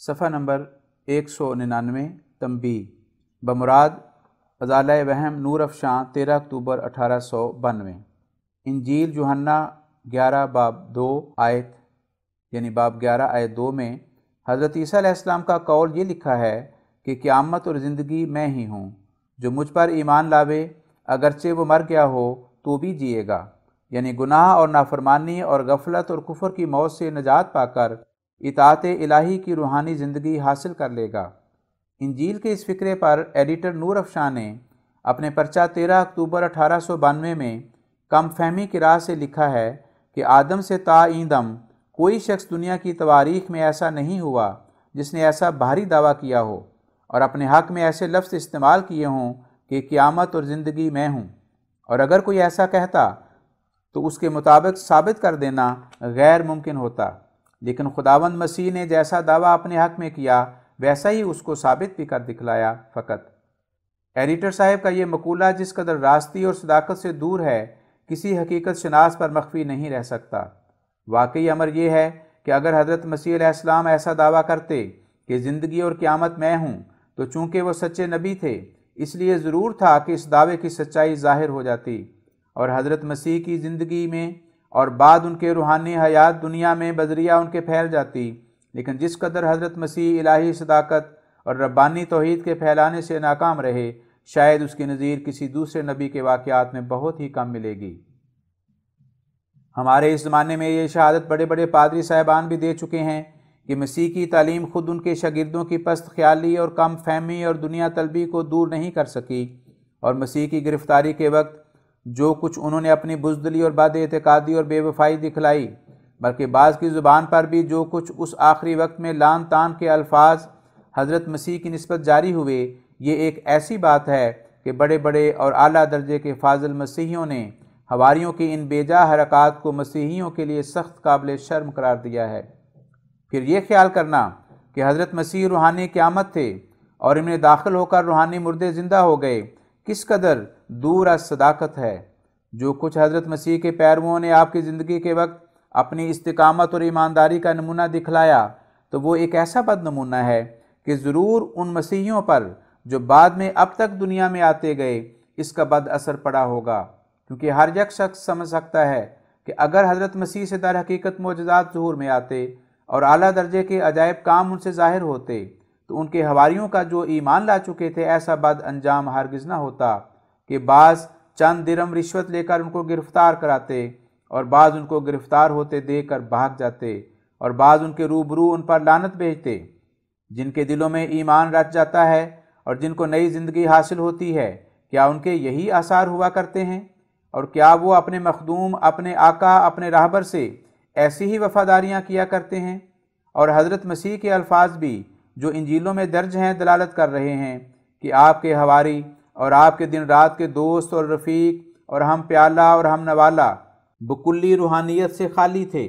صفحہ نمبر 199 تنبیہ بمراد ازالہ وہم نور افشاں 13 اکتوبر 1892 انجیل یوحنا 11 باب 2 آیت یعنی باب 11 آیت 2 میں حضرت عیسیٰ علیہ السلام کا قول یہ لکھا ہے کہ قیامت اور زندگی میں ہی ہوں، جو مجھ پر ایمان لاوے اگرچہ وہ مر گیا ہو تو بھی جیے گا، یعنی گناہ اور نافرمانی اور غفلت اور کفر کی موت سے نجات پا کر اطاعت الہی کی روحانی زندگی حاصل کر لے گا۔ انجیل کے اس فقرے پر ایڈیٹر نور افشاں نے اپنے پرچہ 13 اکتوبر 1892 میں کم فہمی کی راہ سے لکھا ہے کہ آدم سے تا این دم کوئی شخص دنیا کی تواریخ میں ایسا نہیں ہوا جس نے ایسا بھاری دعویٰ کیا ہو اور اپنے حق میں ایسے لفظ استعمال کیے ہوں کہ قیامت اور زندگی میں ہوں، اور اگر کوئی ایسا کہتا تو اس کے مطابق ثابت کر دینا غیر ممکن ہوتا، لیکن خداوند مسیح نے جیسا دعویٰ اپنے حق میں کیا ویسا ہی اس کو ثابت بھی کر دکھلایا فقط۔ ایڈیٹر صاحب کا یہ مقولہ جس قدر راستی اور صداقت سے دور ہے کسی حقیقت شناس پر مخفی نہیں رہ سکتا۔ واقعی امر یہ ہے کہ اگر حضرت مسیح علیہ السلام ایسا دعویٰ کرتے کہ زندگی اور قیامت میں ہوں تو چونکہ وہ سچے نبی تھے اس لیے ضرور تھا کہ اس دعوے کی سچائی ظاہر ہو جاتی اور حضرت مسیح کی زندگی میں اور بعد ان کے روحانی حیات دنیا میں بذریعہ ان کے پھیل جاتی، لیکن جس قدر حضرت مسیح الہی صداقت اور ربانی توحید کے پھیلانے سے ناکام رہے شاید اس کی نظیر کسی دوسرے نبی کے واقعات میں بہت ہی کم ملے گی۔ ہمارے اس زمانے میں یہ شہادت بڑے بڑے پادری صاحبان بھی دے چکے ہیں کہ مسیح کی تعلیم خود ان کے شاگردوں کی پست خیالی اور کم فہمی اور دنیا طلبی کو دور نہیں کر سکی، اور مسیح کی گرفتاری کے وقت جو کچھ انہوں نے اپنی بزدلی اور بد اعتقادی اور بے وفائی دکھلائی، بلکہ بعض کی زبان پر بھی جو کچھ اس آخری وقت میں لان تان کے الفاظ حضرت مسیح کی نسبت جاری ہوئے، یہ ایک ایسی بات ہے کہ بڑے بڑے اور اعلیٰ درجے کے فاضل مسیحیوں نے حواریوں کی ان بیجا حرکات کو مسیحیوں کے لیے سخت قابل شرم قرار دیا ہے۔ پھر یہ خیال کرنا کہ حضرت مسیح روحانی قیامت تھے اور ان میں داخل ہو کر روحانی مردے زندہ ہو گئے کس قدر دور از صداقت ہے۔ جو کچھ حضرت مسیح کے پیرووں نے آپ کی زندگی کے وقت اپنی استقامت اور ایمانداری کا نمونہ دکھلایا تو وہ ایک ایسا بد نمونہ ہے کہ ضرور ان مسیحیوں پر جو بعد میں اب تک دنیا میں آتے گئے اس کا بد اثر پڑا ہوگا، کیونکہ ہر یک شخص سمجھ سکتا ہے کہ اگر حضرت مسیح سے در حقیقت معجزات ظہور میں آتے اور اعلیٰ درجے کے عجائب کام ان سے ظاہر ہوتے تو ان کے حواریوں کا جو ایمان لا چکے تھے ایسا بد انجام ہرگز نہ ہوتا کہ بعض چند درم رشوت لے کر ان کو گرفتار کراتے اور بعض ان کو گرفتار ہوتے دیکھ کر بھاگ جاتے اور بعض ان کے روبرو ان پر لعنت بھیجتے۔ جن کے دلوں میں ایمان رچ جاتا ہے اور جن کو نئی زندگی حاصل ہوتی ہے کیا ان کے یہی آثار ہوا کرتے ہیں؟ اور کیا وہ اپنے مخدوم اپنے آقا اپنے راہبر سے ایسی ہی وفاداریاں کیا کرتے ہیں؟ اور حضرت مسیح کے الفاظ بھی جو انجیلوں میں درج ہیں دلالت کر رہے ہیں کہ آپ کے حواری اور آپ کے دن رات کے دوست اور رفیق اور ہم پیالہ اور ہم نوالا بکلی روحانیت سے خالی تھے۔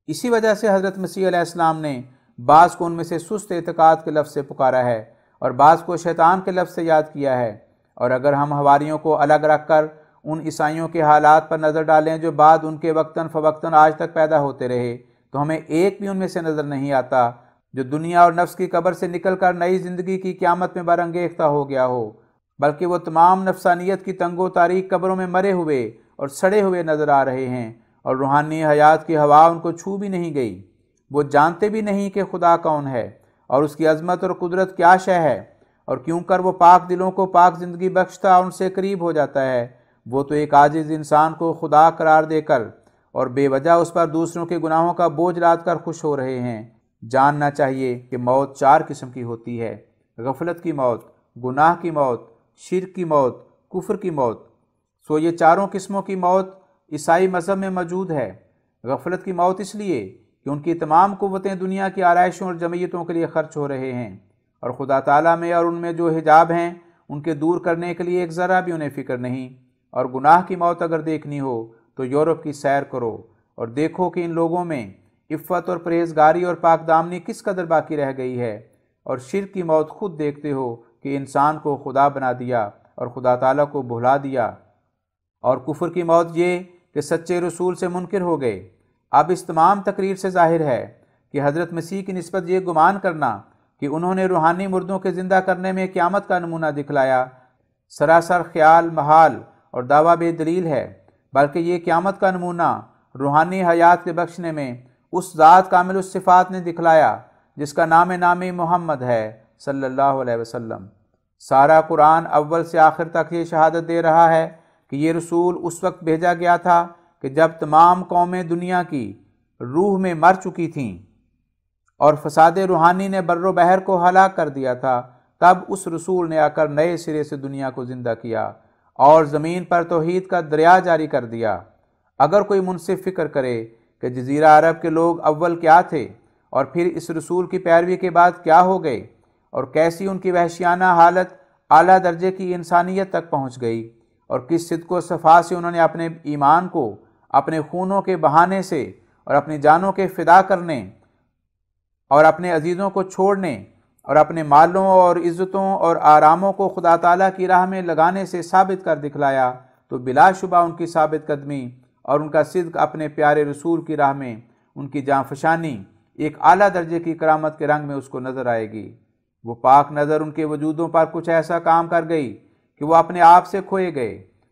اسی وجہ سے حضرت مسیح علیہ السلام نے بعض کو ان میں سے سست اعتقاد کے لفظ سے پکارا ہے اور بعض کو شیطان کے لفظ سے یاد کیا ہے۔ اور اگر ہم حواریوں کو الگ رکھ کر ان عیسائیوں کے حالات پر نظر ڈالیں جو بعد ان کے وقتاً فوقتاً آج تک پیدا ہوتے رہے تو ہمیں ایک بھی ان میں سے نظر نہیں آتا جو دنیا اور نفس کی قبر سے نکل کر نئی زندگی کی قیامت میں برانگیختہ ہو گیا ہو، بلکہ وہ تمام نفسانیت کی تنگ و تاریک قبروں میں مرے ہوئے اور سڑے ہوئے نظر آ رہے ہیں اور روحانی حیات کی ہوا ان کو چھو بھی نہیں گئی۔ وہ جانتے بھی نہیں کہ خدا کون ہے اور اس کی عظمت اور قدرت کیا شے ہے، اور کیوں کر وہ پاک دلوں کو پاک زندگی بخشتا اور ان سے قریب ہو جاتا ہے۔ وہ تو ایک عاجز انسان کو خدا قرار دے کر اور بے وجہ اس پر دوسروں کے گناہوں کا بوجھ لاد کر خوش ہو رہے ہیں۔ جاننا چاہیے کہ موت 4 قسم کی ہوتی ہے: غفلت کی موت، گناہ کی موت، شرک کی موت، کفر کی موت۔ سو یہ چاروں قسموں کی موت عیسائی مذہب میں موجود ہے۔ غفلت کی موت اس لیے کہ ان کی تمام قوتیں دنیا کی آرائشوں اور جمعیتوں کے لیے خرچ ہو رہے ہیں اور خدا تعالیٰ میں اور ان میں جو حجاب ہیں ان کے دور کرنے کے لیے ایک ذرا بھی انہیں فکر نہیں۔ اور گناہ کی موت اگر دیکھنی ہو تو یورپ کی سیر کرو اور دیکھو کہ ان لوگوں میں عفت اور پرہیزگاری اور پاک دامنی کس قدر باقی رہ گئی ہے۔ اور شرک کی موت خود دیکھتے ہو کہ انسان کو خدا بنا دیا اور خدا تعالیٰ کو بھلا دیا۔ اور کفر کی موت یہ کہ سچے رسول سے منکر ہو گئے۔ اب اس تمام تقریر سے ظاہر ہے کہ حضرت مسیح کی نسبت یہ گمان کرنا کہ انہوں نے روحانی مردوں کے زندہ کرنے میں قیامت کا نمونہ دکھلایا سراسر خیال محال اور دعویٰ بے دلیل ہے، بلکہ یہ قیامت کا نمونہ روحانی حیات کے بخشنے میں اس ذات کامل الصفات نے دکھلایا جس کا نامی محمد ہے صلی اللہ علیہ وسلم۔ سارا قرآن اول سے آخر تک یہ شہادت دے رہا ہے کہ یہ رسول اس وقت بھیجا گیا تھا کہ جب تمام قومیں دنیا کی روح میں مر چکی تھیں اور فساد روحانی نے بر و بحر کو ہلاک کر دیا تھا، تب اس رسول نے آ کر نئے سرے سے دنیا کو زندہ کیا اور زمین پر توحید کا دریا جاری کر دیا۔ اگر کوئی منصف فکر کرے کہ جزیرہ عرب کے لوگ اول کیا تھے اور پھر اس رسول کی پیروی کے بعد کیا ہو گئے اور کیسی ان کی وحشیانہ حالت اعلیٰ درجے کی انسانیت تک پہنچ گئی، اور کس صدق و صفا سے انہوں نے اپنے ایمان کو اپنے خونوں کے بہانے سے اور اپنی جانوں کے فدا کرنے اور اپنے عزیزوں کو چھوڑنے اور اپنے مالوں اور عزتوں اور آراموں کو خدا تعالیٰ کی راہ میں لگانے سے ثابت کر دکھلایا، تو بلا شبہ ان کی ثابت قدمی اور ان کا صدق اپنے پیارے رسول کی راہ میں ان کی جاں فشانی ایک اعلیٰ درجے کی کرامت کے رنگ میں اس کو نظر آئے گی۔ وہ پاک نظر ان کے وجودوں پر کچھ ایسا کام کر گئی کہ وہ اپنے آپ سے کھوئے گئے،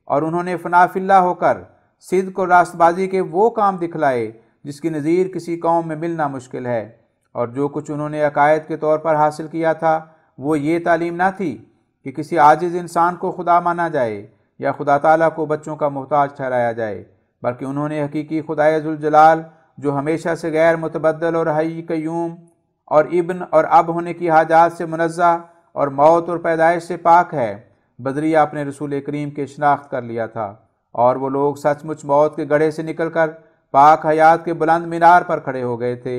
اور انہوں نے فنا فی اللہ ہو کر صدق اور راست بازی کے وہ کام دکھلائے جس کی نظیر کسی قوم میں ملنا مشکل ہے۔ اور جو کچھ انہوں نے عقائد کے طور پر حاصل کیا تھا وہ یہ تعلیم نہ تھی کہ کسی عاجز انسان کو خدا مانا جائے یا خدا تعالیٰ کو بچوں کا محتاج ٹھہرایا جائے، بلکہ انہوں نے حقیقی خدائے ذوالجلال جو ہمیشہ سے غیر متبدل اور حی قیوم اور ابن اور اب ہونے کی حاجات سے منزہ اور موت اور پیدائش سے پاک ہے، بدریہ اپنے رسول کریم کے شناخت کر لیا تھا، اور وہ لوگ سچ مچ موت کے گڑھے سے نکل کر پاک حیات کے بلند مینار پر کھڑے ہو گئے تھے،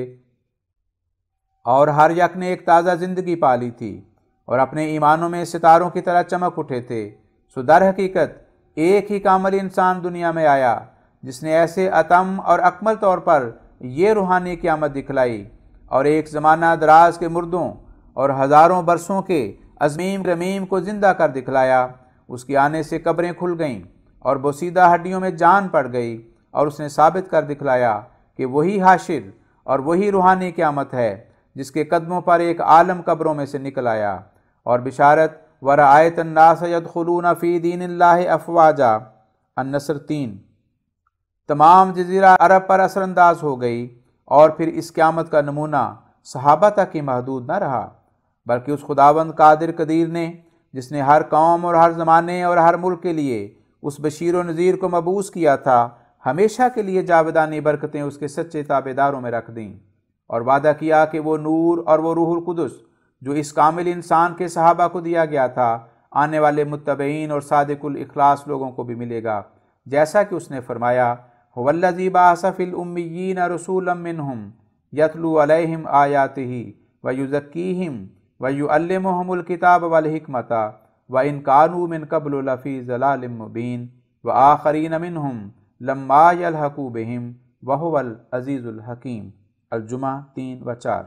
اور ہر یک نے ایک تازہ زندگی پالی تھی اور اپنے ایمانوں میں ستاروں کی طرح چمک اٹھے تھے۔ سو در حقیقت ایک ہی کامل انسان دنیا میں آیا جس نے ایسے اتم اور اکمل طور پر یہ روحانی قیامت دکھلائی، اور ایک زمانہ دراز کے مردوں اور ہزاروں برسوں کے عظیم رمیم کو زندہ کر دکھلایا۔ اس کے آنے سے قبریں کھل گئیں اور بوسیدہ ہڈیوں میں جان پڑ گئی، اور اس نے ثابت کر دکھلایا کہ وہی حاشر اور وہی روحانی قیامت ہے جس کے قدموں پر ایک عالم قبروں میں سے نکل آیا۔ اور بشارت وَرَأَيْتَ النَّاسَ يَدْخُلُونَ فِي دِينِ اللَّهِ أَفْوَاجًا، النصر 3۔ تمام جزیرہ عرب پر اثر انداز ہو گئی، اور پھر اس قیامت کا نمونہ صحابہ تک ہی محدود نہ رہا، بلکہ اس خداوند قادر قدیر نے جس نے ہر قوم اور ہر زمانے اور ہر ملک کے لیے اس بشیر و نذیر کو مبعوث کیا تھا، ہمیشہ کے لیے جاودانی برکتیں اس کے سچے تابعداروں میں رکھ دیں، اور وعدہ کیا کہ وہ نور اور وہ روح القدس جو اس کامل انسان کے صحابہ کو دیا گیا تھا آنے والے متبعین اور صادق الاخلاص لوگوں کو بھی ملے گا، جیسا کہ اس نے فرمایا هو الذی بعث فی الامیین رسولا منہم یتلو علیہم آیاتہ ویزکیہم ویعلمہم الکتاب والحکمۃ وان کانوا من قبل لفی ضلال مبین وآخرین منہم لما یلحقوا بہم وہو العزیز الحکیم، الجمعہ 3 و 4۔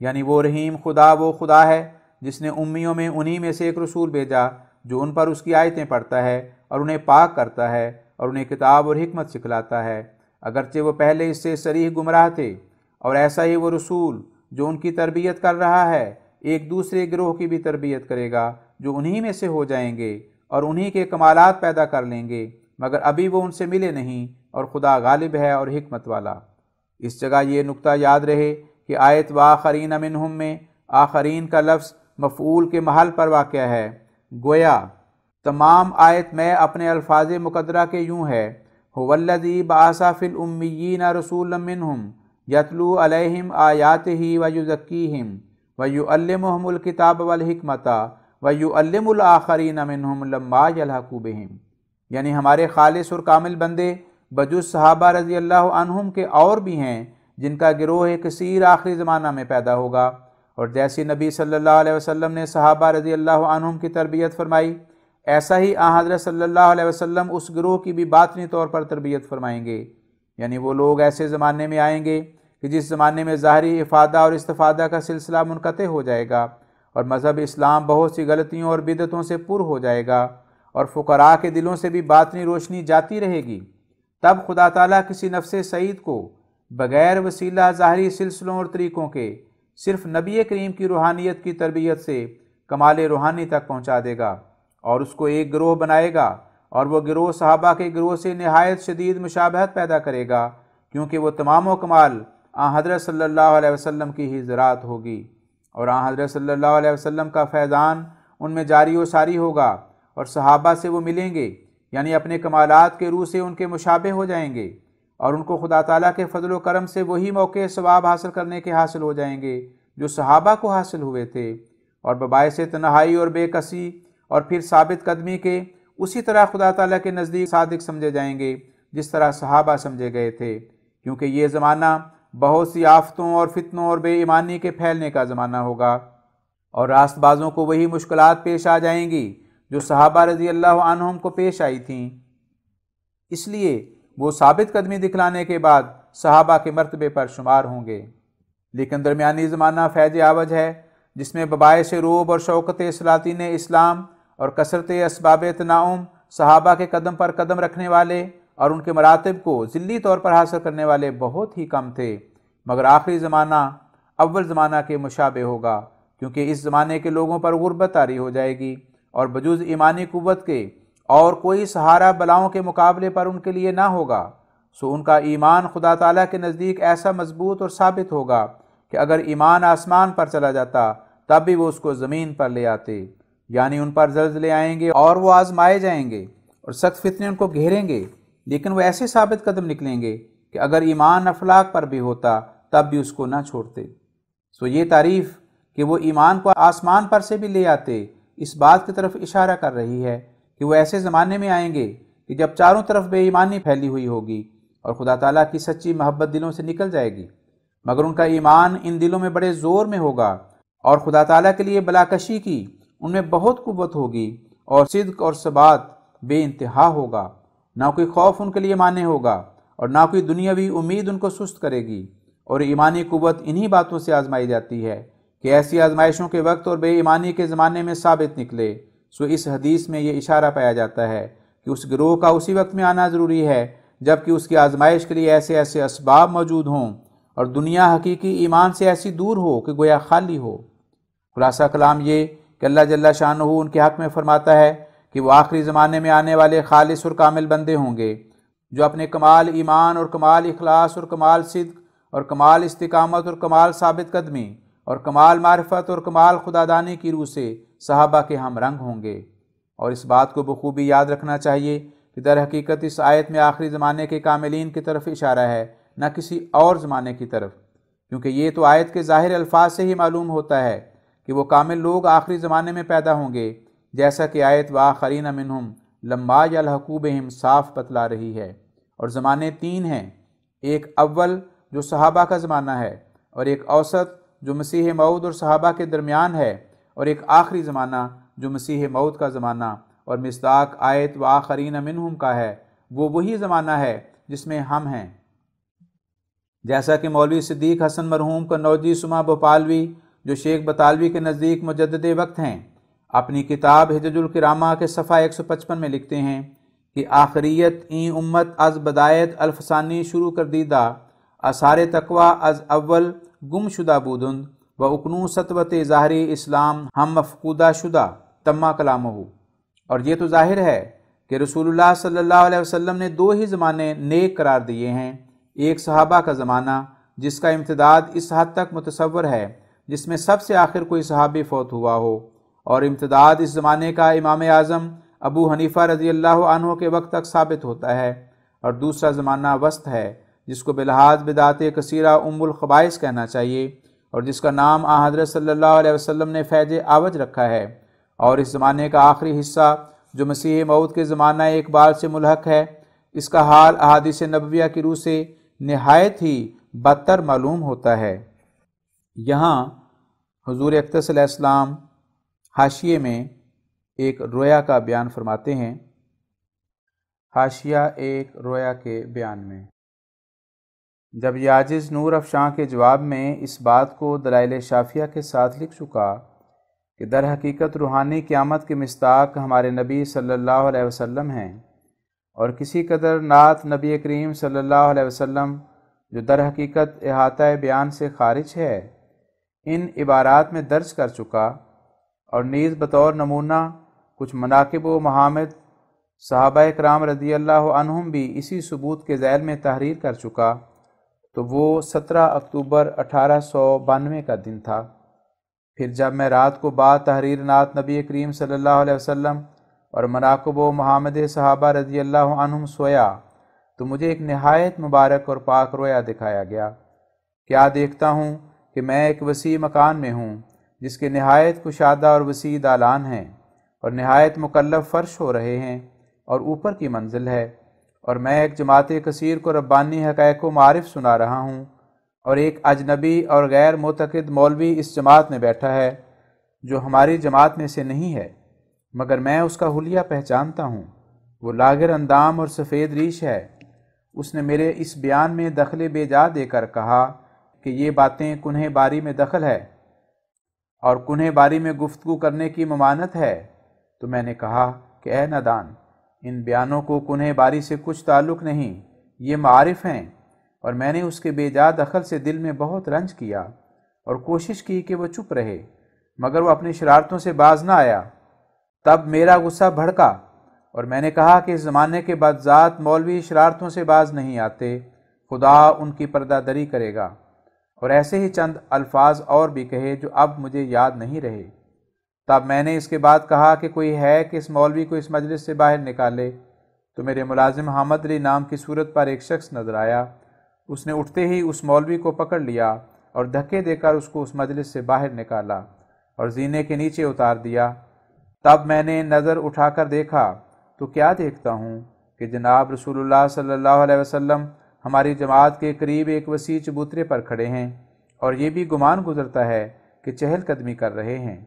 یعنی وہ رحیم خدا وہ خدا ہے جس نے امیوں میں انہی میں سے ایک رسول بھیجا جو ان پر اس کی آیتیں پڑھتا ہے اور انہیں پاک کرتا ہے اور انہیں کتاب اور حکمت سکھلاتا ہے، اگرچہ وہ پہلے اس سے صریح گمراہ تھے۔ اور ایسا ہی وہ رسول جو ان کی تربیت کر رہا ہے ایک دوسرے گروہ کی بھی تربیت کرے گا جو انہی میں سے ہو جائیں گے اور انہی کے کمالات پیدا کر لیں گے، مگر ابھی وہ ان سے ملے نہیں، اور خدا غالب ہے اور حکمت والا۔ اس جگہ یہ نقطہ یاد رہے کہ آیت وآخرین منہم میں آخرین کا لفظ مفعول کے محل پر واقع ہے، گویا تمام آیت میں اپنے الفاظ مقدرہ کے یوں ہے هو الذی بعث فی الامیین رسولا منہم یتلو علیہم آیاتہ ویزکیہم ویعلمہم الکتاب والحکمۃ ویعلم الآخرین منہم لما یلحقوا بہم۔ یعنی ہمارے خالص اور کامل بندے بجز صحابہ رضی اللہ عنہم کے اور بھی ہیں جن کا گروہ کثیر آخری زمانہ میں پیدا ہوگا، اور جیسی نبی صلی اللہ علیہ وسلم نے صحابہ رضی اللہ عنہم کی تربیت فرمائی، ایسا ہی حضرت صلی اللہ علیہ وسلم اس گروہ کی بھی باطنی طور پر تربیت فرمائیں گے۔ یعنی وہ لوگ ایسے زمانے میں آئیں گے کہ جس زمانے میں ظاہری افادہ اور استفادہ کا سلسلہ منقطع ہو جائے گا، اور مذہب اسلام بہت سی غلطیوں اور بدعتوں سے پر ہو جائے گا، اور فقراء کے دلوں سے بھی باطنی روشنی جاتی رہے گی۔ تب خدا تعالیٰ کسی نفس سعید کو بغیر وسیلہ ظاہری سلسلوں اور طریقوں کے صرف نبی کریم کی روحانیت کی تربیت سے کمال روحانی تک پہنچا دے گا، اور اس کو ایک گروہ بنائے گا، اور وہ گروہ صحابہ کے گروہ سے نہایت شدید مشابہت پیدا کرے گا، کیونکہ وہ تمام و کمال آن حضرت صلی اللہ علیہ وسلم کی ہی ذرات ہوگی، اور آن حضرت صلی اللہ علیہ وسلم کا فیضان ان میں جاری و ساری ہوگا، اور صحابہ سے وہ ملیں گے، یعنی اپنے کمالات کے روح سے ان کے مشابہ ہو جائیں گے، اور ان کو خدا تعالیٰ کے فضل و کرم سے وہی موقع ثواب حاصل کرنے کے حاصل ہو جائیں گے جو صحابہ کو حاصل ہوئے تھے، اور بباعث تنہائی اور بے کسی اور پھر ثابت قدمی کے اسی طرح خدا تعالیٰ کے نزدیک صادق سمجھے جائیں گے جس طرح صحابہ سمجھے گئے تھے، کیونکہ یہ زمانہ بہت سی آفتوں اور فتنوں اور بے ایمانی کے پھیلنے کا زمانہ ہوگا، اور راست بازوں کو وہی مشکلات پیش آ جائیں گی جو صحابہ رضی اللہ عنہم کو پیش آئی تھیں، اس لیے وہ ثابت قدمی دکھلانے کے بعد صحابہ کے مرتبے پر شمار ہوں گے۔ لیکن درمیانی زمانہ فیض عوج ہے، جس میں بباعث روب اور شوکت سلاطین اسلام اور کثرت اسباب تناعم صحابہ کے قدم پر قدم رکھنے والے اور ان کے مراتب کو ذلی طور پر حاصل کرنے والے بہت ہی کم تھے، مگر آخری زمانہ اول زمانہ کے مشابہ ہوگا، کیونکہ اس زمانے کے لوگوں پر غربت طاری ہو جائے گی، اور بجز ایمانی قوت کے اور کوئی سہارا بلاؤں کے مقابلے پر ان کے لیے نہ ہوگا، سو ان کا ایمان خدا تعالیٰ کے نزدیک ایسا مضبوط اور ثابت ہوگا کہ اگر ایمان آسمان پر چلا جاتا تب بھی وہ اس کو زمین پر لے آتے، یعنی ان پر زلزلے آئیں گے اور وہ آزمائے جائیں گے اور سخت فتنے ان کو گھیریں گے، لیکن وہ ایسے ثابت قدم نکلیں گے کہ اگر ایمان افلاک پر بھی ہوتا تب بھی اس کو نہ چھوڑتے۔ سو یہ تعریف کہ وہ ایمان کو آسمان پر سے بھی لے آتے اس بات کی طرف اشارہ کر رہی ہے کہ وہ ایسے زمانے میں آئیں گے کہ جب چاروں طرف بے ایمانی پھیلی ہوئی ہوگی اور خدا تعالیٰ کی سچی محبت دلوں سے نکل جائے گی، مگر ان کا ایمان ان دلوں میں بڑے زور میں ہوگا، اور خدا تعالیٰ کے لیے بلاکشی کی ان میں بہت قوت ہوگی، اور صدق اور ثبات بے انتہا ہوگا، نہ کوئی خوف ان کے لیے مانع ہوگا، اور نہ کوئی دنیاوی امید ان کو سست کرے گی، اور ایمانی قوت انہی باتوں سے آزمائی جاتی ہے کہ ایسی آزمائشوں کے وقت اور بے ایمانی کے زمانے میں ثابت نکلے۔ سو اس حدیث میں یہ اشارہ پایا جاتا ہے کہ اس گروہ کا اسی وقت میں آنا ضروری ہے جب کہ اس کی آزمائش کے لیے ایسے ایسے اسباب موجود ہوں اور دنیا حقیقی ایمان سے ایسی دور ہو کہ گویا خالی ہو۔ خلاصہ کلام یہ کہ اللہ جل شانہ ان کے حق میں فرماتا ہے کہ وہ آخری زمانے میں آنے والے خالص اور کامل بندے ہوں گے جو اپنے کمال ایمان اور کمال اخلاص اور کمال صدق اور کمال استقامت اور کمال ثابت قدمی اور کمال معرفت اور کمال خدادانی کی روح سے صحابہ کے ہم رنگ ہوں گے۔ اور اس بات کو بخوبی یاد رکھنا چاہیے کہ در حقیقت اس آیت میں آخری زمانے کے کاملین کی طرف اشارہ ہے، نہ کسی اور زمانے کی طرف، کیونکہ یہ تو آیت کے ظاہر الفاظ سے ہی معلوم ہوتا ہے کہ وہ کامل لوگ آخری زمانے میں پیدا ہوں گے، جیسا کہ آیت وآخرین منہم لما یلحقوا بہم صاف بتلا رہی ہے۔ اور زمانے تین ہیں، ایک اول جو صحابہ کا زمانہ ہے، اور ایک اوسط جو مسیح موعود اور صحابہ کے درمیان ہے، اور ایک آخری زمانہ جو مسیح موعود کا زمانہ اور مصداق آیت وآخرین منہم کا ہے، وہ وہی زمانہ ہے جس میں ہم ہیں۔ جیسا کہ مولوی صدیق حسن مرحوم قنوجی سما بھوپالوی جو شیخ بطالوی کے نزدیک مجدد وقت ہیں، اپنی کتاب حجج الکرامہ کے صفحہ 155 میں لکھتے ہیں کہ آخریت این امت از بدایت الفسانی شروع کر دیدہ آثار تقوی از اول گم شدہ بودند و اکنون سطوت ظاہری اسلام ہم مفقودہ شدہ تمہ کلامہ۔ اور یہ تو ظاہر ہے کہ رسول اللہ صلی اللہ علیہ وسلم نے دو ہی زمانے نیک قرار دیے ہیں، ایک صحابہ کا زمانہ جس کا امتداد اس حد تک متصور ہے جس میں سب سے آخر کوئی صحابی فوت ہوا ہو، اور امتداد اس زمانے کا امام اعظم ابو حنیفہ رضی اللہ عنہ کے وقت تک ثابت ہوتا ہے، اور دوسرا زمانہ وسط ہے جس کو بلحاظ بدعات کثیرہ ام الخبائث کہنا چاہیے، اور جس کا نام حضرت صلی اللہ علیہ وسلم نے فیض عوج رکھا ہے۔ اور اس زمانے کا آخری حصہ جو مسیح موعود کے زمانہ اقبال سے ملحق ہے، اس کا حال احادیث نبویہ کی روح سے نہایت ہی بدتر معلوم ہوتا ہے۔ یہاں حضور اقدس علیہ السلام حاشیے میں ایک رویا کا بیان فرماتے ہیں۔ حاشیہ ایک رویا کے بیان میں جب یہ عاجز نور افشاں کے جواب میں اس بات کو دلائل شافیہ کے ساتھ لکھ چکا کہ در حقیقت روحانی قیامت کے مصداق ہمارے نبی صلی اللہ علیہ وسلم ہیں، اور کسی قدر نعت نبی کریم صلی اللہ علیہ وسلم جو در حقیقت احاطہ بیان سے خارج ہے، ان عبارات میں درج کر چکا، اور نیز بطور نمونہ کچھ مناقب و محامد صحابہ کرام رضی اللہ عنہم بھی اسی ثبوت کے ذیل میں تحریر کر چکا، تو وہ 17 اکتوبر 1892 کا دن تھا۔ پھر جب میں رات کو بعد تحریر نعت نبی کریم صلی اللہ علیہ وسلم اور مناقب و محامد صحابہ رضی اللہ عنہم سویا، تو مجھے ایک نہایت مبارک اور پاک رویا دکھایا گیا۔ کیا دیکھتا ہوں کہ میں ایک وسیع مکان میں ہوں، جس کے نہایت کشادہ اور وسیع دالان ہیں، اور نہایت مکلف فرش ہو رہے ہیں، اور اوپر کی منزل ہے، اور میں ایک جماعت کثیر کو ربانی حقائق و معارف سنا رہا ہوں، اور ایک اجنبی اور غیر معتقد مولوی اس جماعت میں بیٹھا ہے، جو ہماری جماعت میں سے نہیں ہے، مگر میں اس کا حلیہ پہچانتا ہوں۔ وہ لاغر اندام اور سفید ریش ہے۔ اس نے میرے اس بیان میں دخل بے جا دے کر کہا کہ یہ باتیں کنہ باری میں دخل ہے اور کنہ باری میں گفتگو کرنے کی ممانت ہے۔ تو میں نے کہا کہ اے نادان، ان بیانوں کو کنہ باری سے کچھ تعلق نہیں، یہ معارف ہیں، اور میں نے اس کے بے جا دخل سے دل میں بہت رنج کیا اور کوشش کی کہ وہ چپ رہے، مگر وہ اپنی شرارتوں سے باز نہ آیا۔ تب میرا غصہ بھڑکا اور میں نے کہا کہ اس زمانے کے بدذات مولوی شرارتوں سے باز نہیں آتے، خدا ان کی پردہ دری کرے گا، اور ایسے ہی چند الفاظ اور بھی کہے جو اب مجھے یاد نہیں رہے۔ تب میں نے اس کے بعد کہا کہ کوئی ہے کہ اس مولوی کو اس مجلس سے باہر نکالے، تو میرے ملازم حامد علی نام کی صورت پر ایک شخص نظر آیا۔ اس نے اٹھتے ہی اس مولوی کو پکڑ لیا اور دھکے دے کر اس کو اس مجلس سے باہر نکالا اور زینے کے نیچے اتار دیا۔ تب میں نے نظر اٹھا کر دیکھا تو کیا دیکھتا ہوں کہ جناب رسول اللہ صلی اللہ علیہ وسلم ہماری جماعت کے قریب ایک وسیع چبوترے پر کھڑے ہیں، اور یہ بھی گمان گزرتا ہے کہ چہل قدمی کر رہے ہیں،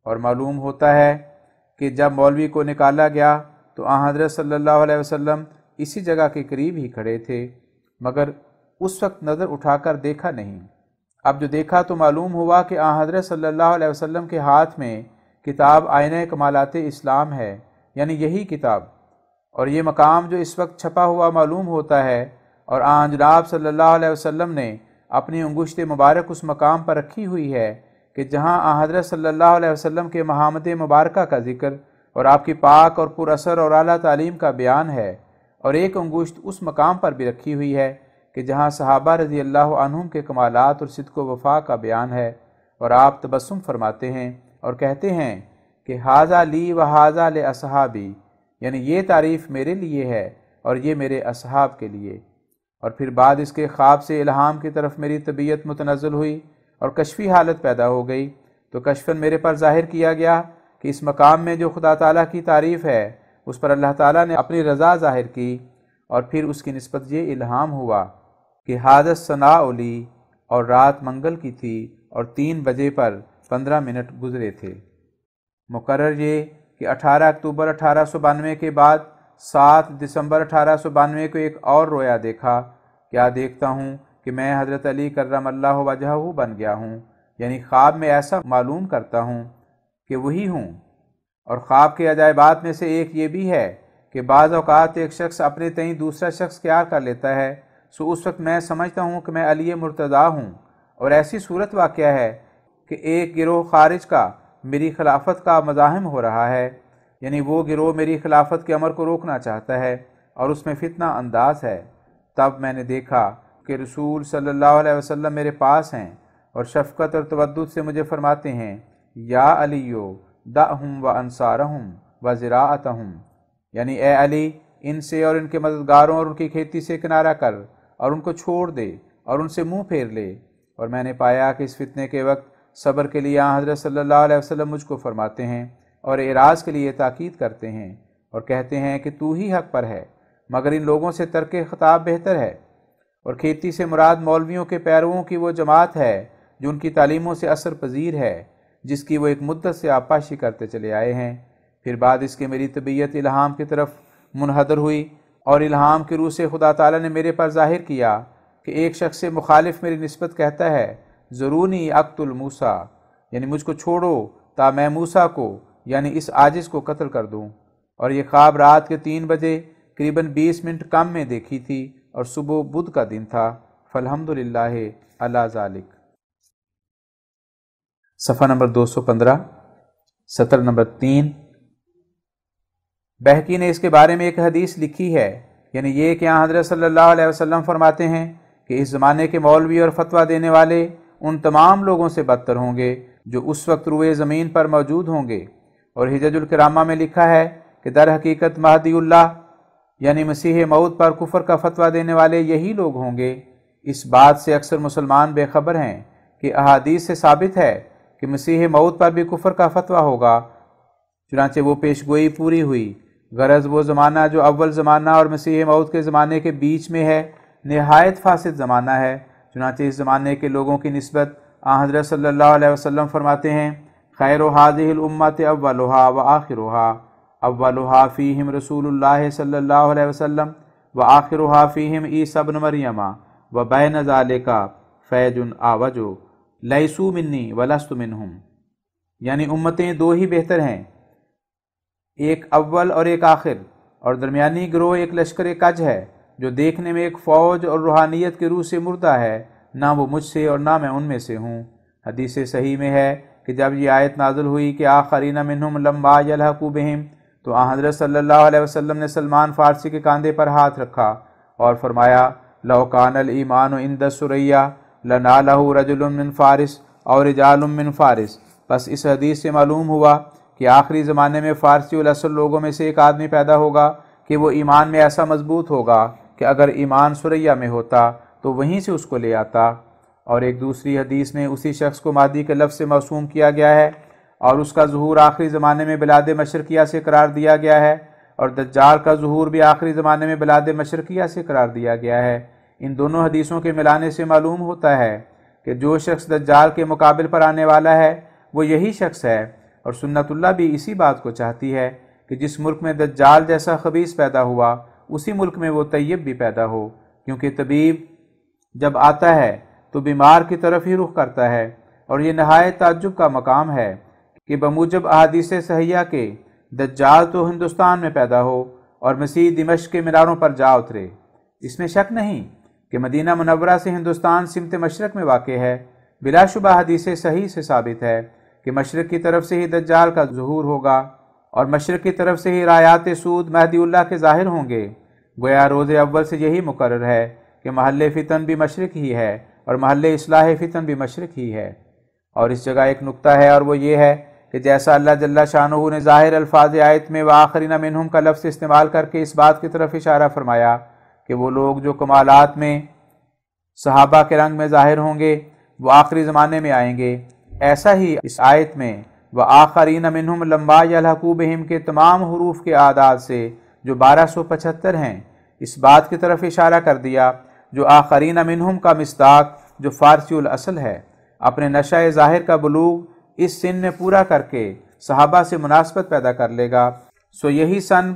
اور معلوم ہوتا ہے کہ جب مولوی کو نکالا گیا تو آن حضرت صلی اللہ علیہ وسلم اسی جگہ کے قریب ہی کھڑے تھے، مگر اس وقت نظر اٹھا کر دیکھا نہیں۔ اب جو دیکھا تو معلوم ہوا کہ آن حضرت صلی اللہ علیہ وسلم کے ہاتھ میں کتاب آئینہ کمالات اسلام ہے، یعنی یہی کتاب، اور یہ مقام جو اس وقت چھپا ہوا معلوم ہوتا ہے، اور آن جناب صلی اللہ علیہ وسلم نے اپنی انگشت مبارک اس مقام پر رکھی ہوئی ہے کہ جہاں آن حضرت صلی اللہ علیہ وسلم کے محامد مبارکہ کا ذکر اور آپ کی پاک اور پر اثر اور اعلیٰ تعلیم کا بیان ہے، اور ایک انگشت اس مقام پر بھی رکھی ہوئی ہے کہ جہاں صحابہ رضی اللہ عنہم کے کمالات اور صدق و وفا کا بیان ہے، اور آپ تبسم فرماتے ہیں اور کہتے ہیں کہ ھذا لی و ھذا لاصحابی، یعنی یہ تعریف میرے لیے ہے اور یہ میرے اصحاب کے لیے۔ اور پھر بعد اس کے خواب سے الہام کی طرف میری طبیعت متنزل ہوئی اور کشفی حالت پیدا ہو گئی، تو کشفاً میرے پر ظاہر کیا گیا کہ اس مقام میں جو خدا تعالیٰ کی تعریف ہے اس پر اللہ تعالیٰ نے اپنی رضا ظاہر کی، اور پھر اس کی نسبت یہ الہام ہوا کہ ھذا الثناء لی، اور رات منگل کی تھی اور 3 بجے پر 15 منٹ گزرے تھے۔ مقرر یہ کہ 18 اکتوبر 1892 کے بعد 7 دسمبر 1892 کو ایک اور رویا دیکھا۔ کیا دیکھتا ہوں کہ میں حضرت علی کرم اللہ وجہہ بن گیا ہوں، یعنی خواب میں ایسا معلوم کرتا ہوں کہ وہی ہوں۔ اور خواب کے عجائبات میں سے ایک یہ بھی ہے کہ بعض اوقات ایک شخص اپنے تئیں دوسرا شخص خیال کر لیتا ہے، سو اس وقت میں سمجھتا ہوں کہ میں علی مرتضیٰ ہوں، اور ایسی صورت واقعہ ہے کہ ایک گروہ خارج کا میری خلافت کا مزاحم ہو رہا ہے، یعنی وہ گروہ میری خلافت کے عمر کو روکنا چاہتا ہے اور اس میں فتنہ انداز ہے۔ تب میں نے دیکھا کہ رسول صلی اللہ علیہ وسلم میرے پاس ہیں اور شفقت اور تودد سے مجھے فرماتے ہیں، یا علیو دعہم و انصارہم و زراعتہم، یعنی اے علی، ان سے اور ان کے مددگاروں اور ان کی کھیتی سے کنارہ کر اور ان کو چھوڑ دے اور ان سے منہ پھیر لے۔ اور میں نے پایا کہ اس فتنے کے وقت صبر کے لیے آن حضرت صلی اللہ علیہ وسلم مجھ کو فرماتے ہیں اور اعراض کے لیے تاکید کرتے ہیں اور کہتے ہیں کہ تو ہی حق پر ہے، مگر ان لوگوں سے ترک خطاب بہتر ہے۔ اور کھیتی سے مراد مولویوں کے پیرووں کی وہ جماعت ہے جو ان کی تعلیموں سے اثر پذیر ہے، جس کی وہ ایک مدت سے آبپاشی کرتے چلے آئے ہیں۔ پھر بعد اس کے میری طبیعت الہام کی طرف منحدر ہوئی، اور الہام کی روح سے خدا تعالیٰ نے میرے پر ظاہر کیا کہ ایک شخص سے مخالف میری نسبت کہتا ہے، ضرونی اقتل موسیٰ، یعنی مجھ کو چھوڑو تا میں موسیٰ کو، یعنی اس عاجز کو قتل کر دوں۔ اور یہ خواب رات کے 3 بجے قریباً 20 منٹ کم میں دیکھی تھی، اور صبح بدھ کا دن تھا۔ فالحمدللہ علی ذالک۔ صفحہ نمبر 215، سطر نمبر 3۔ بہقی نے اس کے بارے میں ایک حدیث لکھی ہے، یعنی یہ کہ حضرت صلی اللہ علیہ وسلم فرماتے ہیں کہ اس زمانے کے مولوی اور فتویٰ دینے والے ان تمام لوگوں سے بدتر ہوں گے جو اس وقت روئے زمین پر موجود ہوں گے۔ اور حجج الکرامہ میں لکھا ہے کہ در حقیقت مہدی اللہ یعنی مسیح موعود پر کفر کا فتویٰ دینے والے یہی لوگ ہوں گے۔ اس بات سے اکثر مسلمان بے خبر ہیں کہ احادیث سے ثابت ہے کہ مسیح موعود پر بھی کفر کا فتویٰ ہوگا، چنانچہ وہ پیشگوئی پوری ہوئی۔ غرض وہ زمانہ جو اول زمانہ اور مسیح موعود کے زمانے کے بیچ میں ہے نہایت فاسد زمانہ ہے۔ چنانچہ اس زمانے کے لوگوں کی نسبت حضرت صلی اللہ علیہ وسلم فرماتے ہیں خیر هذه الامة اولها وآخرها، اولها فیہم رسول اللہ صلی اللہ علیہ وسلم وآخرها فیہم عیسی ابن مریم وبین ذالک فیج آوج لیسوا منی ولست منہم، یعنی امتیں دو ہی بہتر ہیں، ایک اول اور ایک آخر، اور درمیانی گروہ ایک لشکر کج ہے جو دیکھنے میں ایک فوج اور روحانیت کے روح سے مردہ ہے، نہ وہ مجھ سے اور نہ میں ان میں سے ہوں۔ حدیث صحیح میں ہے کہ جب یہ آیت نازل ہوئی کہ آخرین منہم لما یلحقوا بہم، تو حضرت صلی اللہ علیہ وسلم نے سلمان فارسی کے کاندھے پر ہاتھ رکھا اور فرمایا لو کان الایمان عند الثریہ لنالہ رجل من فارس اور رجال من فارس۔ بس اس حدیث سے معلوم ہوا کہ آخری زمانے میں فارسی الاصل لوگوں میں سے ایک آدمی پیدا ہوگا کہ وہ ایمان میں ایسا مضبوط ہوگا کہ اگر ایمان ثریہ میں ہوتا تو وہیں سے اس کو لے آتا۔ اور ایک دوسری حدیث میں اسی شخص کو مہدی کے لفظ سے موسوم کیا گیا ہے اور اس کا ظہور آخری زمانے میں بلاد مشرقیہ سے قرار دیا گیا ہے، اور دجال کا ظہور بھی آخری زمانے میں بلاد مشرقیہ سے قرار دیا گیا ہے۔ ان دونوں حدیثوں کے ملانے سے معلوم ہوتا ہے کہ جو شخص دجال کے مقابل پر آنے والا ہے وہ یہی شخص ہے، اور سنت اللہ بھی اسی بات کو چاہتی ہے کہ جس ملک میں دجال جیسا خبیث پیدا ہوا اسی ملک میں وہ طیب بھی پیدا ہو، کیونکہ طبیب جب آتا ہے تو بیمار کی طرف ہی رخ کرتا ہے، اور یہ نہایت تعجب کا مقام ہے کہ بموجب احادیث صحیحہ کے دجال تو ہندوستان میں پیدا ہو اور مسیح دمشق کے میناروں پر جا اترے۔ اس میں شک نہیں کہ مدینہ منورہ سے ہندوستان سمت مشرق میں واقع ہے۔ بلا شبہ حدیث صحیح سے ثابت ہے کہ مشرق کی طرف سے ہی دجال کا ظہور ہوگا اور مشرق کی طرف سے ہی رایات سود مہدی اللہ کے ظاہر ہوں گے۔ گویا روز اول سے یہی مقرر ہے کہ محل فتن بھی مشرق ہی ہے اور محل اصلاح فتن بھی مشرق ہی ہے۔ اور اس جگہ ایک نکتہ ہے، اور وہ یہ ہے کہ جیسا اللہ جل شانہ نے ظاہر الفاظ آیت میں وآخرین منہم کا لفظ استعمال کر کے اس بات کی طرف اشارہ فرمایا کہ وہ لوگ جو کمالات میں صحابہ کے رنگ میں ظاہر ہوں گے وہ آخری زمانے میں آئیں گے، ایسا ہی اس آیت میں وآخرین منہم لما یلحقوا بہم کے تمام حروف کے اعداد سے جو 1275 ہیں اس بات کی طرف اشارہ کر دیا جو آخرین منہم کا مصداق جو فارسی الاصل ہے اپنے نشہ ظاہر کا بلوغ اس سن میں پورا کر کے صحابہ سے مناسبت پیدا کر لے گا۔ سو یہی سن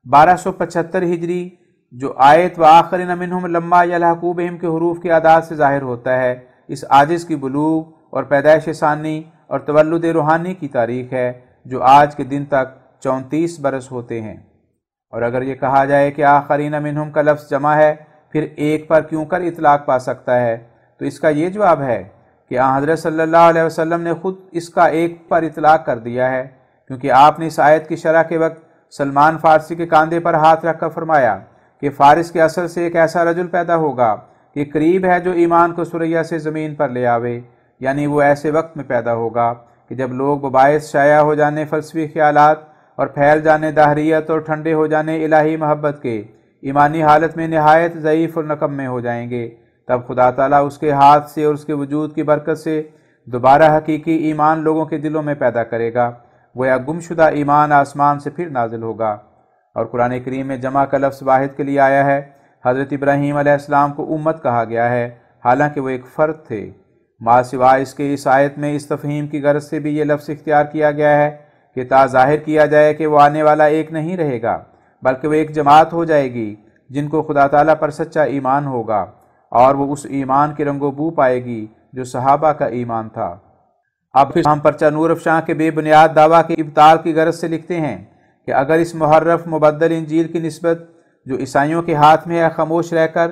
1275 ہجری جو آیت وآخرین منہم لما یلحقوا بہم کے حروف کے اعداد سے ظاہر ہوتا ہے، اس عاجز کی بلوغ اور پیدائش ثانی اور تولد روحانی کی تاریخ ہے جو آج کے دن تک 34 برس ہوتے ہیں۔ اور اگر یہ کہا جائے کہ آخرین منہم کا لفظ جمع ہے پھر ایک پر کیوں کر اطلاق پا سکتا ہے، تو اس کا یہ جواب ہے کہ حضرت صلی اللہ علیہ وسلم نے خود اس کا ایک پر اطلاق کر دیا ہے، کیونکہ آپ نے اس آیت کی شرح کے وقت سلمان فارسی کے کاندھے پر ہاتھ رکھ کر فرمایا کہ فارس کے اصل سے ایک ایسا رجل پیدا ہوگا کہ قریب ہے جو ایمان کو ثریہ سے زمین پر لے آوے، یعنی وہ ایسے وقت میں پیدا ہوگا کہ جب لوگ بباعث شائع ہو جانے فلسفی خیالات اور پھیل جانے دہریت اور ٹھنڈے ہو جانے الہی محبت کے ایمانی حالت میں نہایت ضعیف اور نکمے ہو جائیں گے، تب خدا تعالیٰ اس کے ہاتھ سے اور اس کے وجود کی برکت سے دوبارہ حقیقی ایمان لوگوں کے دلوں میں پیدا کرے گا، گویا گم شدہ ایمان آسمان سے پھر نازل ہوگا۔ اور قرآن کریم میں جمع کا لفظ واحد کے لیے آیا ہے۔ حضرت ابراہیم علیہ السلام کو امت کہا گیا ہے، حالانکہ وہ ایک فرد تھے۔ ما سوائے اس کے اس آیت میں اس تفہیم کی غرض سے بھی یہ لفظ اختیار کیا گیا ہے کہ تا ظاہر کیا جائے کہ وہ آنے والا ایک نہیں رہے گا بلکہ وہ ایک جماعت ہو جائے گی جن کو خدا تعالیٰ پر سچا ایمان ہوگا، اور وہ اس ایمان کی رنگ و بو پائے گی جو صحابہ کا ایمان تھا۔ اب پھر ہم پرچہ نور افشاں کے بے بنیاد دعویٰ کے ابطال کی غرض سے لکھتے ہیں کہ اگر اس محرف مبدل انجیل کی نسبت جو عیسائیوں کے ہاتھ میں ہے خاموش رہ کر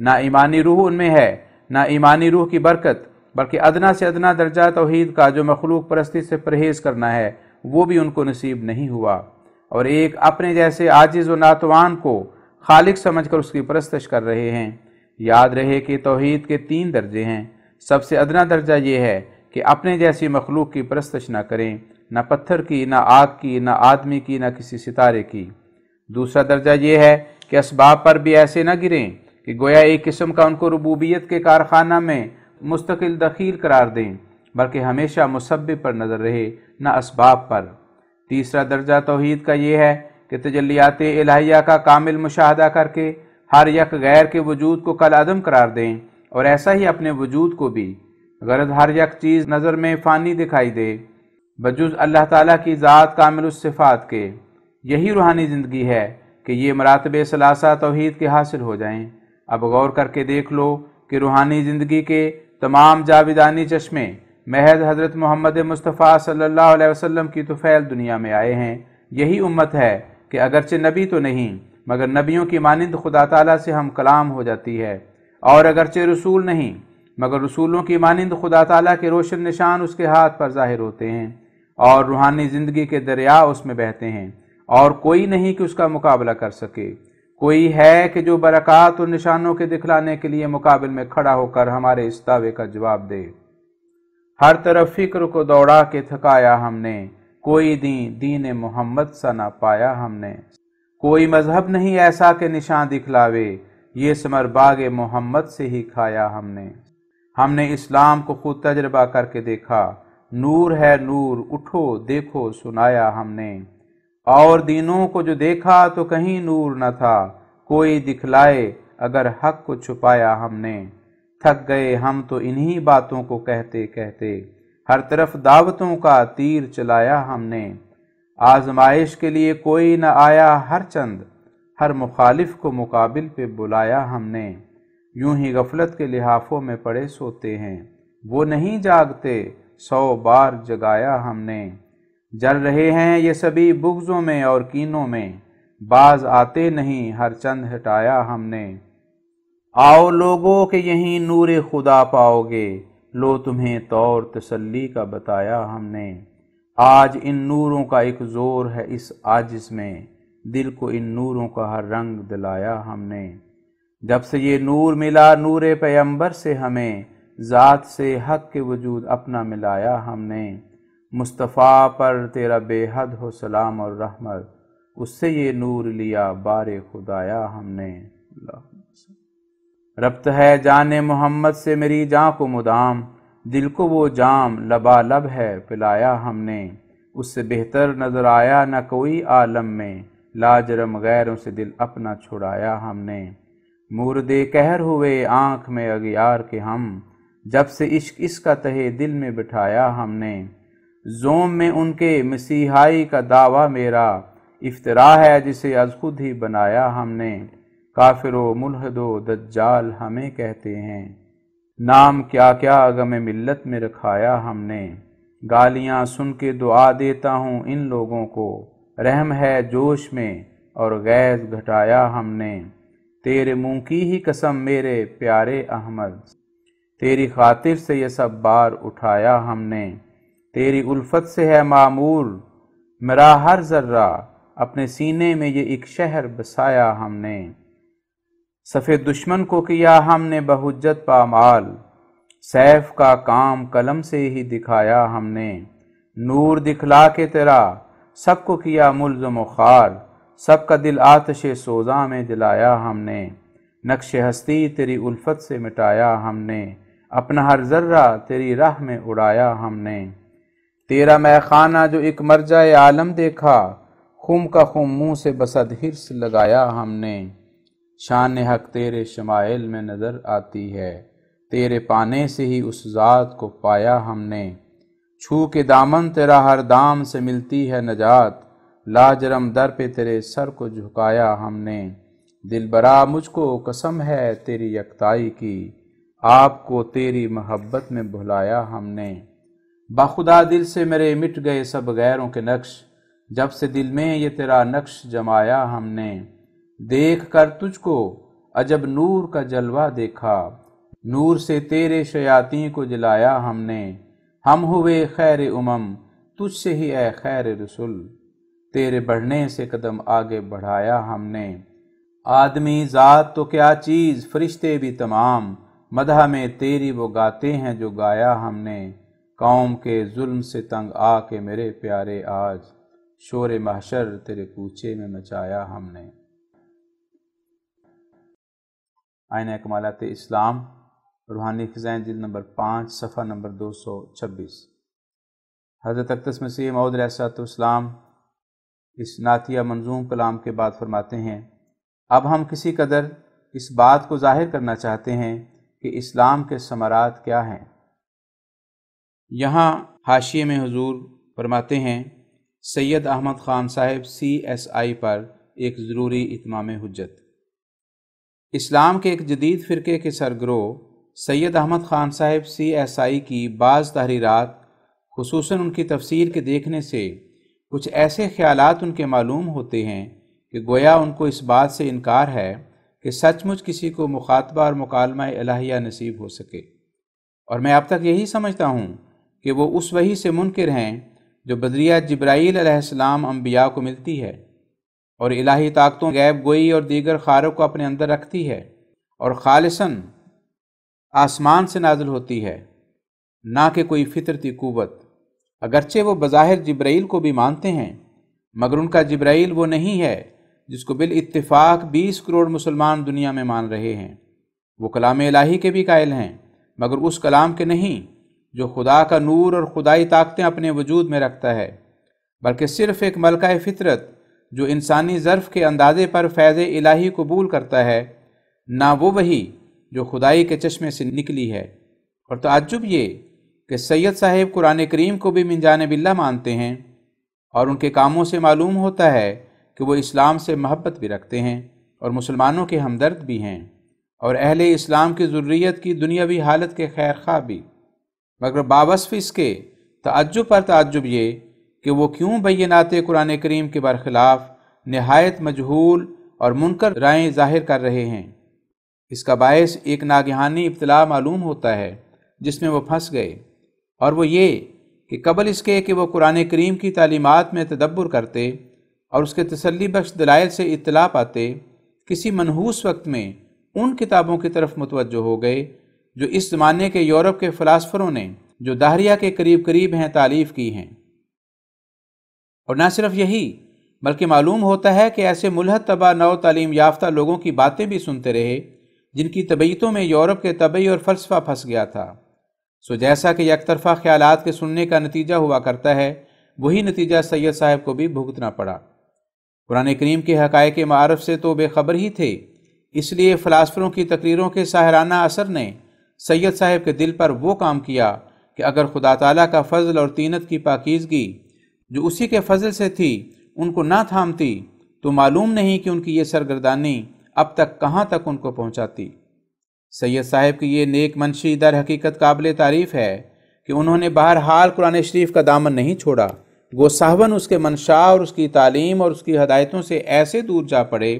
نہ ایمانی روح ان میں ہے، نہ ایمانی روح کی برکت، بلکہ ادنا سے ادنا درجہ توحید کا جو مخلوق پرستی سے پرہیز کرنا ہے وہ بھی ان کو نصیب نہیں ہوا، اور ایک اپنے جیسے عاجز و ناتوان کو خالق سمجھ کر اس کی پرستش کر رہے ہیں۔ یاد رہے کہ توحید کے 3 درجے ہیں۔ سب سے ادنا درجہ یہ ہے کہ اپنے جیسی مخلوق کی پرستش نہ کریں، نہ پتھر کی، نہ آگ کی، نہ آدمی کی، نہ کسی ستارے کی۔ دوسرا درجہ یہ ہے کہ اسباب پر بھی ایسے نہ گریں کہ گویا ایک قسم کا ان کو ربوبیت کے کارخانہ میں مستقل دخیل قرار دیں، بلکہ ہمیشہ مسبب پر نظر رہے، نہ اسباب پر۔ تیسرا درجہ توحید کا یہ ہے کہ تجلیات الہیہ کا کامل مشاہدہ کر کے ہر یک غیر کے وجود کو کل عدم قرار دیں، اور ایسا ہی اپنے وجود کو بھی، غرض ہر یک چیز نظر میں فانی دکھائی دے بجز اللہ تعالیٰ کی ذات کامل الصفات کے۔ یہی روحانی زندگی ہے کہ یہ مراتب ثلاثہ توحید کے حاصل ہو جائیں۔ اب غور کر کے دیکھ لو کہ روحانی زندگی کے تمام جاویدانی چشمے محض حضرت محمد مصطفیٰ صلی اللہ علیہ وسلم کی طفیل دنیا میں آئے ہیں۔ یہی امت ہے کہ اگرچہ نبی تو نہیں مگر نبیوں کی مانند خدا تعالیٰ سے ہم کلام ہو جاتی ہے، اور اگرچہ رسول نہیں مگر رسولوں کی مانند خدا تعالیٰ کے روشن نشان اس کے ہاتھ پر ظاہر ہوتے ہیں، اور روحانی زندگی کے دریا اس میں بہتے ہیں، اور کوئی نہیں کہ اس کا مقابلہ کر سکے۔ کوئی ہے کہ جو برکات اور نشانوں کے دکھلانے کے لیے مقابل میں کھڑا ہو کر ہمارے اس دعوے کا جواب دے؟ ہر طرف فکر کو دوڑا کے تھکایا ہم نے، کوئی دین محمد سا نہ پایا ہم نے۔ کوئی مذہب نہیں ایسا کہ نشان دکھلاوے، یہ ثمر باغ محمد سے ہی کھایا ہم نے۔ ہم نے اسلام کو خود تجربہ کر کے دیکھا، نور ہے نور، اٹھو دیکھو سنایا ہم نے۔ اور دینوں کو جو دیکھا تو کہیں نور نہ تھا، کوئی دکھلائے اگر حق کو چھپایا ہم نے۔ تھک گئے ہم تو انہی باتوں کو کہتے کہتے، ہر طرف دعوتوں کا تیر چلایا ہم نے۔ آزمائش کے لیے کوئی نہ آیا ہر چند، ہر مخالف کو مقابل پہ بلایا ہم نے۔ یوں ہی غفلت کے لحافوں میں پڑے سوتے ہیں، وہ نہیں جاگتے 100 بار جگایا ہم نے۔ جل رہے ہیں یہ سبھی بغضوں میں اور کینوں میں، باز آتے نہیں ہر چند ہٹایا ہم نے۔ آؤ لوگوں کہ یہیں نور خدا پاؤ گے، لو تمہیں طور تسلی کا بتایا ہم نے۔ آج ان نوروں کا ایک زور ہے اس عاجز میں، دل کو ان نوروں کا ہر رنگ دلایا ہم نے۔ جب سے یہ نور ملا نور پیغمبر سے ہمیں، ذات سے حق کے وجود اپنا ملایا ہم نے۔ مصطفیٰ پر تیرا بے حد ہو سلام اور رحمت، اس سے یہ نور لیا بار خدایا ہم نے۔ ربط ہے جان محمد سے میری جاں کو مدام، دل کو وہ جام لبالب ہے پلایا ہم نے۔ اس سے بہتر نظر آیا نہ کوئی عالم میں، لاجرم غیروں سے دل اپنا چھڑایا ہم نے۔ مردے قہر ہوئے آنکھ میں اغیار کے ہم، جب سے عشق اس کا تہے دل میں بٹھایا ہم نے۔ زوم میں ان کے مسیحائی کا دعویٰ میرا، افطرا ہے جسے از خود ہی بنایا ہم نے۔ کافر و ملحد و دجال ہمیں کہتے ہیں، نام کیا کیا غم ملت میں رکھایا ہم نے۔ گالیاں سن کے دعا دیتا ہوں ان لوگوں کو، رحم ہے جوش میں اور غیظ گھٹایا ہم نے۔ تیرے منہ کی ہی قسم میرے پیارے احمد، تیری خاطر سے یہ سب بار اٹھایا ہم نے۔ تیری الفت سے ہے معمور میرا ہر ذرہ، اپنے سینے میں یہ ایک شہر بسایا ہم نے۔ صف دشمن کو کیا ہم نے بحجت پامال، سیف کا کام قلم سے ہی دکھایا ہم نے۔ نور دکھلا کے تیرا سب کو کیا ملزم و خوار، سب کا دل آتش سوزاں میں جلایا ہم نے۔ نقش ہستی تیری الفت سے مٹایا ہم نے، اپنا ہر ذرہ تیری راہ میں اڑایا ہم نے۔ تیرا میں خانہ جو ایک مرجع عالم دیکھا، خم کا خم منہ سے بصد حرص لگایا ہم نے۔ شان حق تیرے شمائل میں نظر آتی ہے، تیرے پانے سے ہی اس ذات کو پایا ہم نے۔ چھو کے دامن تیرا ہر دام سے ملتی ہے نجات، لاجرم در پہ تیرے سر کو جھکایا ہم نے۔ دل برا مجھ کو قسم ہے تیری یکتائی کی، آپ کو تیری محبت میں بھلایا ہم نے۔ بخدا دل سے میرے مٹ گئے سب غیروں کے نقش، جب سے دل میں یہ تیرا نقش جمایا ہم نے۔ دیکھ کر تجھ کو عجب نور کا جلوہ دیکھا، نور سے تیرے شیاطین کو جلایا ہم نے، ہم ہوئے خیر امم تجھ سے ہی اے خیر رسول، تیرے بڑھنے سے قدم آگے بڑھایا ہم نے۔ آدمی ذات تو کیا چیز فرشتے بھی تمام، مدح میں تیری وہ گاتے ہیں جو گایا ہم نے، قوم کے ظلم سے تنگ آ کے میرے پیارے آج، شور محشر تیرے کوچے میں مچایا ہم نے۔ آئینہ کمالات اسلام، روحانی خزائن، جلد نمبر 5، صفحہ نمبر 226۔ حضرت اقدس مسیح موعود علیہ السلام اس نعتیہ منظوم کلام کے بعد فرماتے ہیں، اب ہم کسی قدر اس بات کو ظاہر کرنا چاہتے ہیں کہ اسلام کے ثمرات کیا ہیں۔ یہاں حاشیے میں حضور فرماتے ہیں، سید احمد خان صاحب CSI پر ایک ضروری اتمام حجت۔ اسلام کے ایک جدید فرقے کے سرگرو سید احمد خان صاحب CSI کی بعض تحریرات، خصوصاً ان کی تفسیر کے دیکھنے سے کچھ ایسے خیالات ان کے معلوم ہوتے ہیں کہ گویا ان کو اس بات سے انکار ہے کہ سچ مچ کسی کو مخاطبہ اور مکالمہ الہیہ نصیب ہو سکے، اور میں اب تک یہی سمجھتا ہوں کہ وہ اس وحی سے منکر ہیں جو بدریہ جبرائیل علیہ السلام انبیاء کو ملتی ہے اور الہی طاقتوں، غیب گوئی اور دیگر خارق کو اپنے اندر رکھتی ہے اور خالصاً آسمان سے نازل ہوتی ہے، نہ کہ کوئی فطرتی قوت۔ اگرچہ وہ بظاہر جبرائیل کو بھی مانتے ہیں، مگر ان کا جبرائیل وہ نہیں ہے جس کو بالاتفاق 20 کروڑ مسلمان دنیا میں مان رہے ہیں۔ وہ کلام الہی کے بھی قائل ہیں، مگر اس کلام کے نہیں جو خدا کا نور اور خدائی طاقتیں اپنے وجود میں رکھتا ہے، بلکہ صرف ایک ملکہ فطرت جو انسانی ظرف کے اندازے پر فیض الہی قبول کرتا ہے، نہ وہ وہی جو خدائی کے چشمے سے نکلی ہے۔ اور تعجب یہ کہ سید صاحب قرآن کریم کو بھی من جانب اللہ مانتے ہیں، اور ان کے کاموں سے معلوم ہوتا ہے کہ وہ اسلام سے محبت بھی رکھتے ہیں اور مسلمانوں کے ہمدرد بھی ہیں اور اہل اسلام کی ذریت کی دنیاوی حالت کے خیر خواہ بھی، مگر باوصف اس کے تعجب پر تعجب یہ کہ وہ کیوں بینات قرآن کریم کے برخلاف نہایت مجہول اور منکر رائیں ظاہر کر رہے ہیں۔ اس کا باعث ایک ناگہانی ابتلا معلوم ہوتا ہے جس میں وہ پھنس گئے، اور وہ یہ کہ قبل اس کے کہ وہ قرآن کریم کی تعلیمات میں تدبر کرتے اور اس کے تسلی بخش دلائل سے اطلاع پاتے، کسی منحوس وقت میں ان کتابوں کی طرف متوجہ ہو گئے جو اس زمانے کے یورپ کے فلاسفروں نے، جو دہریہ کے قریب قریب ہیں، تالیف کی ہیں۔ اور نہ صرف یہی، بلکہ معلوم ہوتا ہے کہ ایسے ملحد طبع نو تعلیم یافتہ لوگوں کی باتیں بھی سنتے رہے جن کی طبیعتوں میں یورپ کے طبعی اور فلسفہ پھنس گیا تھا۔ سو جیسا کہ یک طرفہ خیالات کے سننے کا نتیجہ ہوا کرتا ہے، وہی نتیجہ سید صاحب کو بھی بھگتنا پڑا۔ قرآن کریم کے حقائق معارف سے تو بے خبر ہی تھے، اس لیے فلاسفروں کی تقریروں کے ساحرانہ اثر نے سید صاحب کے دل پر وہ کام کیا کہ اگر خدا تعالیٰ کا فضل اور طینت کی پاکیزگی جو اسی کے فضل سے تھی ان کو نہ تھامتی، تو معلوم نہیں کہ ان کی یہ سرگردانی اب تک کہاں تک ان کو پہنچاتی۔ سید صاحب کی یہ نیک منشی در حقیقت قابل تعریف ہے کہ انہوں نے بہرحال قرآن شریف کا دامن نہیں چھوڑا، گو صاحباً اس کے منشا اور اس کی تعلیم اور اس کی ہدایتوں سے ایسے دور جا پڑے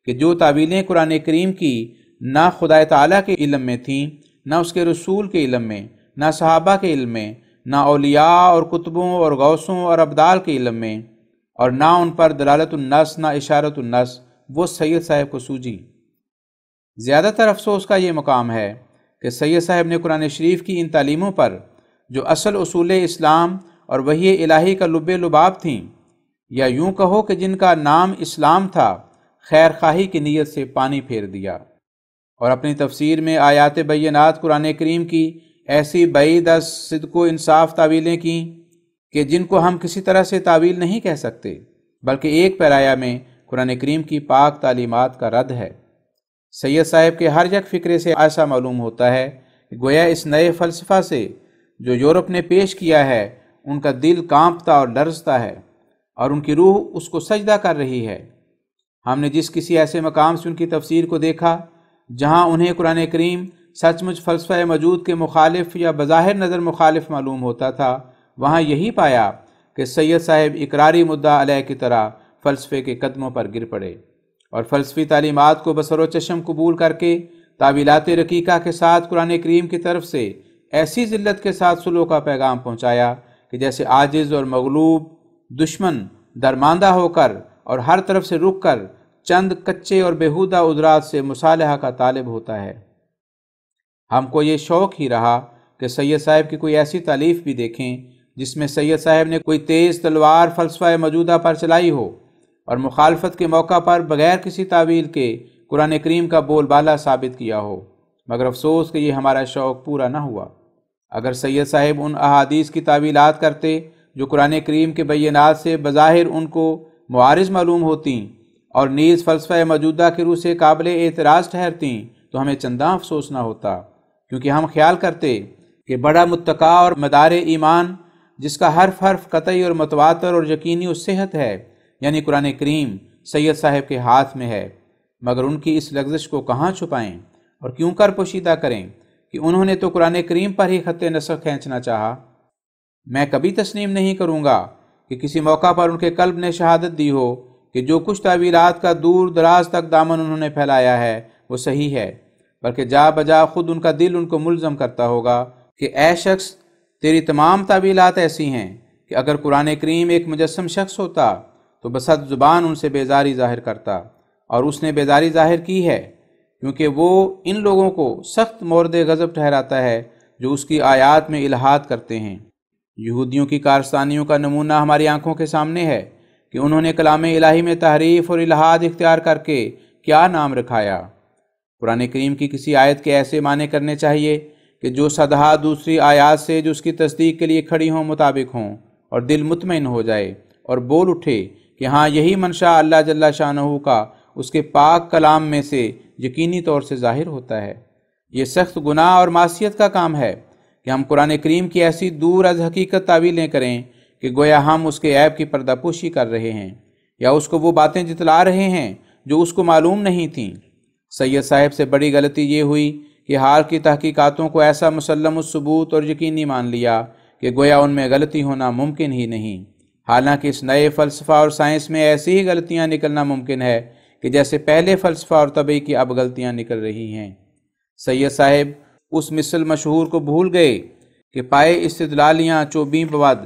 کہ جو تعویلیں قرآن کریم کی نہ خدا تعالیٰ کے علم میں تھیں، نہ اس کے رسول کے علم میں، نہ صحابہ کے علم میں، نہ اولیاء اور کتبوں اور غوثوں اور ابدال کے علم میں، اور نہ ان پر دلالت النص نہ اشارت النص، وہ سید صاحب کو سوجی۔ زیادہ تر افسوس کا یہ مقام ہے کہ سید صاحب نے قرآن شریف کی ان تعلیموں پر جو اصل اصول اسلام اور وحی الہی کا لب لباب تھیں، یا یوں کہو کہ جن کا نام اسلام تھا، خیر خواہی کی نیت سے پانی پھیر دیا، اور اپنی تفسیر میں آیات بینات قرآن کریم کی ایسی بعید از صدق و انصاف تعویلیں کیں کہ جن کو ہم کسی طرح سے تعویل نہیں کہہ سکتے، بلکہ ایک پیرایا میں قرآن کریم کی پاک تعلیمات کا رد ہے۔ سید صاحب کے ہر یک فکرے سے ایسا معلوم ہوتا ہے کہ گویا اس نئے فلسفہ سے جو یورپ نے پیش کیا ہے ان کا دل کانپتا اور لرزتا ہے اور ان کی روح اس کو سجدہ کر رہی ہے۔ ہم نے جس کسی ایسے مقام سے ان کی تفسیر کو دیکھا جہاں انہیں قرآن کریم سچ مچ فلسفہ موجود کے مخالف یا بظاہر نظر مخالف معلوم ہوتا تھا، وہاں یہی پایا کہ سید صاحب اقراری مدعا علیہ کی طرح فلسفے کے قدموں پر گر پڑے اور فلسفی تعلیمات کو بسر و چشم قبول کر کے تعویلات رقیقہ کے ساتھ قرآن کریم کی طرف سے ایسی ذلت کے ساتھ سلوک کا پیغام پہنچایا کہ جیسے عاجز اور مغلوب دشمن درماندہ ہو کر اور ہر طرف سے رک کر چند کچے اور بیہودہ عذرات سے مصالحہ کا طالب ہوتا ہے۔ ہم کو یہ شوق ہی رہا کہ سید صاحب کی کوئی ایسی تالیف بھی دیکھیں جس میں سید صاحب نے کوئی تیز تلوار فلسفہ موجودہ پر چلائی ہو اور مخالفت کے موقع پر بغیر کسی تعویل کے قرآن کریم کا بول بالا ثابت کیا ہو، مگر افسوس کہ یہ ہمارا شوق پورا نہ ہوا۔ اگر سید صاحب ان احادیث کی تعویلات کرتے جو قرآن کریم کے بینات سے بظاہر ان کو معارض معلوم ہوتیں اور نیز فلسفہ موجودہ کی روح سے قابل اعتراض ٹھہرتیں تو ہمیں چنداں افسوس نہ ہوتا، کیونکہ ہم خیال کرتے کہ بڑا متقی اور مدار ایمان جس کا حرف حرف قطعی اور متواتر اور یقینی و صحت ہے، یعنی قرآن کریم سید صاحب کے ہاتھ میں ہے، مگر ان کی اس لغزش کو کہاں چھپائیں اور کیوں کر پوشیدہ کریں کہ انہوں نے تو قرآن کریم پر ہی خط نسخ کھینچنا چاہا۔ میں کبھی تسلیم نہیں کروں گا کہ کسی موقع پر ان کے قلب نے شہادت دی ہو کہ جو کچھ تعویلات کا دور دراز تک دامن انہوں نے پھیلایا ہے وہ صحیح ہے، بلکہ جا بجا خود ان کا دل ان کو ملزم کرتا ہوگا کہ اے شخص، تیری تمام تعویلات ایسی ہیں کہ اگر قرآن کریم ایک مجسم شخص ہوتا تو بصد زبان ان سے بیزاری ظاہر کرتا، اور اس نے بیزاری ظاہر کی ہے، کیونکہ وہ ان لوگوں کو سخت مورد غضب ٹھہراتا ہے جو اس کی آیات میں الحاد کرتے ہیں۔ یہودیوں کی کارستانیوں کا نمونہ ہماری آنکھوں کے سامنے ہے کہ انہوں نے کلام الہی میں تحریف اور الحاد اختیار کر کے کیا نام رکھایا۔ قرآن کریم کی کسی آیت کے ایسے معنی کرنے چاہیے کہ جو صدہا دوسری آیات سے جو اس کی تصدیق کے لیے کھڑی ہوں مطابق ہوں، اور دل مطمئن ہو جائے اور بول اٹھے کہ ہاں یہی منشا اللہ جل شانہ کا اس کے پاک کلام میں سے یقینی طور سے ظاہر ہوتا ہے۔ یہ سخت گناہ اور معصیت کا کام ہے کہ ہم قرآن کریم کی ایسی دور از حقیقت تعویلیں کریں کہ گویا ہم اس کے عیب کی پردہ پوشی کر رہے ہیں یا اس کو وہ باتیں جتلا رہے ہیں جو اس کو معلوم نہیں تھیں۔ سید صاحب سے بڑی غلطی یہ ہوئی کہ حال کی تحقیقاتوں کو ایسا مسلم الثبوت اور یقینی مان لیا کہ گویا ان میں غلطی ہونا ممکن ہی نہیں، حالانکہ اس نئے فلسفہ اور سائنس میں ایسی ہی غلطیاں نکلنا ممکن ہے کہ جیسے پہلے فلسفہ اور طبع کی اب غلطیاں نکل رہی ہیں۔ سید صاحب اس مثل مشہور کو بھول گئے کہ پائے استدلالیاں چوبیں بود،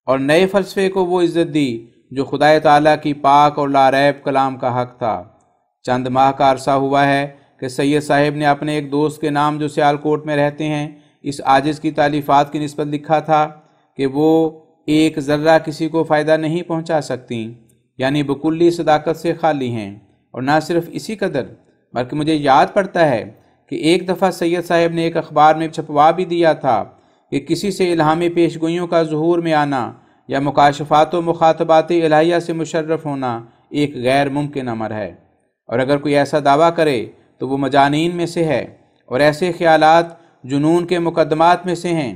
اور نئے فلسفے کو وہ عزت دی جو خدائے تعالیٰ کی پاک اور لاریب کلام کا حق تھا۔ چند ماہ کا عرصہ ہوا ہے کہ سید صاحب نے اپنے ایک دوست کے نام جو سیالکوٹ میں رہتے ہیں اس عاجز کی تالیفات کی نسبت لکھا تھا کہ وہ ایک ذرہ کسی کو فائدہ نہیں پہنچا سکتی، یعنی بکلی صداقت سے خالی ہیں، اور نہ صرف اسی قدر بلکہ مجھے یاد پڑتا ہے کہ ایک دفعہ سید صاحب نے ایک اخبار میں چھپوا بھی دیا تھا کہ کسی سے الہامی پیشگوئیوں کا ظہور میں آنا یا مکاشفات و مخاطبات الہیہ سے مشرف ہونا ایک غیر ممکن امر ہے، اور اگر کوئی ایسا دعویٰ کرے تو وہ مجانین میں سے ہے، اور ایسے خیالات جنون کے مقدمات میں سے ہیں،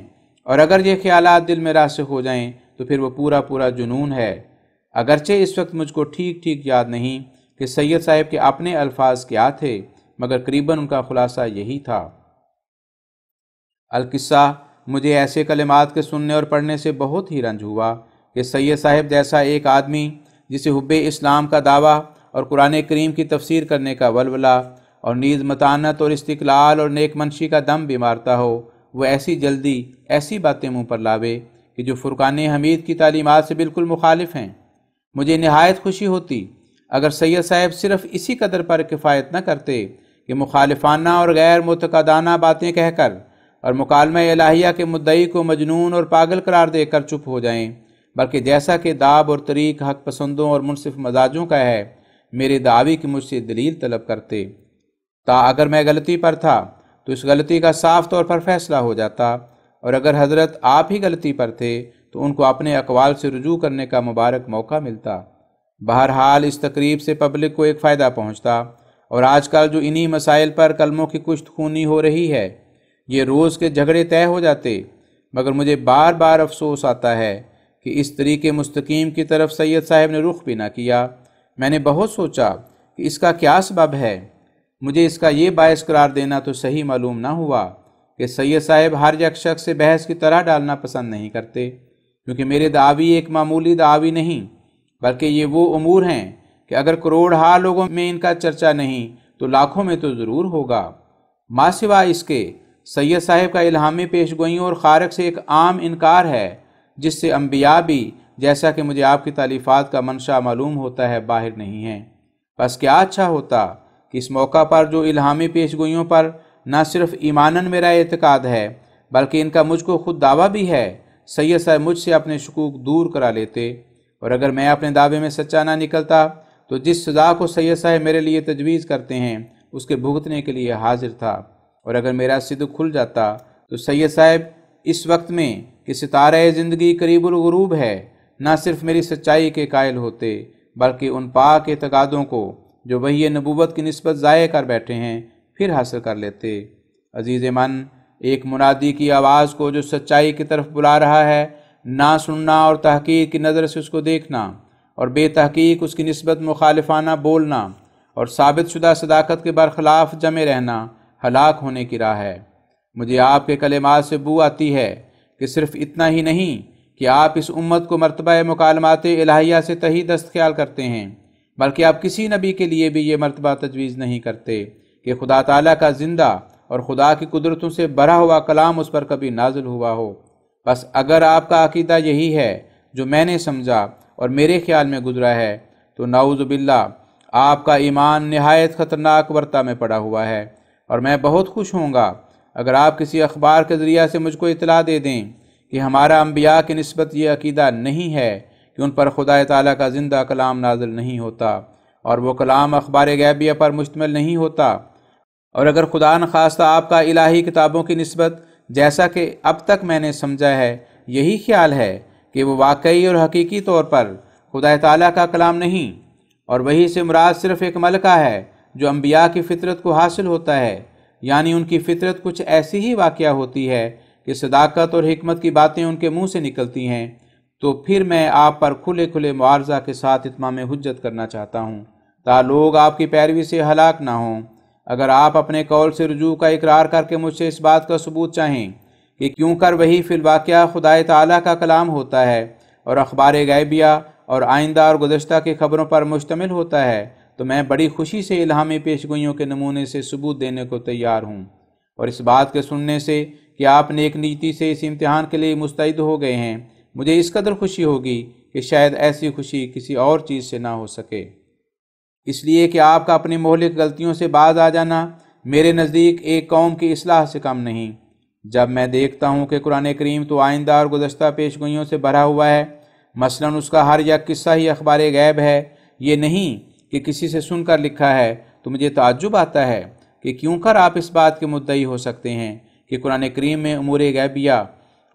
اور اگر یہ خیالات دل میں راسخ ہو جائیں تو پھر وہ پورا پورا جنون ہے۔ اگرچہ اس وقت مجھ کو ٹھیک ٹھیک یاد نہیں کہ سید صاحب کے اپنے الفاظ کیا تھے، مگر قریباً ان کا خلاصہ یہی تھا۔ القصہ مجھے ایسے کلمات کے سننے اور پڑھنے سے بہت ہی رنج ہوا کہ سید صاحب جیسا ایک آدمی جسے حب اسلام کا دعویٰ اور قرآن کریم کی تفسیر کرنے کا ولولہ اور نیز متانت اور استقلال اور نیک منشی کا دم بھی مارتا ہو، وہ ایسی جلدی ایسی باتیں منہ پر لاوے کہ جو فرقان حمید کی تعلیمات سے بالکل مخالف ہیں۔ مجھے نہایت خوشی ہوتی اگر سید صاحب صرف اسی قدر پر کفایت نہ کرتے کہ مخالفانہ اور غیر معتقدانہ باتیں کہہ کر اور مکالمہ الہیہ کے مدعی کو مجنون اور پاگل قرار دے کر چپ ہو جائیں، بلکہ جیسا کہ داب اور طریق حق پسندوں اور منصف مزاجوں کا ہے میرے دعوی کی مجھ سے دلیل طلب کرتے، تا اگر میں غلطی پر تھا تو اس غلطی کا صاف طور پر فیصلہ ہو جاتا، اور اگر حضرت آپ ہی غلطی پر تھے تو ان کو اپنے اقوال سے رجوع کرنے کا مبارک موقع ملتا۔ بہرحال اس تقریب سے پبلک کو ایک فائدہ پہنچتا، اور آج کل جو انہی مسائل پر کلموں کی کشت خونی ہو رہی ہے یہ روز کے جھگڑے طے ہو جاتے، مگر مجھے بار بار افسوس آتا ہے کہ اس طریقے مستقیم کی طرف سید صاحب نے رخ بھی نہ کیا۔ میں نے بہت سوچا کہ اس کا کیا سبب ہے، مجھے اس کا یہ باعث قرار دینا تو صحیح معلوم نہ ہوا کہ سید صاحب ہر یک شخص سے بحث کی طرح ڈالنا پسند نہیں کرتے، کیونکہ میرے دعوی ایک معمولی دعوی نہیں بلکہ یہ وہ امور ہیں کہ اگر کروڑہا لوگوں میں ان کا چرچا نہیں تو لاکھوں میں تو ضرور ہوگا۔ ماں سوا اس کے سید صاحب کا الہامی پیش گوئیوں اور خارق سے ایک عام انکار ہے، جس سے انبیاء بھی، جیسا کہ مجھے آپ کی تالیفات کا منشا معلوم ہوتا ہے، باہر نہیں ہیں۔ بس کیا اچھا ہوتا کہ اس موقع پر جو الہامی پیش گوئیوں پر نہ صرف ایماناً میرا اعتقاد ہے بلکہ ان کا مجھ کو خود دعویٰ بھی ہے، سید صاحب مجھ سے اپنے شکوک دور کرا لیتے، اور اگر میں اپنے دعوے میں سچا نہ نکلتا تو جس سزا کو سید صاحب میرے لیے تجویز کرتے ہیں اس کے بھگتنے کے لیے حاضر تھا، اور اگر میرا صدق کھل جاتا تو سید صاحب اس وقت میں کہ ستارہ زندگی قریب الغروب ہے، نہ صرف میری سچائی کے قائل ہوتے بلکہ ان پاک اعتقادوں کو جو وحی نبوت کی نسبت ضائع کر بیٹھے ہیں پھر حاصل کر لیتے۔ عزیز من، ایک منادی کی آواز کو جو سچائی کی طرف بلا رہا ہے، نہ سننا اور تحقیق کی نظر سے اس کو دیکھنا، اور بے تحقیق اس کی نسبت مخالفانہ بولنا اور ثابت شدہ صداقت کے برخلاف جمے رہنا ہلاک ہونے کی راہ ہے۔ مجھے آپ کے کلمات سے بو آتی ہے کہ صرف اتنا ہی نہیں کہ آپ اس امت کو مرتبہ مکالمات الہیہ سے تہی دست خیال کرتے ہیں، بلکہ آپ کسی نبی کے لیے بھی یہ مرتبہ تجویز نہیں کرتے کہ خدا تعالیٰ کا زندہ اور خدا کی قدرتوں سے بھرا ہوا کلام اس پر کبھی نازل ہوا ہو۔ بس اگر آپ کا عقیدہ یہی ہے جو میں نے سمجھا اور میرے خیال میں گزرا ہے تو نعوذ باللہ آپ کا ایمان نہایت خطرناک ورطہ میں پڑا ہوا ہے، اور میں بہت خوش ہوں گا اگر آپ کسی اخبار کے ذریعہ سے مجھ کو اطلاع دے دیں کہ ہمارا انبیاء کی نسبت یہ عقیدہ نہیں ہے کہ ان پر خدا تعالیٰ کا زندہ کلام نازل نہیں ہوتا اور وہ کلام اخبار غیبیہ پر مشتمل نہیں ہوتا، اور اگر خدا نخواستہ آپ کا الہی کتابوں کی نسبت، جیسا کہ اب تک میں نے سمجھا ہے، یہی خیال ہے کہ وہ واقعی اور حقیقی طور پر خدا تعالیٰ کا کلام نہیں، اور وہی سے مراد صرف ایک ملکہ ہے جو انبیاء کی فطرت کو حاصل ہوتا ہے، یعنی ان کی فطرت کچھ ایسی ہی واقعہ ہوتی ہے کہ صداقت اور حکمت کی باتیں ان کے منہ سے نکلتی ہیں، تو پھر میں آپ پر کھلے کھلے معارضہ کے ساتھ اتمام حجت کرنا چاہتا ہوں تا لوگ آپ کی پیروی سے ہلاک نہ ہوں۔ اگر آپ اپنے قول سے رجوع کا اقرار کر کے مجھ سے اس بات کا ثبوت چاہیں کہ کیوں کر وہی فی الواقعہ خدا تعالیٰ کا کلام ہوتا ہے اور اخبار غیبیہ اور آئندہ اور گزشتہ کی خبروں پر مشتمل ہوتا ہے، تو میں بڑی خوشی سے الہامی پیشگوئیوں کے نمونے سے ثبوت دینے کو تیار ہوں، اور اس بات کے سننے سے کہ آپ نیک نیتی سے اس امتحان کے لیے مستعد ہو گئے ہیں، مجھے اس قدر خوشی ہوگی کہ شاید ایسی خوشی کسی اور چیز سے نہ ہو سکے۔ اس لیے کہ آپ کا اپنی مہلک غلطیوں سے باز آ جانا میرے نزدیک ایک قوم کی اصلاح سے کم نہیں۔ جب میں دیکھتا ہوں کہ قرآن کریم تو آئندہ اور گزشتہ پیشگوئیوں سے بھرا ہوا ہے، مثلاً اس کا ہر یک قصہ ہی اخبار غیب ہے، یہ نہیں کہ کسی سے سن کر لکھا ہے، تو مجھے تعجب آتا ہے کہ کیوں کر آپ اس بات کے مدعی ہو سکتے ہیں کہ قرآن کریم میں امور غیبیہ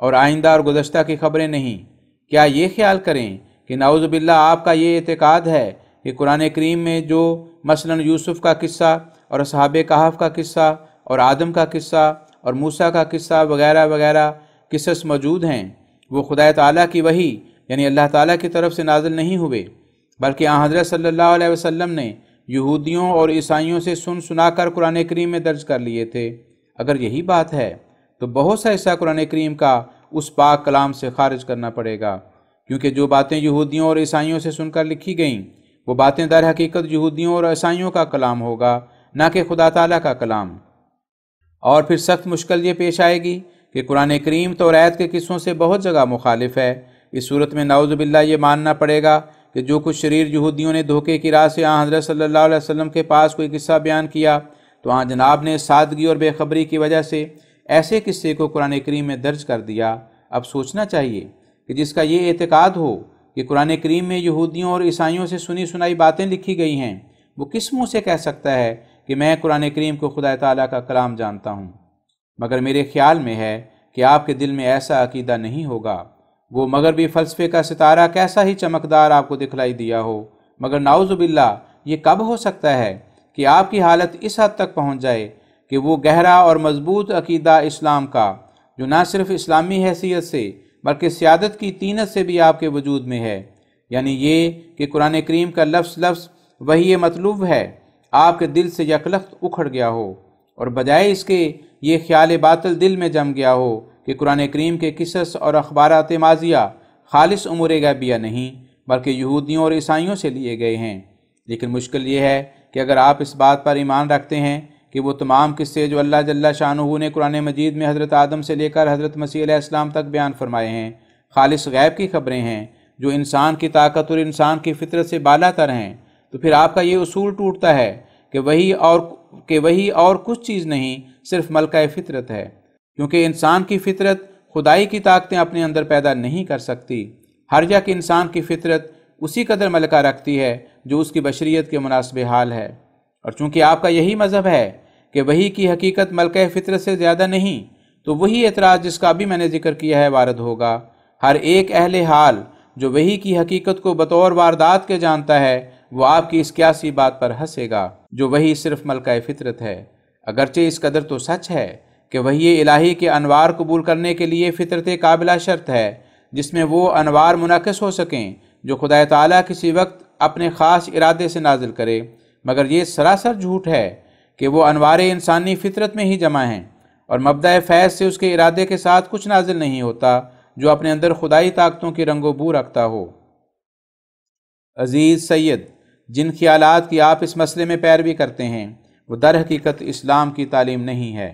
اور آئندہ اور گزشتہ کی خبریں نہیں۔ کیا یہ خیال کریں کہ نعوذ باللہ آپ کا یہ اعتقاد ہے کہ قرآن کریم میں جو مثلاً یوسف کا قصہ اور اصحاب کہف کا قصہ اور آدم کا قصہ اور موسیٰ کا قصہ وغیرہ وغیرہ قصص موجود ہیں، وہ خدا تعالیٰ کی وحی یعنی اللہ تعالیٰ کی طرف سے نازل نہیں ہوئے، بلکہ آن حضرت صلی اللہ علیہ وسلم نے یہودیوں اور عیسائیوں سے سنا کر قرآن کریم میں درج کر لیے تھے؟ اگر یہی بات ہے تو بہت سا حصہ قرآن کریم کا اس پاک کلام سے خارج کرنا پڑے گا، کیونکہ جو باتیں یہودیوں اور عیسائیوں سے سن کر لکھی گئیں وہ باتیں در حقیقت یہودیوں اور عیسائیوں کا کلام ہوگا، نہ کہ خدا تعالیٰ کا کلام۔ اور پھر سخت مشکل یہ پیش آئے گی کہ قرآن کریم توریت کے قصوں سے بہت جگہ مخالف ہے۔ اس صورت میں نعوذ باللہ یہ ماننا پڑے گا کہ جو کچھ شریر یہودیوں نے دھوکے کی راہ سے آن حضرت صلی اللہ علیہ وسلم کے پاس کوئی قصہ بیان کیا، تو آن جناب نے سادگی اور بے خبری کی وجہ سے ایسے قصے کو قرآن کریم میں درج کر دیا۔ اب سوچنا چاہیے کہ جس کا یہ اعتقاد ہو کہ قرآن کریم میں یہودیوں اور عیسائیوں سے سنی سنائی باتیں لکھی گئی ہیں، وہ کس منہ سے کہہ سکتا ہے کہ میں قرآن کریم کو خدا تعالیٰ کا کلام جانتا ہوں؟ مگر میرے خیال میں ہے کہ آپ کے دل میں ایسا عقیدہ نہیں ہوگا۔ وہ مغربی فلسفے کا ستارہ کیسا ہی چمکدار آپ کو دکھلائی دیا ہو، مگر نعوذ باللہ یہ کب ہو سکتا ہے کہ آپ کی حالت اس حد تک پہنچ جائے کہ وہ گہرا اور مضبوط عقیدہ اسلام کا، جو نہ صرف اسلامی حیثیت سے بلکہ سیادت کی طینت سے بھی آپ کے وجود میں ہے، یعنی یہ کہ قرآن کریم کا لفظ لفظ وحی مطلوب ہے، آپ کے دل سے یکلخت اکھڑ گیا ہو، اور بجائے اس کے یہ خیال باطل دل میں جم گیا ہو کہ قرآن کریم کے قصص اور اخبارات ماضیہ خالص امور غیبیہ نہیں بلکہ یہودیوں اور عیسائیوں سے لیے گئے ہیں، لیکن مشکل یہ ہے کہ اگر آپ اس بات پر ایمان رکھتے ہیں کہ وہ تمام قصے جو اللہ جل شانہ نے قرآن مجید میں حضرت آدم سے لے کر حضرت مسیح علیہ السلام تک بیان فرمائے ہیں خالص غیب کی خبریں ہیں جو انسان کی طاقت اور انسان کی فطرت سے بالا تر ہیں، تو پھر آپ کا یہ اصول ٹوٹتا ہے کہ وہی اور کچھ چیز نہیں، صرف ملکہ فطرت ہے، کیونکہ انسان کی فطرت خدائی کی طاقتیں اپنے اندر پیدا نہیں کر سکتی۔ ہر یک انسان کی فطرت اسی قدر ملکہ رکھتی ہے جو اس کی بشریت کے مناسب حال ہے، اور چونکہ آپ کا یہی مذہب ہے کہ وہی کی حقیقت ملکہ فطرت سے زیادہ نہیں، تو وہی اعتراض جس کا بھی میں نے ذکر کیا ہے وارد ہوگا۔ ہر ایک اہل حال جو وہی کی حقیقت کو بطور واردات کے جانتا ہے، وہ آپ کی اس قیاسی بات پر ہنسے گا جو وہی صرف ملکہ فطرت ہے، اگرچہ اس قدر تو سچ ہے کہ وحی الہی کے انوار قبول کرنے کے لیے فطرت قابلہ شرط ہے، جس میں وہ انوار منعکس ہو سکیں جو خدا تعالیٰ کسی وقت اپنے خاص ارادے سے نازل کرے، مگر یہ سراسر جھوٹ ہے کہ وہ انوار انسانی فطرت میں ہی جمع ہیں، اور مبدأ فیض سے اس کے ارادے کے ساتھ کچھ نازل نہیں ہوتا جو اپنے اندر خدائی طاقتوں کی رنگ و بو رکھتا ہو۔ عزیز سید، جن خیالات کی آپ اس مسئلے میں پیروی کرتے ہیں وہ در حقیقت اسلام کی تعلیم نہیں ہے،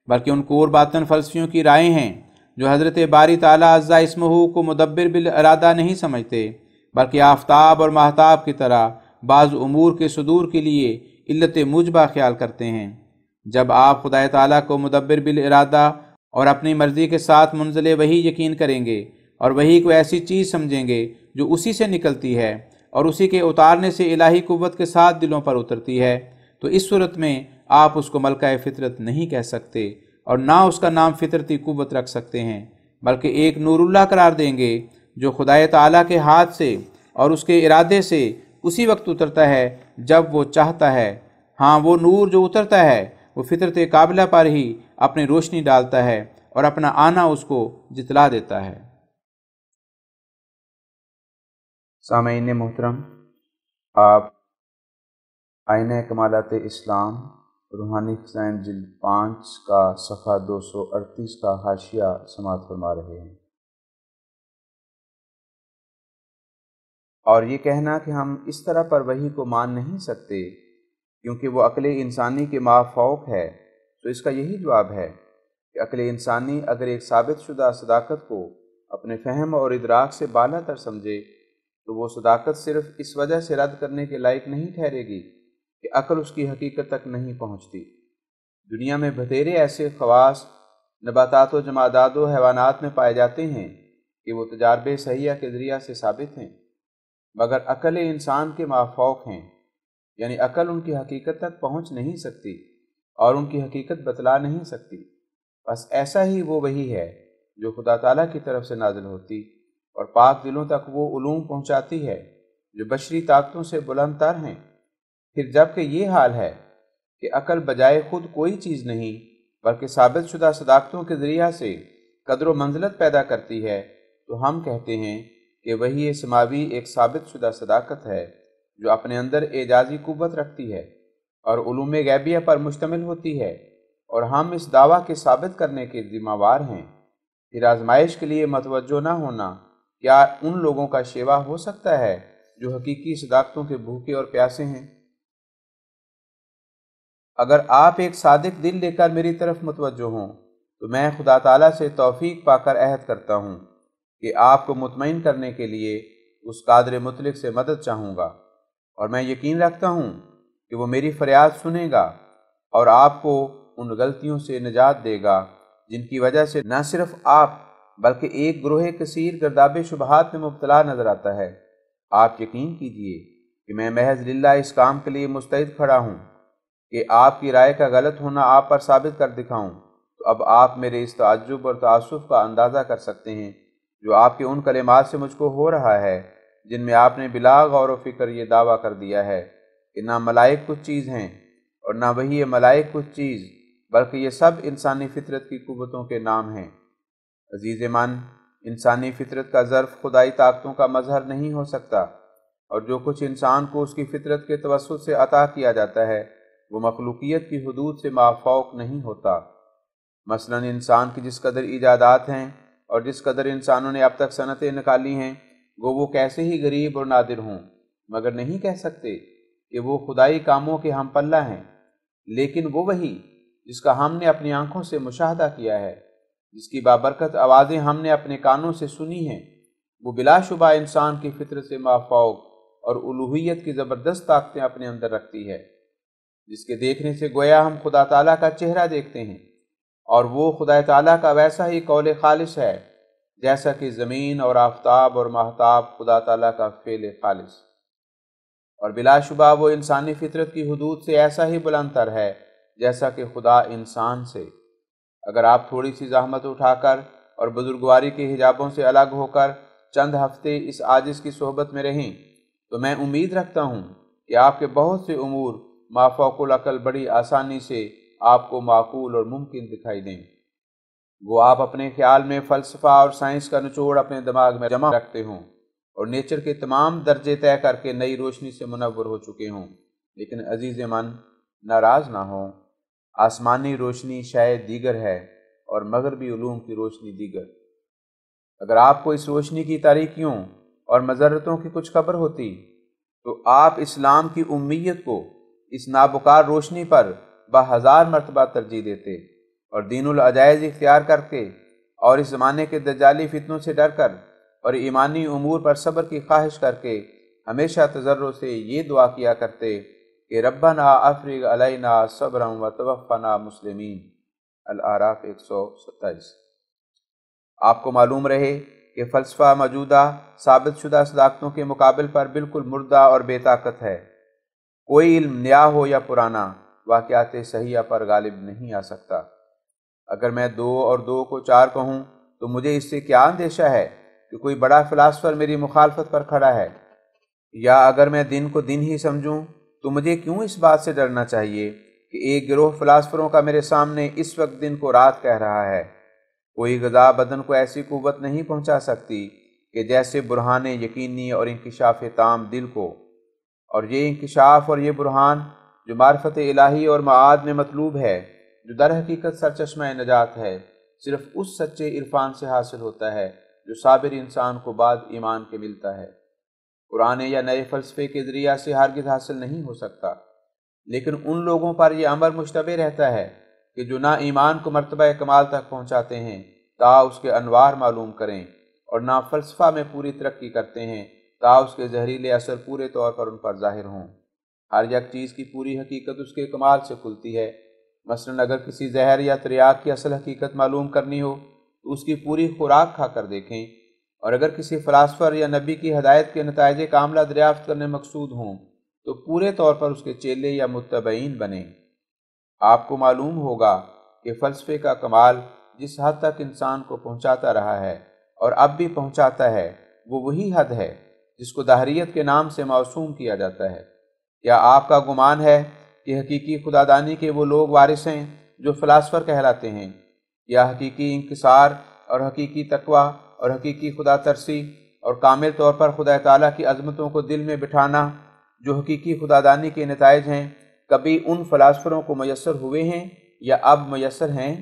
بلکہ ان کور باطن فلسفیوں کی رائے ہیں جو حضرت باری تعالیٰ عز اسمہ کو مدبر بالارادہ نہیں سمجھتے، بلکہ آفتاب اور ماہتاب کی طرح بعض امور کے صدور کے لیے علت موجبہ خیال کرتے ہیں۔ جب آپ خدا تعالیٰ کو مدبر بالارادہ اور اپنی مرضی کے ساتھ منزل وحی یقین کریں گے اور وحی کو ایسی چیز سمجھیں گے جو اسی سے نکلتی ہے اور اسی کے اتارنے سے الہی قوت کے ساتھ دلوں پر اترتی ہے، تو اس صورت میں آپ اس کو ملکہ فطرت نہیں کہہ سکتے اور نہ اس کا نام فطرتی قوت رکھ سکتے ہیں، بلکہ ایک نور اللہ قرار دیں گے جو خدا تعالیٰ کے ہاتھ سے اور اس کے ارادے سے اسی وقت اترتا ہے جب وہ چاہتا ہے۔ ہاں، وہ نور جو اترتا ہے وہ فطرت قابلہ پر ہی اپنی روشنی ڈالتا ہے اور اپنا آنا اس کو جتلا دیتا ہے۔ سامعین محترم، آپ آئینہ کمالات اسلام روحانی خزائن جلد 5 کا صفحہ 238 کا حاشیہ سماعت فرما رہے ہیں۔ اور یہ کہنا کہ ہم اس طرح پر وحی کو مان نہیں سکتے کیونکہ وہ عقل انسانی کے مافوق ہے، تو اس کا یہی جواب ہے کہ عقل انسانی اگر ایک ثابت شدہ صداقت کو اپنے فہم اور ادراک سے بالا تر سمجھے تو وہ صداقت صرف اس وجہ سے رد کرنے کے لائق نہیں ٹھہرے گی کہ عقل اس کی حقیقت تک نہیں پہنچتی۔ دنیا میں بتھیرے ایسے خواص نباتات و جمادات و حیوانات میں پائے جاتے ہیں کہ وہ تجارب صحیحہ کے ذریعہ سے ثابت ہیں، مگر عقل انسان کے مافوق ہیں، یعنی عقل ان کی حقیقت تک پہنچ نہیں سکتی اور ان کی حقیقت بتلا نہیں سکتی۔ بس ایسا ہی وہ وحی ہے جو خدا تعالیٰ کی طرف سے نازل ہوتی اور پاک دلوں تک وہ علوم پہنچاتی ہے جو بشری طاقتوں سے بلند تر ہیں۔ پھر جب کہ یہ حال ہے کہ عقل بجائے خود کوئی چیز نہیں بلکہ ثابت شدہ صداقتوں کے ذریعہ سے قدر و منزلت پیدا کرتی ہے، تو ہم کہتے ہیں کہ وحی سماوی ایک ثابت شدہ صداقت ہے جو اپنے اندر اعجازی قوت رکھتی ہے اور علوم غیبیہ پر مشتمل ہوتی ہے، اور ہم اس دعویٰ کے ثابت کرنے کے ذمہ وار ہیں۔ پھر آزمائش کے لیے متوجہ نہ ہونا کیا ان لوگوں کا شیوا ہو سکتا ہے جو حقیقی صداقتوں کے بھوکے اور پیاسے ہیں؟ اگر آپ ایک صادق دل لے کر میری طرف متوجہ ہوں تو میں خدا تعالیٰ سے توفیق پا کر عہد کرتا ہوں کہ آپ کو مطمئن کرنے کے لیے اس قادر مطلق سے مدد چاہوں گا، اور میں یقین رکھتا ہوں کہ وہ میری فریاد سنے گا اور آپ کو ان غلطیوں سے نجات دے گا جن کی وجہ سے نہ صرف آپ بلکہ ایک گروہ کثیر گرداب شبہات میں مبتلا نظر آتا ہے۔ آپ یقین کیجئے کہ میں محض للہ اس کام کے لیے مستعد کھڑا ہوں کہ آپ کی رائے کا غلط ہونا آپ پر ثابت کر دکھاؤں، تو اب آپ میرے اس تعجب اور تعصف کا اندازہ کر سکتے ہیں جو آپ کے ان کلمات سے مجھ کو ہو رہا ہے جن میں آپ نے بلا غور و فکر یہ دعویٰ کر دیا ہے کہ نہ ملائک کچھ چیز ہیں اور نہ وہی ملائک کچھ چیز، بلکہ یہ سب انسانی فطرت کی قوتوں کے نام ہیں۔ عزیز من، انسانی فطرت کا ظرف خدائی طاقتوں کا مظہر نہیں ہو سکتا، اور جو کچھ انسان کو اس کی فطرت کے توسط سے عطا کیا جاتا ہے وہ مخلوقیت کی حدود سے مافوق نہیں ہوتا۔ مثلا انسان کی جس قدر ایجادات ہیں اور جس قدر انسانوں نے اب تک صنعتیں نکالی ہیں، وہ کیسے ہی غریب اور نادر ہوں، مگر نہیں کہہ سکتے کہ وہ خدائی کاموں کے ہم پلہ ہیں، لیکن وہ وہی جس کا ہم نے اپنی آنکھوں سے مشاہدہ کیا ہے، جس کی بابرکت آوازیں ہم نے اپنے کانوں سے سنی ہیں، وہ بلا شبہ انسان کی فطرت سے مافوق اور الوہیت کی زبردست طاقتیں اپنے اندر رکھتی ہے، جس کے دیکھنے سے گویا ہم خدا تعالیٰ کا چہرہ دیکھتے ہیں، اور وہ خدا تعالیٰ کا ویسا ہی قول خالص ہے جیسا کہ زمین اور آفتاب اور ماہتاب خدا تعالیٰ کا فعل خالص، اور بلا شبہ وہ انسانی فطرت کی حدود سے ایسا ہی بلند تر ہے جیسا کہ خدا انسان سے۔ اگر آپ تھوڑی سی زحمت اٹھا کر اور بزرگواری کے حجابوں سے الگ ہو کر چند ہفتے اس عاجز کی صحبت میں رہیں تو میں امید رکھتا ہوں کہ آپ کے بہت سے امور مافوق العقل بڑی آسانی سے آپ کو معقول اور ممکن دکھائی دیں۔ وہ آپ اپنے خیال میں فلسفہ اور سائنس کا نچوڑ اپنے دماغ میں جمع رکھتے ہوں اور نیچر کے تمام درجے طے کر کے نئی روشنی سے منور ہو چکے ہوں، لیکن عزیز من ناراض نہ ہوں، آسمانی روشنی شاید دیگر ہے اور مغربی علوم کی روشنی دیگر۔ اگر آپ کو اس روشنی کی تاریکیوں اور مضرتوں کی کچھ خبر ہوتی تو آپ اسلام کی امیت کو اس نابکار روشنی پر ب1000 مرتبہ ترجیح دیتے اور دین العجائز اختیار کر کے اور اس زمانے کے دجالی فتنوں سے ڈر کر اور ایمانی امور پر صبر کی خواہش کر کے ہمیشہ تضرع سے یہ دعا کیا کرتے کہ ربنا افرغ علینا صبرا وتوفنا مسلمین۔ الاعراف 127۔ آپ کو معلوم رہے کہ فلسفہ موجودہ ثابت شدہ صداقتوں کے مقابل پر بالکل مردہ اور بے طاقت ہے۔ کوئی علم نیا ہو یا پرانا واقعات صحیحہ پر غالب نہیں آ سکتا۔ اگر میں 2 اور 2 کو 4 کہوں تو مجھے اس سے کیا اندیشہ ہے کہ کوئی بڑا فلاسفر میری مخالفت پر کھڑا ہے، یا اگر میں دن کو دن ہی سمجھوں تو مجھے کیوں اس بات سے ڈرنا چاہیے کہ ایک گروہ فلاسفروں کا میرے سامنے اس وقت دن کو رات کہہ رہا ہے۔ کوئی غذا بدن کو ایسی قوت نہیں پہنچا سکتی کہ جیسے برہان یقینی اور انکشاف تام دل کو، اور یہ انکشاف اور یہ برہان جو معرفت الہی اور معاد میں مطلوب ہے، جو در حقیقت سرچشمہ نجات ہے، صرف اس سچے عرفان سے حاصل ہوتا ہے جو صابر انسان کو بعد ایمان کے ملتا ہے، پرانے یا نئے فلسفے کے ذریعہ سے ہرگز حاصل نہیں ہو سکتا۔ لیکن ان لوگوں پر یہ امر مشتبہ رہتا ہے کہ جو نہ ایمان کو مرتبہ کمال تک پہنچاتے ہیں تا اس کے انوار معلوم کریں، اور نہ فلسفہ میں پوری ترقی کرتے ہیں تا اس کے زہریلے اثر پورے طور پر ان پر ظاہر ہوں۔ ہر یک چیز کی پوری حقیقت اس کے کمال سے کھلتی ہے۔ مثلاً اگر کسی زہر یا تریاک کی اصل حقیقت معلوم کرنی ہو تو اس کی پوری خوراک کھا کر دیکھیں، اور اگر کسی فلاسفر یا نبی کی ہدایت کے نتائج کاملہ دریافت کرنے مقصود ہوں تو پورے طور پر اس کے چیلے یا متبعین بنیں۔ آپ کو معلوم ہوگا کہ فلسفے کا کمال جس حد تک انسان کو پہنچاتا رہا ہے اور اب بھی پہنچاتا ہے وہ وہی حد ہے جس کو دہریت کے نام سے موسوم کیا جاتا ہے۔ کیا آپ کا گمان ہے کہ حقیقی خدادانی کے وہ لوگ وارث ہیں جو فلاسفر کہلاتے ہیں، یا حقیقی انکسار اور حقیقی تقوی اور حقیقی خدا ترسی اور کامل طور پر خدا تعالیٰ کی عظمتوں کو دل میں بٹھانا جو حقیقی خدادانی کے نتائج ہیں، کبھی ان فلاسفروں کو میسر ہوئے ہیں یا اب میسر ہیں؟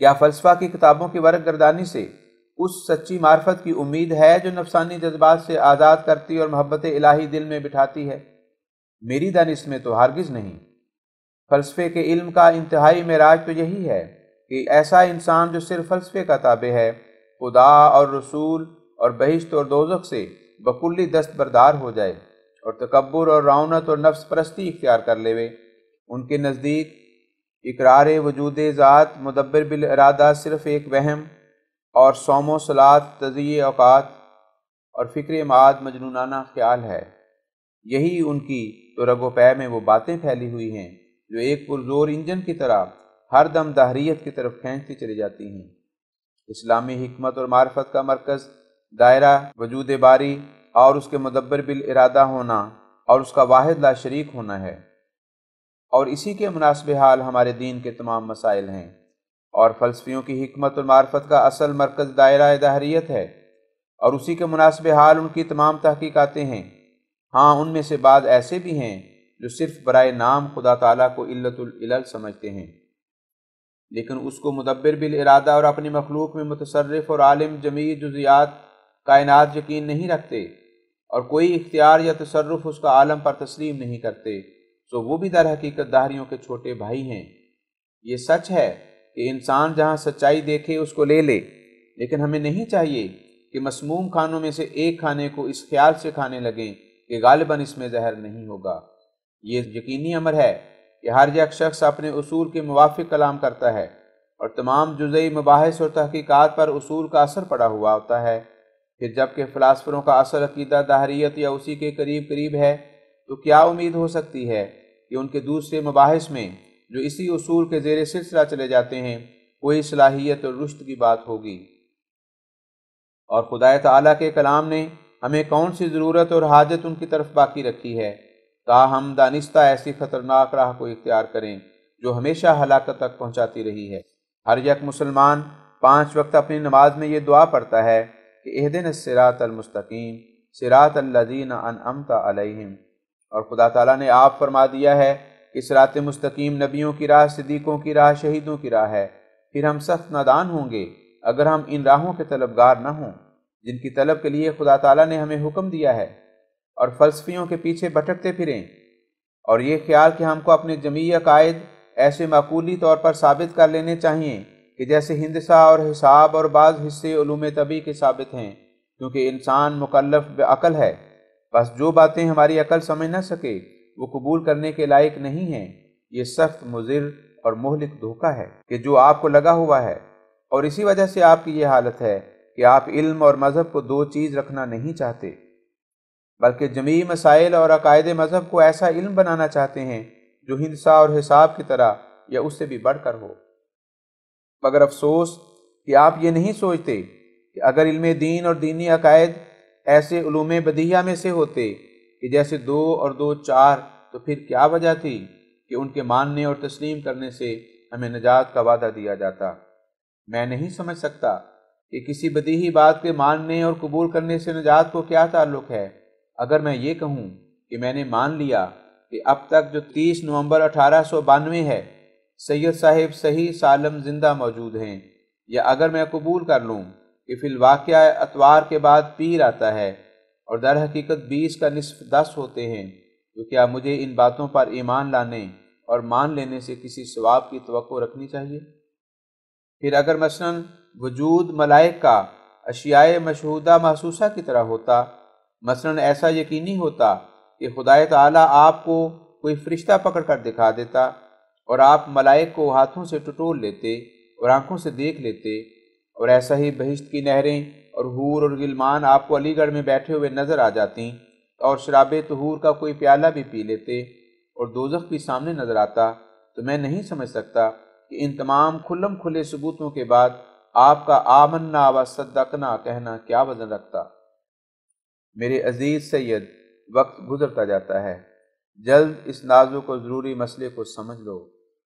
کیا فلسفہ کی کتابوں کی ورق گردانی سے اس سچی معرفت کی امید ہے جو نفسانی جذبات سے آزاد کرتی اور محبت الہی دل میں بٹھاتی ہے؟ میری دانش میں تو ہرگز نہیں۔ فلسفے کے علم کا انتہائی معراج تو یہی ہے کہ ایسا انسان جو صرف فلسفے کا تابع ہے، خدا اور رسول اور بہشت اور دوزخ سے بکلی دستبردار ہو جائے اور تکبر اور رعونت اور نفس پرستی اختیار کر لے۔ ان کے نزدیک اقرار وجود ذات مدبر بالارادہ صرف ایک وہم، اور صوم و صلاۃ تضییع اوقات اور فکر معاد مجنونانہ خیال ہے۔ یہی ان کی تو رگ و پے میں وہ باتیں پھیلی ہوئی ہیں جو ایک پرزور انجن کی طرح ہر دم دہریت کی طرف کھینچتی چلی جاتی ہیں۔ اسلامی حکمت اور معرفت کا مرکز دائرہ وجود باری اور اس کے مدبر بالارادہ ہونا اور اس کا واحد لا شریک ہونا ہے، اور اسی کے مناسب حال ہمارے دین کے تمام مسائل ہیں، اور فلسفیوں کی حکمت اور معرفت کا اصل مرکز دائرہ دہریت ہے، اور اسی کے مناسب حال ان کی تمام تحقیقاتیں ہیں۔ ہاں، ان میں سے بعض ایسے بھی ہیں جو صرف برائے نام خدا تعالیٰ کو علت العلل سمجھتے ہیں، لیکن اس کو مدبر بالارادہ اور اپنی مخلوق میں متصرف اور عالم جمیع جزیات کائنات یقین نہیں رکھتے، اور کوئی اختیار یا تصرف اس کا عالم پر تسلیم نہیں کرتے، سو وہ بھی در حقیقت داہریوں کے چھوٹے بھائی ہیں۔ یہ سچ ہے کہ انسان جہاں سچائی دیکھے اس کو لے لے، لیکن ہمیں نہیں چاہیے کہ مسموم کھانوں میں سے ایک کھانے کو اس خیال سے کھانے لگیں کہ غالباً اس میں زہر نہیں ہوگا۔ یہ یقینی امر ہے کہ ہر ایک شخص اپنے اصول کے موافق کلام کرتا ہے، اور تمام جزئی مباحث اور تحقیقات پر اصول کا اثر پڑا ہوا ہوتا ہے۔ پھر جبکہ فلاسفروں کا اصل عقیدہ دہریت یا اسی کے قریب قریب ہے، تو کیا امید ہو سکتی ہے کہ ان کے دوسرے مباحث میں جو اسی اصول کے زیر سلسلہ چلے جاتے ہیں کوئی صلاحیت اور رشد کی بات ہوگی؟ اور خدا تعالیٰ کے کلام نے ہمیں کون سی ضرورت اور حاجت ان کی طرف باقی رکھی ہے، تاہم دانستہ ایسی خطرناک راہ کو اختیار کریں جو ہمیشہ ہلاکت تک پہنچاتی رہی ہے۔ ہر یک مسلمان 5 وقت اپنی نماز میں یہ دعا پڑھتا ہے کہ اہدنا الصراط المستقیم صراط الذین انعمت علیہم، اور خدا تعالیٰ نے آپ فرما دیا ہے کہ صراط مستقیم نبیوں کی راہ، صدیقوں کی راہ، شہیدوں کی راہ ہے۔ پھر ہم سخت نادان ہوں گے اگر ہم ان راہوں کے طلبگار نہ ہوں جن کی طلب کے لیے خدا تعالیٰ نے ہمیں حکم دیا ہے، اور فلسفیوں کے پیچھے بھٹکتے پھریں، اور یہ خیال کہ ہم کو اپنے جمعی عقائد ایسے معقولی طور پر ثابت کر لینے چاہیے کہ جیسے ہندسہ اور حساب اور بعض حصے علوم طبی کے ثابت ہیں، کیونکہ انسان مکلف بعقل ہے، بس جو باتیں ہماری عقل سمجھ نہ سکے وہ قبول کرنے کے لائق نہیں ہیں۔ یہ سخت مضر اور مہلک دھوکہ ہے کہ جو آپ کو لگا ہوا ہے، اور اسی وجہ سے آپ کی یہ حالت ہے کہ آپ علم اور مذہب کو دو چیز رکھنا نہیں چاہتے، بلکہ جمیع مسائل اور عقائد مذہب کو ایسا علم بنانا چاہتے ہیں جو ہندسہ اور حساب کی طرح یا اس سے بھی بڑھ کر ہو۔ مگر افسوس کہ آپ یہ نہیں سوچتے کہ اگر علم دین اور دینی عقائد ایسے علوم بدیہہ میں سے ہوتے کہ جیسے 2 اور 2 4، تو پھر کیا وجہ تھی کہ ان کے ماننے اور تسلیم کرنے سے ہمیں نجات کا وعدہ دیا جاتا؟ میں نہیں سمجھ سکتا کہ کسی بدیہی بات کے ماننے اور قبول کرنے سے نجات کو کیا تعلق ہے۔ اگر میں یہ کہوں کہ میں نے مان لیا کہ اب تک جو 30 نومبر 1892 ہے سید صاحب صحیح سالم زندہ موجود ہیں، یا اگر میں قبول کر لوں کہ فی الواقعہ اتوار کے بعد پیر آتا ہے اور در حقیقت 20 کا نصف 10 ہوتے ہیں، تو کیا مجھے ان باتوں پر ایمان لانے اور مان لینے سے کسی ثواب کی توقع رکھنی چاہیے؟ پھر اگر مثلاً وجود ملائک کا اشیاء مشہودہ محسوسہ کی طرح ہوتا، مثلاً ایسا یقینی ہوتا کہ خدا تعالیٰ آپ کو کوئی فرشتہ پکڑ کر دکھا دیتا اور آپ ملائک کو ہاتھوں سے ٹٹول لیتے اور آنکھوں سے دیکھ لیتے، اور ایسا ہی بہشت کی نہریں اور حور اور غلمان آپ کو علی گڑھ میں بیٹھے ہوئے نظر آ جاتیں، اور شراب طہور کا کوئی پیالہ بھی پی لیتے اور دوزخ بھی سامنے نظر آتا، تو میں نہیں سمجھ سکتا کہ ان تمام کھلم کھلے ثبوتوں کے بعد آپ کا آمنا و صدقنا کہنا کیا وزن رکھتا۔ میرے عزیز سید، وقت گزرتا جاتا ہے، جلد اس نازک و ضروری مسئلے کو سمجھ لو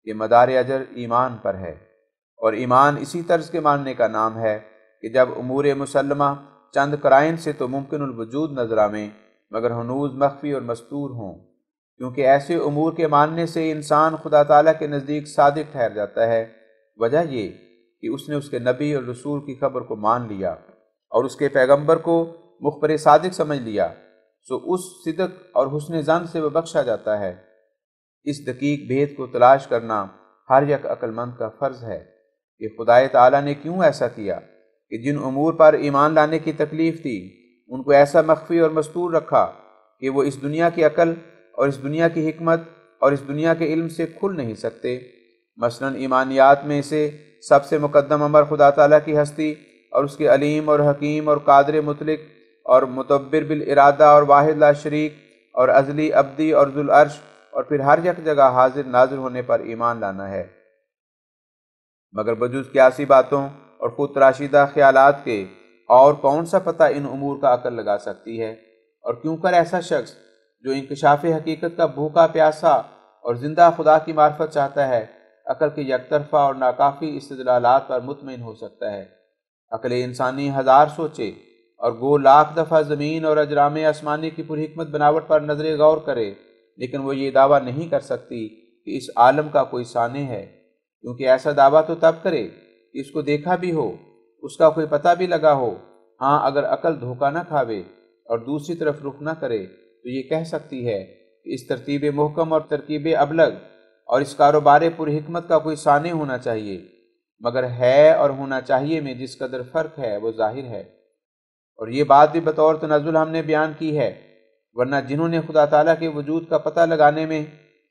کہ مدار اجر ایمان پر ہے، اور ایمان اسی طرز کے ماننے کا نام ہے کہ جب امور مسلمہ چند قرائن سے تو ممکن الوجود نظر آویں مگر ہنوز مخفی اور مستور ہوں، کیونکہ ایسے امور کے ماننے سے انسان خدا تعالیٰ کے نزدیک صادق ٹھہر جاتا ہے۔ وجہ یہ کہ اس نے اس کے نبی اور رسول کی خبر کو مان لیا اور اس کے پیغمبر کو مخبر صادق سمجھ لیا، سو اس صدق اور حسن ظن سے وہ بخشا جاتا ہے۔ اس دقیق بھید کو تلاش کرنا ہر یک عقل مند کا فرض ہے کہ خدا تعالیٰ نے کیوں ایسا کیا کہ جن امور پر ایمان لانے کی تکلیف تھی ان کو ایسا مخفی اور مستور رکھا کہ وہ اس دنیا کی عقل اور اس دنیا کی حکمت اور اس دنیا کے علم سے کھل نہیں سکتے۔ مثلاً ایمانیات میں سے سب سے مقدم امر خدا تعالیٰ کی ہستی اور اس کے علیم اور حکیم اور قادر مطلق اور متبر بالارادہ اور واحد لا شریک اور ازلی ابدی اور ذو العرش اور پھر ہر یک جگہ حاضر ناظر ہونے پر ایمان لانا ہے۔ مگر بجز قیاسی باتوں اور خود تراشیدہ خیالات کے اور کون سا پتہ ان امور کا عقل لگا سکتی ہے؟ اور کیوں کر ایسا شخص جو انکشاف حقیقت کا بھوکا پیاسا اور زندہ خدا کی معرفت چاہتا ہے عقل کے یک طرفہ اور ناکافی استدلالات پر مطمئن ہو سکتا ہے؟ عقل انسانی 1000 سوچے اور گو لاکھ دفعہ زمین اور اجرام آسمانی کی پرحکمت بناوٹ پر نظر غور کرے، لیکن وہ یہ دعویٰ نہیں کر سکتی کہ اس عالم کا کوئی سانع ہے، کیونکہ ایسا دعویٰ تو تب کرے کہ اس کو دیکھا بھی ہو، اس کا کوئی پتہ بھی لگا ہو۔ ہاں اگر عقل دھوکہ نہ کھاوے اور دوسری طرف رخ نہ کرے تو یہ کہہ سکتی ہے کہ اس ترتیب محکم اور ترکیب ابلغ اور اس کاروبار پر حکمت کا کوئی ثانی ہونا چاہیے، مگر ہے اور ہونا چاہیے میں جس قدر فرق ہے وہ ظاہر ہے۔ اور یہ بات بھی بطور تنزل ہم نے بیان کی ہے، ورنہ جنہوں نے خدا تعالیٰ کے وجود کا پتہ لگانے میں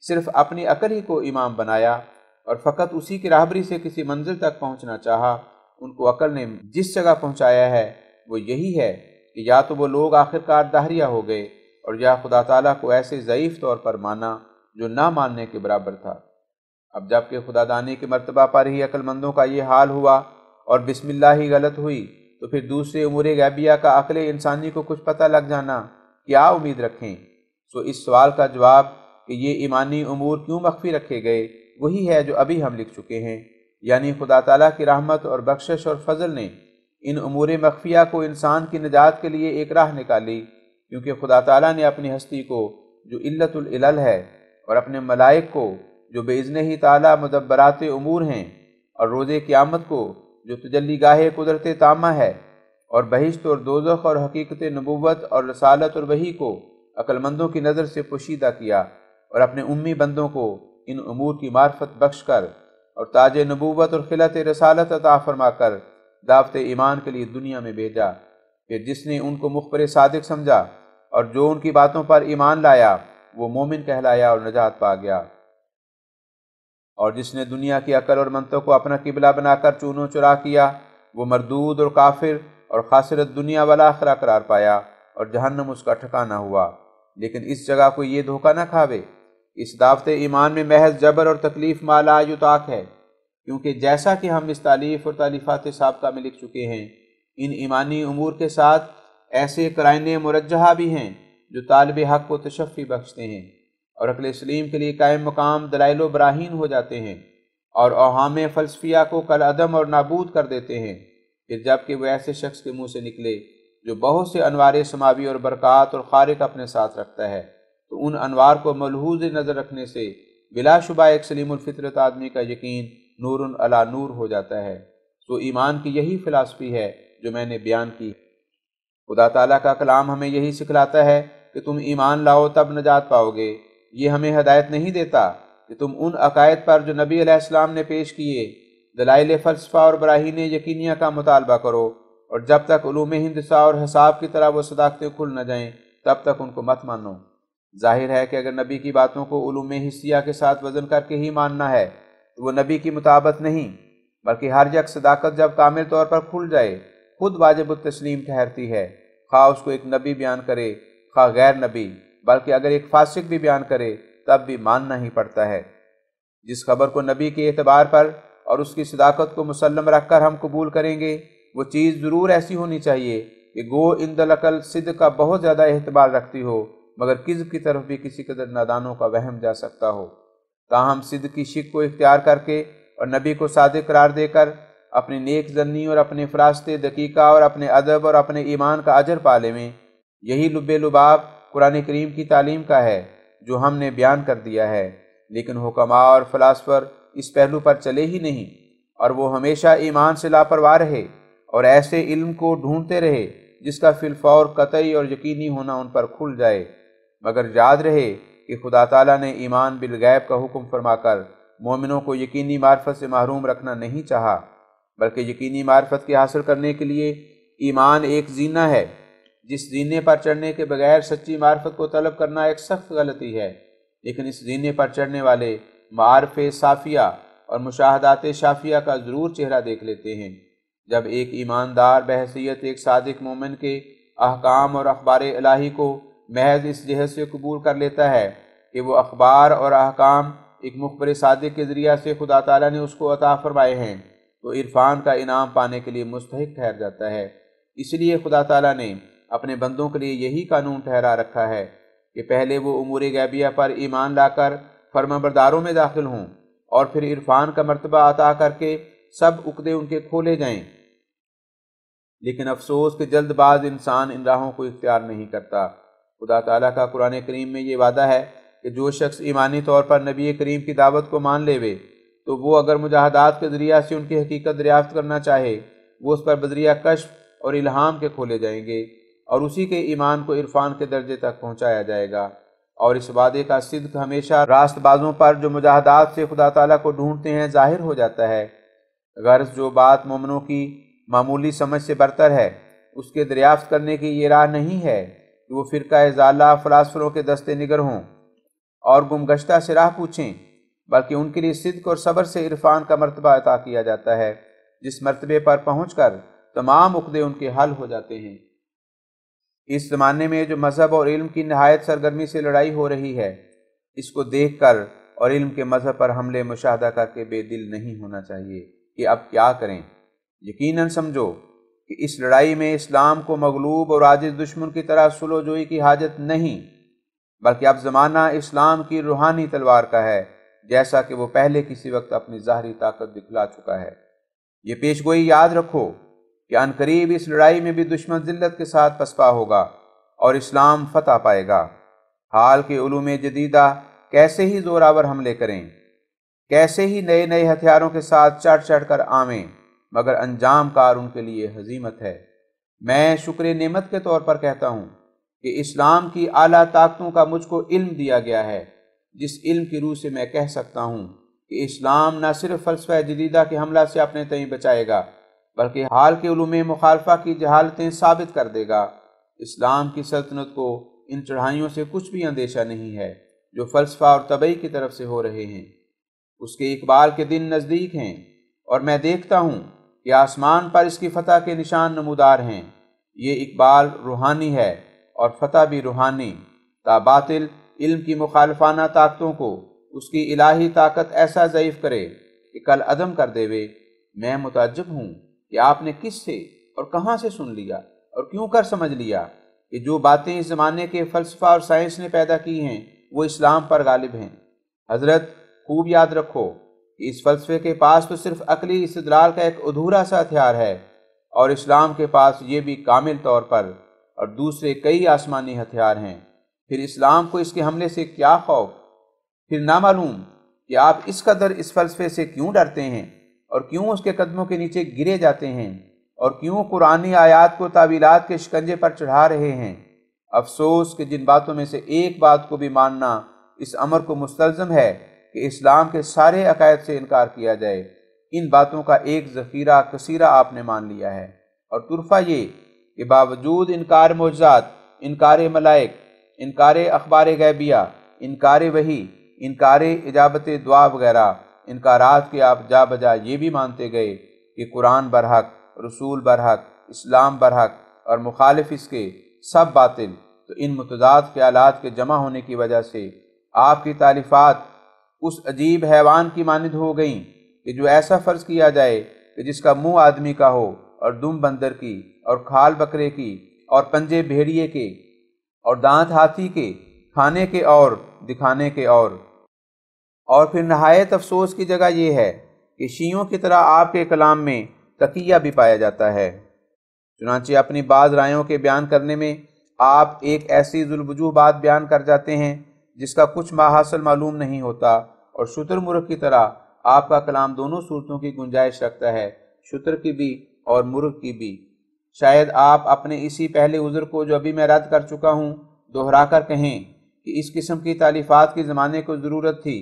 صرف اپنی عقل ہی کو امام بنایا اور فقط اسی کی راہبری سے کسی منزل تک پہنچنا چاہا، ان کو عقل نے جس جگہ پہنچایا ہے وہ یہی ہے کہ یا تو وہ لوگ آخرکار داہریہ ہو گئے اور یا خدا تعالیٰ کو ایسے ضعیف طور پر مانا جو نہ ماننے کے برابر تھا۔ اب جب کہ خدا دانی کے مرتبہ پر ہی عقل مندوں کا یہ حال ہوا اور بسم اللہ ہی غلط ہوئی، تو پھر دوسرے امور غیبیہ کا عقل انسانی کو کچھ پتہ لگ جانا کیا امید رکھیں؟ سو اس سوال کا جواب کہ یہ ایمانی امور کیوں مخفی رکھے گئے وہی ہے جو ابھی ہم لکھ چکے ہیں، یعنی خدا تعالیٰ کی رحمت اور بخشش اور فضل نے ان امور مخفیہ کو انسان کی نجات کے لیے ایک راہ نکالی، کیونکہ خدا تعالیٰ نے اپنی ہستی کو جو علت العلل ہے اور اپنے ملائک کو جو باذن ہی تعالیٰ مدبرات امور ہیں اور روز قیامت کو جو تجلی گاہ قدرت تامہ ہے اور بہشت اور دوزخ اور حقیقت نبوت اور رسالت اور وحی کو عقل مندوں کی نظر سے پوشیدہ کیا اور اپنے امی بندوں کو ان امور کی معرفت بخش کر اور تاج نبوت اور خلعت رسالت عطا فرما کر دعوت ایمان کے لیے دنیا میں بھیجا۔ پھر جس نے ان کو مخبر صادق سمجھا اور جو ان کی باتوں پر ایمان لایا وہ مومن کہلایا اور نجات پا گیا، اور جس نے دنیا کی عقل اور منطق کو اپنا قبلہ بنا کر چون و چرا کیا وہ مردود اور کافر اور خاسرت دنیا والآخرہ قرار پایا اور جہنم اس کا ٹھکانہ ہوا۔ لیکن اس جگہ کوئی یہ دھوکہ نہ کھاوے، اس دعوت ایمان میں محض جبر اور تکلیف مالا یطاق ہے، کیونکہ جیسا کہ ہم اس تالیف اور تالیفات سابقہ میں لکھ چکے ہیں، ان ایمانی امور کے ساتھ ایسے قرائن مرجحہ بھی ہیں جو طالب حق کو تشفی بخشتے ہیں اور عقل سلیم کے لیے قائم مقام دلائل و براہین ہو جاتے ہیں اور اوہام فلسفیہ کو کالعدم اور نابود کر دیتے ہیں۔ پھر جب کہ وہ ایسے شخص کے منہ سے نکلے جو بہت سے انوار سماوی اور برکات اور خارق اپنے ساتھ رکھتا ہے، تو ان انوار کو ملحوظ نظر رکھنے سے بلا شبہ ایک سلیم الفطرت آدمی کا یقین نور علی نور ہو جاتا ہے۔ تو ایمان کی یہی فلسفی ہے جو میں نے بیان کی۔ خدا تعالیٰ کا کلام ہمیں یہی سکھلاتا ہے کہ تم ایمان لاؤ تب نجات پاؤ گے۔ یہ ہمیں ہدایت نہیں دیتا کہ تم ان عقائد پر جو نبی علیہ السلام نے پیش کیے دلائل فلسفہ اور براہین یقینیہ کا مطالبہ کرو، اور جب تک علوم ہندسہ اور حساب کی طرح وہ صداقتیں کھل نہ جائیں تب تک ان کو مت مانو۔ ظاہر ہے کہ اگر نبی کی باتوں کو علوم حسیہ کے ساتھ وزن کر کے ہی ماننا ہے تو وہ نبی کی مطابقت نہیں، بلکہ ہر یک صداقت جب کامل طور پر کھل جائے خود واجب التسلیم ٹھہرتی ہے، خواہ اس کو ایک نبی بیان کرے خواہ غیر نبی، بلکہ اگر ایک فاسق بھی بیان کرے تب بھی ماننا ہی پڑتا ہے۔ جس خبر کو نبی کے اعتبار پر اور اس کی صداقت کو مسلم رکھ کر ہم قبول کریں گے وہ چیز ضرور ایسی ہونی چاہیے کہ گو عند العقل صدق کا بہت زیادہ اعتبار رکھتی ہو، مگر کذب کی طرف بھی کسی قدر نادانوں کا وہم جا سکتا ہو۔ تاہم صدق کی شک کو اختیار کر کے اور نبی کو صادق قرار دے کر اپنی نیک ظنی اور اپنے فراست دقیقہ اور اپنے ادب اور اپنے ایمان کا اجر پا لیں، یہی لب لباب قرآن کریم کی تعلیم کا ہے جو ہم نے بیان کر دیا ہے۔ لیکن حکماء اور فلاسفر اس پہلو پر چلے ہی نہیں، اور وہ ہمیشہ ایمان سے لاپرواہ رہے اور ایسے علم کو ڈھونڈتے رہے جس کا فی الفور قطعی اور یقینی ہونا ان پر کھل جائے۔ مگر یاد رہے کہ خدا تعالیٰ نے ایمان بالغیب کا حکم فرما کر مومنوں کو یقینی معرفت سے محروم رکھنا نہیں چاہا، بلکہ یقینی معرفت کے حاصل کرنے کے لیے ایمان ایک زینہ ہے، جس زینے پر چڑھنے کے بغیر سچی معرفت کو طلب کرنا ایک سخت غلطی ہے۔ لیکن اس زینے پر چڑھنے والے معارف صافیہ اور مشاہدات شافیہ کا ضرور چہرہ دیکھ لیتے ہیں۔ جب ایک ایماندار بحیثیت ایک صادق مومن کے احکام اور اخبار الہی کو محض اس جہت سے قبول کر لیتا ہے کہ وہ اخبار اور احکام ایک مخبر صادق کے ذریعہ سے خدا تعالیٰ نے اس کو عطا فرمائے ہیں، تو عرفان کا انعام پانے کے لیے مستحق ٹھہر جاتا ہے۔ اس لیے خدا تعالیٰ نے اپنے بندوں کے لیے یہی قانون ٹھہرا رکھا ہے کہ پہلے وہ امور غیبیہ پر ایمان لا کر فرمانبرداروں میں داخل ہوں اور پھر عرفان کا مرتبہ عطا کر کے سب عقدے ان کے کھولے جائیں۔ لیکن افسوس کہ جلد باز انسان ان راہوں کو اختیار نہیں کرتا۔ خدا تعالیٰ کا قرآن کریم میں یہ وعدہ ہے کہ جو شخص ایمانی طور پر نبی کریم کی دعوت کو مان لے تو وہ اگر مجاہدات کے ذریعہ سے ان کی حقیقت دریافت کرنا چاہے وہ اس پر بذریعہ کشف اور الہام کے کھولے جائیں گے، اور اسی کے ایمان کو عرفان کے درجے تک پہنچایا جائے گا۔ اور اس وعدے کا صدق ہمیشہ راست بازوں پر جو مجاہدات سے خدا تعالیٰ کو ڈھونڈتے ہیں ظاہر ہو جاتا ہے۔ غرض جو بات مومنوں کی معمولی سمجھ سے برتر ہے، اس کے دریافت کرنے کی یہ راہ نہیں ہے کہ وہ فرقہ ضالہ فلاسفروں کے دستے نگر ہوں اور گمگشتہ سے راہ پوچھیں، بلکہ ان کے لیے صدق اور صبر سے عرفان کا مرتبہ عطا کیا جاتا ہے، جس مرتبے پر پہنچ کر تمام عقدے ان کے حل ہو جاتے ہیں۔ اس زمانے میں جو مذہب اور علم کی نہایت سرگرمی سے لڑائی ہو رہی ہے، اس کو دیکھ کر اور علم کے مذہب پر حملے مشاہدہ کر کے بے دل نہیں ہونا چاہیے کہ اب کیا کریں۔ یقیناً سمجھو کہ اس لڑائی میں اسلام کو مغلوب اور عاجز دشمن کی طرح سلو جوئی کی حاجت نہیں، بلکہ اب زمانہ اسلام کی روحانی تلوار کا ہے، جیسا کہ وہ پہلے کسی وقت اپنی ظاہری طاقت دکھلا چکا ہے۔ یہ پیش گوئی یاد رکھو کہ عنقریب اس لڑائی میں بھی دشمن ذلت کے ساتھ پسپا ہوگا اور اسلام فتح پائے گا۔ حال کے علوم جدیدہ کیسے ہی زوراور حملے کریں، کیسے ہی نئے نئے ہتھیاروں کے ساتھ چڑھ چڑھ کر آویں، مگر انجام کار ان کے لیے ہزیمت ہے۔ میں شکر نعمت کے طور پر کہتا ہوں کہ اسلام کی اعلیٰ طاقتوں کا مجھ کو علم دیا گیا ہے، جس علم کی روح سے میں کہہ سکتا ہوں کہ اسلام نہ صرف فلسفہ جدیدہ کے حملہ سے اپنے تئیں بچائے گا، بلکہ حال کے علوم مخالفہ کی جہالتیں ثابت کر دے گا۔ اسلام کی سلطنت کو ان چڑھائیوں سے کچھ بھی اندیشہ نہیں ہے جو فلسفہ اور طبعی کی طرف سے ہو رہے ہیں۔ اس کے اقبال کے دن نزدیک ہیں، اور میں دیکھتا ہوں کہ آسمان پر اس کی فتح کے نشان نمودار ہیں۔ یہ اقبال روحانی ہے اور فتح بھی روحانی، تا باطل علم کی مخالفانہ طاقتوں کو اس کی الہی طاقت ایسا ضعیف کرے کہ کل عدم کر دیوے۔ میں متعجب ہوں کہ آپ نے کس سے اور کہاں سے سن لیا اور کیوں کر سمجھ لیا کہ جو باتیں اس زمانے کے فلسفہ اور سائنس نے پیدا کی ہیں وہ اسلام پر غالب ہیں۔ حضرت خوب یاد رکھو کہ اس فلسفے کے پاس تو صرف عقلی استدلال کا ایک ادھورا سا ہتھیار ہے، اور اسلام کے پاس یہ بھی کامل طور پر اور دوسرے کئی آسمانی ہتھیار ہیں۔ پھر اسلام کو اس کے حملے سے کیا خوف؟ پھر نہ معلوم کہ آپ اس قدر اس فلسفے سے کیوں ڈرتے ہیں اور کیوں اس کے قدموں کے نیچے گرے جاتے ہیں اور کیوں قرآنی آیات کو تعویلات کے شکنجے پر چڑھا رہے ہیں۔ افسوس کہ جن باتوں میں سے ایک بات کو بھی ماننا اس امر کو مستلزم ہے کہ اسلام کے سارے عقائد سے انکار کیا جائے، ان باتوں کا ایک ذخیرہ کثیرہ آپ نے مان لیا ہے۔ اور طرفہ یہ کہ باوجود انکار معجزات، انکار ملائک، انکار اخبار غیبیہ، انکار وحی، انکار اجابت دعا وغیرہ انکارات کے آپ جا بجا یہ بھی مانتے گئے کہ قرآن برحق، رسول برحق، اسلام برحق اور مخالف اس کے سب باطل، تو ان متضاد خیالات کے جمع ہونے کی وجہ سے آپ کی تالیفات اس عجیب حیوان کی مانند ہو گئیں کہ جو ایسا فرض کیا جائے کہ جس کا منہ آدمی کا ہو اور دم بندر کی اور کھال بکرے کی اور پنجے بھیڑیے کے اور دانت ہاتھی کے، کھانے کے اور دکھانے کے اور پھر نہایت افسوس کی جگہ یہ ہے کہ شیعوں کی طرح آپ کے کلام میں تقیہ بھی پایا جاتا ہے۔ چنانچہ اپنی بعض رائیوں کے بیان کرنے میں آپ ایک ایسی ذوالوجوہ بات بیان کر جاتے ہیں جس کا کچھ ماحصل معلوم نہیں ہوتا، اور شتر مرغ کی طرح آپ کا کلام دونوں صورتوں کی گنجائش رکھتا ہے، شتر کی بھی اور مرغ کی بھی۔ شاید آپ اپنے اسی پہلے عذر کو جو ابھی میں رد کر چکا ہوں دہرا کر کہیں کہ اس قسم کی تالیفات کی زمانے کو ضرورت تھی،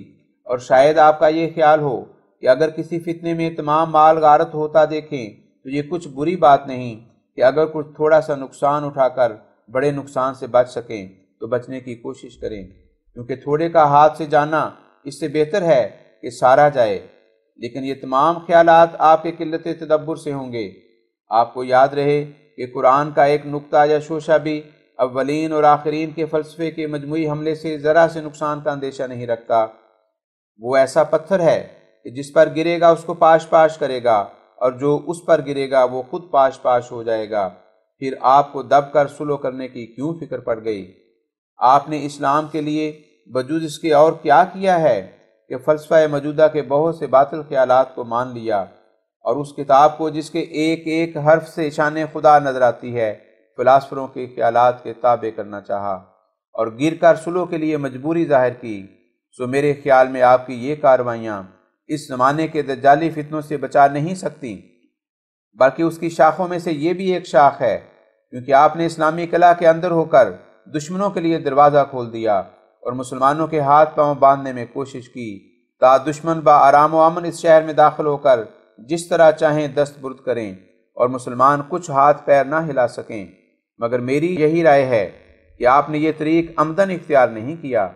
اور شاید آپ کا یہ خیال ہو کہ اگر کسی فتنے میں تمام مال غارت ہوتا دیکھیں تو یہ کچھ بری بات نہیں کہ اگر کچھ تھوڑا سا نقصان اٹھا کر بڑے نقصان سے بچ سکیں تو بچنے کی کوشش کریں، کیونکہ تھوڑے کا ہاتھ سے جانا اس سے بہتر ہے کہ سارا جائے۔ لیکن یہ تمام خیالات آپ کے قلت تدبر سے ہوں گے۔ آپ کو یاد رہے کہ قرآن کا ایک نقطہ یا شوشہ بھی اولین اور آخرین کے فلسفے کے مجموعی حملے سے ذرا سے نقصان کا اندیشہ نہیں رکھتا۔ وہ ایسا پتھر ہے کہ جس پر گرے گا اس کو پاش پاش کرے گا، اور جو اس پر گرے گا وہ خود پاش پاش ہو جائے گا۔ پھر آپ کو دب کر سلو کرنے کی کیوں فکر پڑ گئی؟ آپ نے اسلام کے لیے بجز اس کے اور کیا کیا ہے کہ فلسفہ موجودہ کے بہت سے باطل خیالات کو مان لیا، اور اس کتاب کو جس کے ایک ایک حرف سے شان خدا نظر آتی ہے فلاسفروں کے خیالات کے تابع کرنا چاہا، اور گر کر سلو کے لیے مجبوری ظاہر کی۔ سو میرے خیال میں آپ کی یہ کاروائیاں اس زمانے کے دجالی فتنوں سے بچا نہیں سکتی، بلکہ اس کی شاخوں میں سے یہ بھی ایک شاخ ہے کیونکہ آپ نے اسلامی قلعہ کے اندر ہو کر دشمنوں کے لیے دروازہ کھول دیا اور مسلمانوں کے ہاتھ پاؤں باندھنے میں کوشش کی تا دشمن با آرام و امن اس شہر میں داخل ہو کر جس طرح چاہیں دست برد کریں اور مسلمان کچھ ہاتھ پیر نہ ہلا سکیں۔ مگر میری یہی رائے ہے کہ آپ نے یہ طریق عمدن اختیار نہیں کیا۔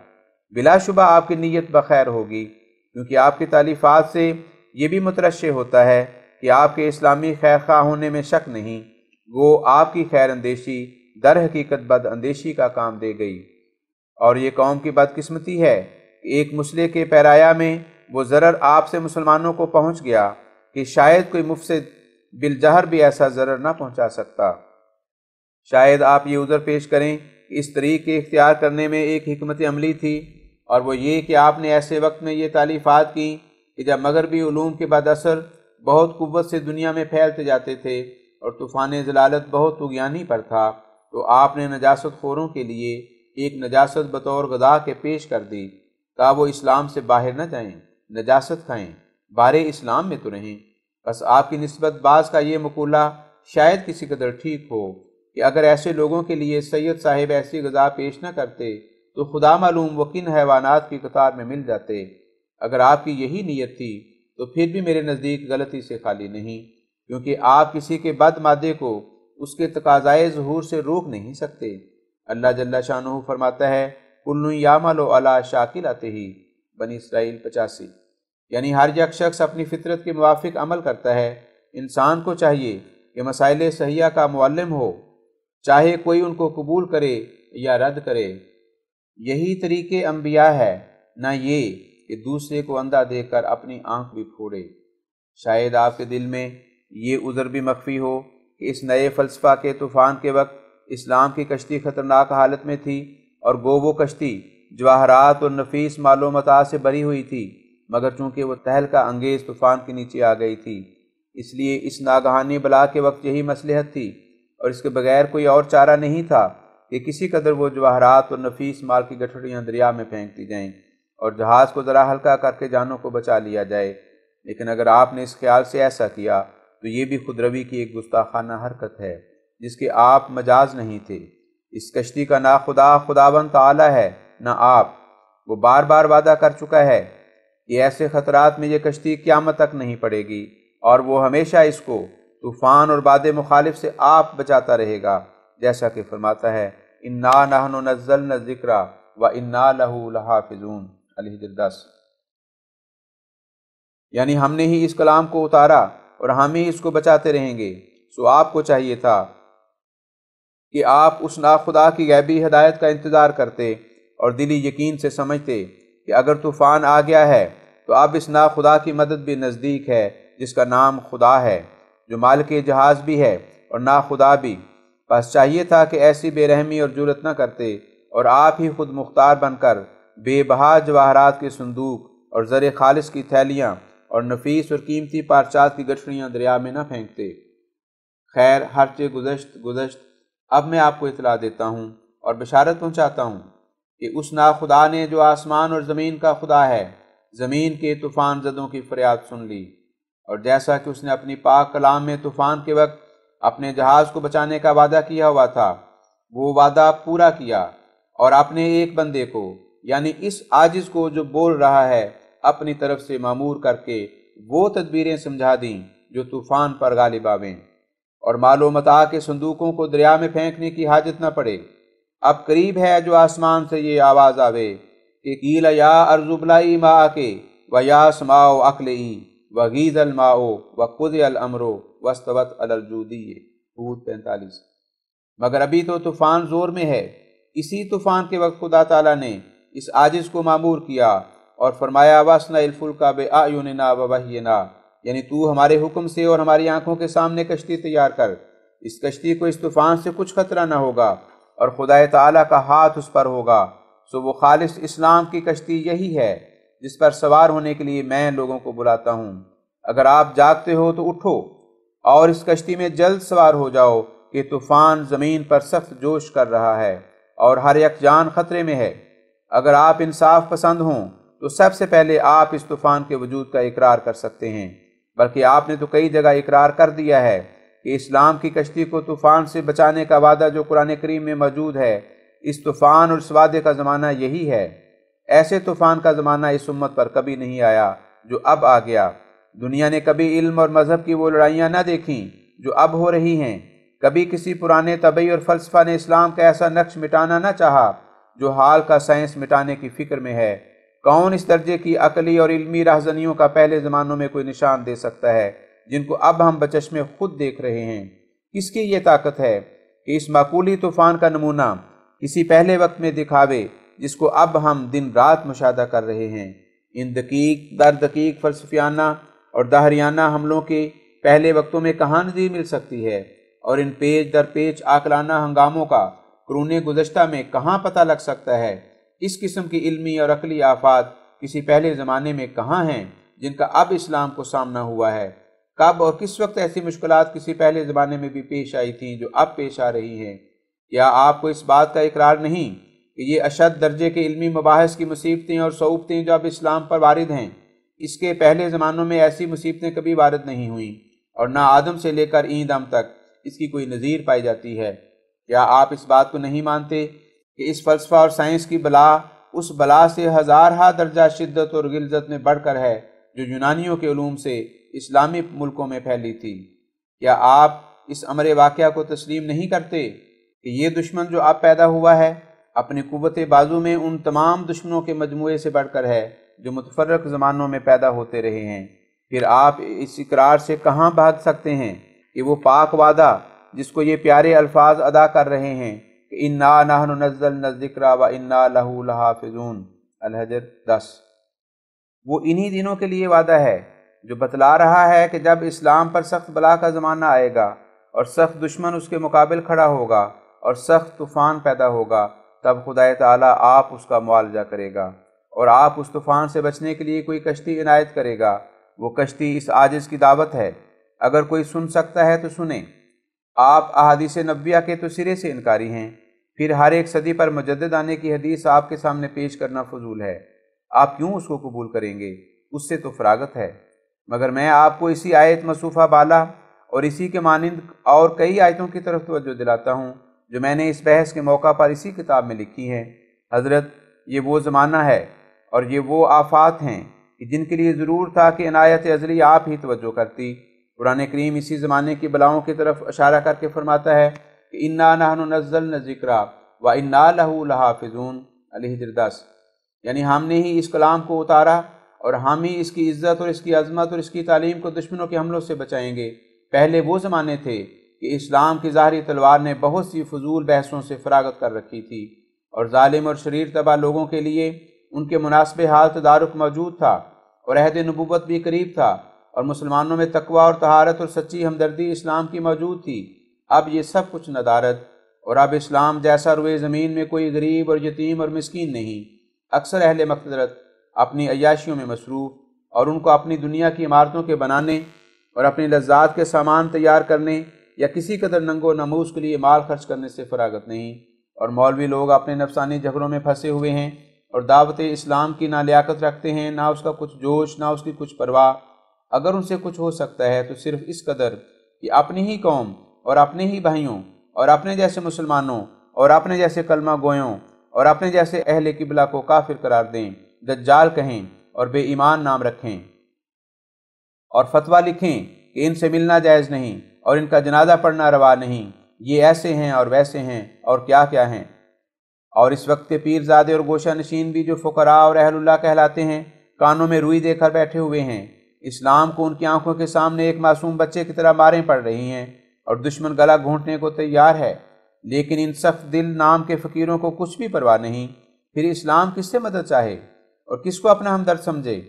بلا شبہ آپ کی نیت بخیر ہوگی، کیونکہ آپ کی تالیفات سے یہ بھی مترشح ہوتا ہے کہ آپ کے اسلامی خیر خواہ ہونے میں شک نہیں، وہ آپ کی خیر اندیشی در حقیقت بد اندیشی کا کام دے گئی۔ اور یہ قوم کی بدقسمتی ہے کہ ایک مسئلے کے پیرایا میں وہ ضرر آپ سے مسلمانوں کو پہنچ گیا کہ شاید کوئی مفسد بالجہر بھی ایسا ضرر نہ پہنچا سکتا۔ شاید آپ یہ عذر پیش کریں کہ اس طریق کے اختیار کرنے میں ایک حکمت عملی تھی، اور وہ یہ کہ آپ نے ایسے وقت میں یہ تالیفات کیں کہ جب مغربی علوم کے بعد اثر بہت قوت سے دنیا میں پھیلتے جاتے تھے اور طوفان ضلالت بہت طغیانی پر تھا، تو آپ نے نجاست خوروں کے لیے ایک نجاست بطور غذا کے پیش کر دی تا وہ اسلام سے باہر نہ جائیں، نجاست کھائیں، بارے اسلام میں تو رہیں۔ بس آپ کی نسبت بعض کا یہ مقولہ شاید کسی قدر ٹھیک ہو کہ اگر ایسے لوگوں کے لیے سید صاحب ایسی غذا پیش نہ کرتے تو خدا معلوم وہ کن حیوانات کی قطار میں مل جاتے۔ اگر آپ کی یہی نیت تھی تو پھر بھی میرے نزدیک غلطی سے خالی نہیں، کیونکہ آپ کسی کے بد مادے کو اس کے تقاضائے ظہور سے روک نہیں سکتے۔ اللہ جل شانہ فرماتا ہے کُلٌّ یعملُ علی شاکلتہ، بنی اسرائیل 85، یعنی ہر یک شخص اپنی فطرت کے موافق عمل کرتا ہے۔ انسان کو چاہیے کہ مسائل صحیحہ کا معلم ہو، چاہے کوئی ان کو قبول کرے یا رد کرے۔ یہی طریقے انبیاء ہے، نہ یہ کہ دوسرے کو اندھا دیکھ کر اپنی آنکھ بھی پھوڑے۔ شاید آپ کے دل میں یہ عذر بھی مخفی ہو کہ اس نئے فلسفہ کے طوفان کے وقت اسلام کی کشتی خطرناک حالت میں تھی، اور گو وہ کشتی جواہرات اور نفیس مال و متاع سے بری ہوئی تھی، مگر چونکہ وہ تہلکہ انگیز طوفان کے نیچے آ گئی تھی، اس لیے اس ناگہانی بلا کے وقت یہی مصلحت تھی، اور اس کے بغیر کوئی اور چارہ نہیں تھا کہ کسی قدر وہ جواہرات اور نفیس مال کی گٹھڑیاں دریا میں پھینک دی جائیں اور جہاز کو ذرا ہلکا کر کے جانوں کو بچا لیا جائے۔ لیکن اگر آپ نے اس خیال سے ایسا کیا تو یہ بھی خود روی کی ایک گستاخانہ حرکت ہے جس کے آپ مجاز نہیں تھے۔ اس کشتی کا نہ خداوند تعالی ہے نہ آپ۔ وہ بار بار وعدہ کر چکا ہے کہ ایسے خطرات میں یہ کشتی قیامت تک نہیں پڑے گی، اور وہ ہمیشہ اس کو طوفان اور باد مخالف سے آپ بچاتا رہے گا، جیسا کہ فرماتا ہے اِنَّا نَحْنُ نَزَّلْنَا الذِّکْرَ وَإِنَّا لَهُ لَحَافِظُونَ، الحجر 10۔ یعنی ہم نے ہی اس کلام کو اتارا اور ہم ہی اس کو بچاتے رہیں گے۔ سو آپ کو چاہیے تھا کہ آپ اس ناخدا کی غیبی ہدایت کا انتظار کرتے اور دلی یقین سے سمجھتے کہ اگر طوفان آ گیا ہے تو اب اس ناخدا کی مدد بھی نزدیک ہے جس کا نام خدا ہے، جو مالک جہاز بھی ہے اور ناخدا بھی۔ بس چاہیے تھا کہ ایسی بے رحمی اور جرأت نہ کرتے اور آپ ہی خود مختار بن کر بے بہا جواہرات کے صندوق اور زر خالص کی تھیلیاں اور نفیس اور قیمتی پارچات کی گٹھڑیاں دریا میں نہ پھینکتے۔ خیر، ہرچہ گزشت، اب میں آپ کو اطلاع دیتا ہوں اور بشارت پہنچاتا ہوں کہ اس ناخدا نے جو آسمان اور زمین کا خدا ہے، زمین کے طوفان زدوں کی فریاد سن لی، اور جیسا کہ اس نے اپنی پاک کلام میں طوفان کے وقت اپنے جہاز کو بچانے کا وعدہ کیا ہوا تھا، وہ وعدہ پورا کیا، اور اپنے ایک بندے کو یعنی اس عاجز کو جو بول رہا ہے اپنی طرف سے مامور کر کے وہ تدبیریں سمجھا دیں جو طوفان پر غالب آویں، اور مال و متاع کے صندوقوں کو دریا میں پھینکنے کی حاجت نہ پڑے۔ اب قریب ہے جو آسمان سے یہ آواز آوے کہ قیل یا ارض ابلعی ماءک ویا سماء اقلعی وغیض الماء وقضی الامر واستوت علی الجودی، ہود 45۔ مگر ابھی تو طوفان زور میں ہے۔ اسی طوفان کے وقت خدا تعالیٰ نے اس عاجز کو مامور کیا اور فرمایا وَاصْنَعِ الْفُلْكَ بِأَعْيُنِنَا وَوَحْيِنَا، یعنی تو ہمارے حکم سے اور ہماری آنکھوں کے سامنے کشتی تیار کر۔ اس کشتی کو اس طوفان سے کچھ خطرہ نہ ہوگا اور خدا تعالیٰ کا ہاتھ اس پر ہوگا۔ سو وہ خالص اسلام کی کشتی یہی ہے جس پر سوار ہونے کے لیے میں لوگوں کو بلاتا ہوں۔ اگر آپ جاگتے ہو تو اٹھو اور اس کشتی میں جلد سوار ہو جاؤ کہ طوفان زمین پر سخت جوش کر رہا ہے اور ہر یک جان خطرے میں ہے۔ اگر آپ انصاف پسند ہوں تو سب سے پہلے آپ اس طوفان کے وجود کا اقرار کر سکتے ہیں، بلکہ آپ نے تو کئی جگہ اقرار کر دیا ہے کہ اسلام کی کشتی کو طوفان سے بچانے کا وعدہ جو قرآن کریم میں موجود ہے، اس طوفان اور اس وعدے کا زمانہ یہی ہے۔ ایسے طوفان کا زمانہ اس امت پر کبھی نہیں آیا جو اب آ گیا۔ دنیا نے کبھی علم اور مذہب کی وہ لڑائیاں نہ دیکھیں جو اب ہو رہی ہیں۔ کبھی کسی پرانے طبعی اور فلسفہ نے اسلام کا ایسا نقش مٹانا نہ چاہا جو حال کا سائنس مٹانے کی فکر میں ہے۔ کون اس درجے کی عقلی اور علمی رہزنیوں کا پہلے زمانوں میں کوئی نشان دے سکتا ہے جن کو اب ہم بچشم خود دیکھ رہے ہیں؟ کس کی یہ طاقت ہے کہ اس معقولی طوفان کا نمونہ کسی پہلے وقت میں دکھاوے جس کو اب ہم دن رات مشاہدہ کر رہے ہیں؟ ان دقیق در دقیق فلسفیانہ اور دہریانہ حملوں کے پہلے وقتوں میں کہاں نظیر مل سکتی ہے، اور ان پیچ در پیچ عاقلانہ ہنگاموں کا قرون گزشتہ میں کہاں پتہ لگ سکتا ہے؟ اس قسم کی علمی اور عقلی آفات کسی پہلے زمانے میں کہاں ہیں جن کا اب اسلام کو سامنا ہوا ہے؟ کب اور کس وقت ایسی مشکلات کسی پہلے زمانے میں بھی پیش آئی تھیں جو اب پیش آ رہی ہیں؟ کیا آپ کو اس بات کا اقرار نہیں کہ یہ اشد درجے کے علمی مباحث کی مصیبتیں اور صعوبتیں جو اب اسلام پر وارد ہیں، اس کے پہلے زمانوں میں ایسی مصیبتیں کبھی وارد نہیں ہوئیں، اور نہ آدم سے لے کر این دم تک اس کی کوئی نظیر پائی جاتی ہے؟ کیا آپ اس بات کو نہیں مانتے کہ اس فلسفہ اور سائنس کی بلا اس بلا سے ہزارہا درجہ شدت اور غلظت میں بڑھ کر ہے جو یونانیوں کے علوم سے اسلامی ملکوں میں پھیلی تھی؟ کیا آپ اس امر واقعہ کو تسلیم نہیں کرتے کہ یہ دشمن جو اب پیدا ہوا ہے اپنی قوت بازو میں ان تمام دشمنوں کے مجموعے سے بڑھ کر ہے جو متفرق زمانوں میں پیدا ہوتے رہے ہیں؟ پھر آپ اس اقرار سے کہاں بھاگ سکتے ہیں کہ وہ پاک وعدہ جس کو یہ پیارے الفاظ ادا کر رہے ہیں کہ اِنَّا نَحْنُ نَزَّلْنَا الذِّكْرَ وَإِنَّا لَهُ لَحَافِظُونَ، الحجر 10، وہ انہی دنوں کے لیے وعدہ ہے جو بتلا رہا ہے کہ جب اسلام پر سخت بلا کا زمانہ آئے گا اور سخت دشمن اس کے مقابل کھڑا ہوگا اور سخت طوفان پیدا ہوگا، تب خدا تعالیٰ آپ اس کا معالجہ کرے گا اور آپ اس طوفان سے بچنے کے لیے کوئی کشتی عنایت کرے گا۔ وہ کشتی اس عاجز کی دعوت ہے۔ اگر کوئی سن سکتا ہے تو سنیں۔ آپ احادیث نبویہ کے تو سرے سے انکاری ہیں، پھر ہر ایک صدی پر مجدد آنے کی حدیث آپ کے سامنے پیش کرنا فضول ہے۔ آپ کیوں اس کو قبول کریں گے؟ اس سے تو فراغت ہے۔ مگر میں آپ کو اسی آیت مصوفہ بالا اور اسی کے مانند اور کئی آیتوں کی طرف توجہ دلاتا ہوں جو میں نے اس بحث کے موقع پر اسی کتاب میں لکھی ہیں۔ حضرت، یہ وہ زمانہ ہے اور یہ وہ آفات ہیں کہ جن کے لیے ضرور تھا کہ عنایت ازلی آپ ہی توجہ کرتی۔ قرآن کریم اسی زمانے کی بلاؤں کی طرف اشارہ کر کے فرماتا ہے کہ اِنَّا نَحْنُ نَزَّلْنَا الذِّكْرَ وَإِنَّا لَهُ لَحَافِظُونَ، الحجر 10، یعنی ہم نے ہی اس کلام کو اتارا اور ہم ہی اس کی عزت اور اس کی عظمت اور اس کی تعلیم کو دشمنوں کے حملوں سے بچائیں گے۔ پہلے وہ زمانے تھے کہ اسلام کی ظاہری تلوار نے بہت سی فضول بحثوں سے فراغت کر رکھی تھی، اور ظالم اور شریر طبع لوگوں کے لیے ان کے مناسب حال تدارک موجود تھا، اور عہد نبوت بھی قریب تھا، اور مسلمانوں میں تقوی اور طہارت اور سچی ہمدردی اسلام کی موجود تھی۔ اب یہ سب کچھ ندارت، اور اب اسلام جیسا روئے زمین میں کوئی غریب اور یتیم اور مسکین نہیں۔ اکثر اہل مقدرت اپنی عیاشیوں میں مصروف، اور ان کو اپنی دنیا کی عمارتوں کے بنانے اور اپنی لذات کے سامان تیار کرنے یا کسی قدر ننگ و ناموس کے لیے مال خرچ کرنے سے فراغت نہیں، اور مولوی لوگ اپنے نفسانی جھگڑوں میں پھنسے ہوئے ہیں اور دعوت اسلام کی نہ لیاقت رکھتے ہیں، نہ اس کا کچھ جوش، نہ اس کی کچھ پرواہ۔ اگر ان سے کچھ ہو سکتا ہے تو صرف اس قدر کہ اپنی ہی قوم اور اپنے ہی بھائیوں اور اپنے جیسے مسلمانوں اور اپنے جیسے کلمہ گویوں اور اپنے جیسے اہل قبلہ کو کافر قرار دیں، دجال کہیں اور بے ایمان نام رکھیں، اور فتویٰ لکھیں کہ ان سے ملنا جائز نہیں اور ان کا جنازہ پڑھنا روا نہیں، یہ ایسے ہیں اور ویسے ہیں اور کیا کیا ہیں۔ اور اس وقت کے پیر زادے اور گوشہ نشین بھی جو فقراء اور اہل اللہ کہلاتے ہیں، کانوں میں روئی دے کر بیٹھے ہوئے ہیں۔ اسلام کو ان کی آنکھوں کے سامنے ایک معصوم بچے کی طرح ماریں پڑ رہی ہیں، اور دشمن گلا گھونٹنے کو تیار ہے، لیکن ان سخت دل نام کے فقیروں کو کچھ بھی پرواہ نہیں۔ پھر اسلام کس سے مدد چاہے اور کس کو اپنا ہمدرد سمجھے؟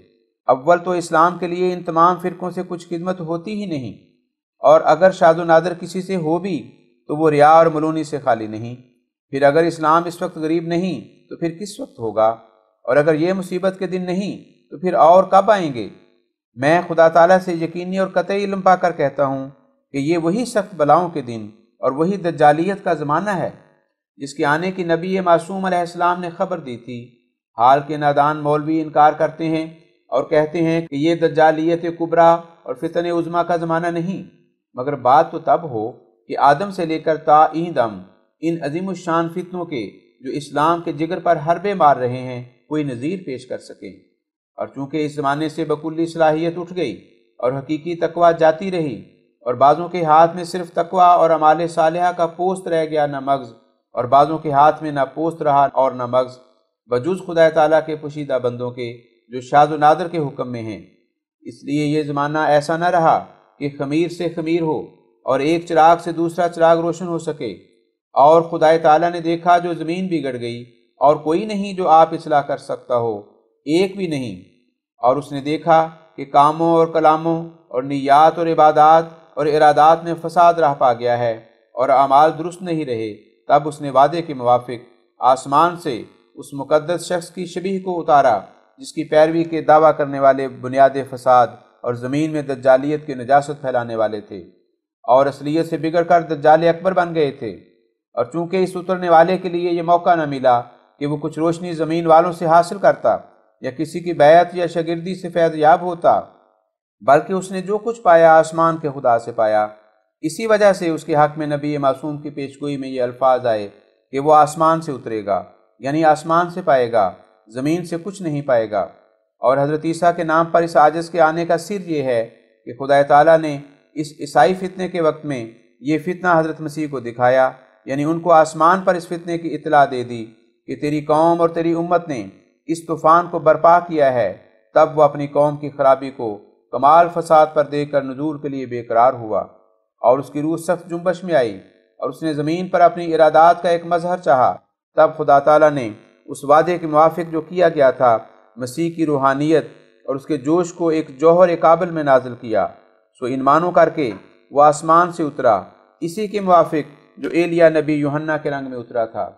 اول تو اسلام کے لیے ان تمام فرقوں سے کچھ خدمت ہوتی ہی نہیں، اور اگر شاد و نادر کسی سے ہو بھی تو وہ ریا اور ملونی سے خالی نہیں۔ پھر اگر اسلام اس وقت غریب نہیں تو پھر کس وقت ہوگا؟ اور اگر یہ مصیبت کے دن نہیں تو پھر اور کب آئیں گے؟ میں خدا تعالیٰ سے یقینی اور قطعی علم پا کر کہتا ہوں کہ یہ وہی سخت بلاؤں کے دن اور وہی دجالیت کا زمانہ ہے جس کے آنے کی نبی معصوم علیہ السلام نے خبر دی تھی۔ حال کے نادان مولوی انکار کرتے ہیں اور کہتے ہیں کہ یہ دجالیت کبریٰ اور فتن عظمیٰ کا زمانہ نہیں، مگر بات تو تب ہو کہ آدم سے لے کر تا این دم ان عظیم الشان فتنوں کے جو اسلام کے جگر پر حربے مار رہے ہیں کوئی نظیر پیش کر سکے۔ اور چونکہ اس زمانے سے بکلی صلاحیت اٹھ گئی اور حقیقی تقویٰ جاتی رہی، اور بعضوں کے ہاتھ میں صرف تقویٰ اور اعمال صالحہ کا پوست رہ گیا نہ مغز، اور بعضوں کے ہاتھ میں نہ پوست رہا اور نہ مغز، بجز خدا تعالیٰ کے پوشیدہ بندوں کے جو شاذ و نادر کے حکم میں ہیں۔ اس لیے یہ زمانہ ایسا نہ رہا کہ خمیر سے خمیر ہو اور ایک چراغ سے دوسرا چراغ روشن ہو سکے۔ اور خدا تعالیٰ نے دیکھا جو زمین بگڑ گئی اور کوئی نہیں جو آپ اصلاح کر سکتا ہو، ایک بھی نہیں۔ اور اس نے دیکھا کہ کاموں اور کلاموں اور نیات اور عبادات اور ارادات میں فساد رہ پا گیا ہے اور اعمال درست نہیں رہے، تب اس نے وعدے کے موافق آسمان سے اس مقدس شخص کی شبیہ کو اتارا جس کی پیروی کے دعویٰ کرنے والے بنیاد فساد اور زمین میں دجالیت کی نجاست پھیلانے والے تھے، اور اصلیت سے بگڑ کر دجال اکبر بن گئے تھے۔ اور چونکہ اس اترنے والے کے لیے یہ موقع نہ ملا کہ وہ کچھ روشنی زمین والوں سے حاصل کرتا یا کسی کی بیعت یا شاگردی سے فیض یاب ہوتا، بلکہ اس نے جو کچھ پایا آسمان کے خدا سے پایا۔ اسی وجہ سے اس کے حق میں نبی معصوم کی پیشگوئی میں یہ الفاظ آئے کہ وہ آسمان سے اترے گا، یعنی آسمان سے پائے گا، زمین سے کچھ نہیں پائے گا۔ اور حضرت عیسیٰ کے نام پر اس عاجز کے آنے کا سر یہ ہے کہ خدا تعالیٰ نے اس عیسائی فتنے کے وقت میں یہ فتنہ حضرت مسیح کو دکھایا، یعنی ان کو آسمان پر اس فتنے کی اطلاع دے دی کہ تیری قوم اور تیری امت نے اس طوفان کو برپا کیا ہے۔ تب وہ اپنی قوم کی خرابی کو کمال فساد پر دے کر نزول کے لیے بے قرار ہوا، اور اس کی روح سخت جنبش میں آئی، اور اس نے زمین پر اپنی ارادات کا ایک مظہر چاہا۔ تب خدا تعالیٰ نے اس وعدے کے موافق جو کیا گیا تھا مسیح کی روحانیت اور اس کے جوش کو ایک جوہر قابل میں نازل کیا، سو ان معنوں کر کے وہ آسمان سے اترا، اسی کے موافق جو ایلیا نبی یوحنا کے رنگ میں اترا تھا۔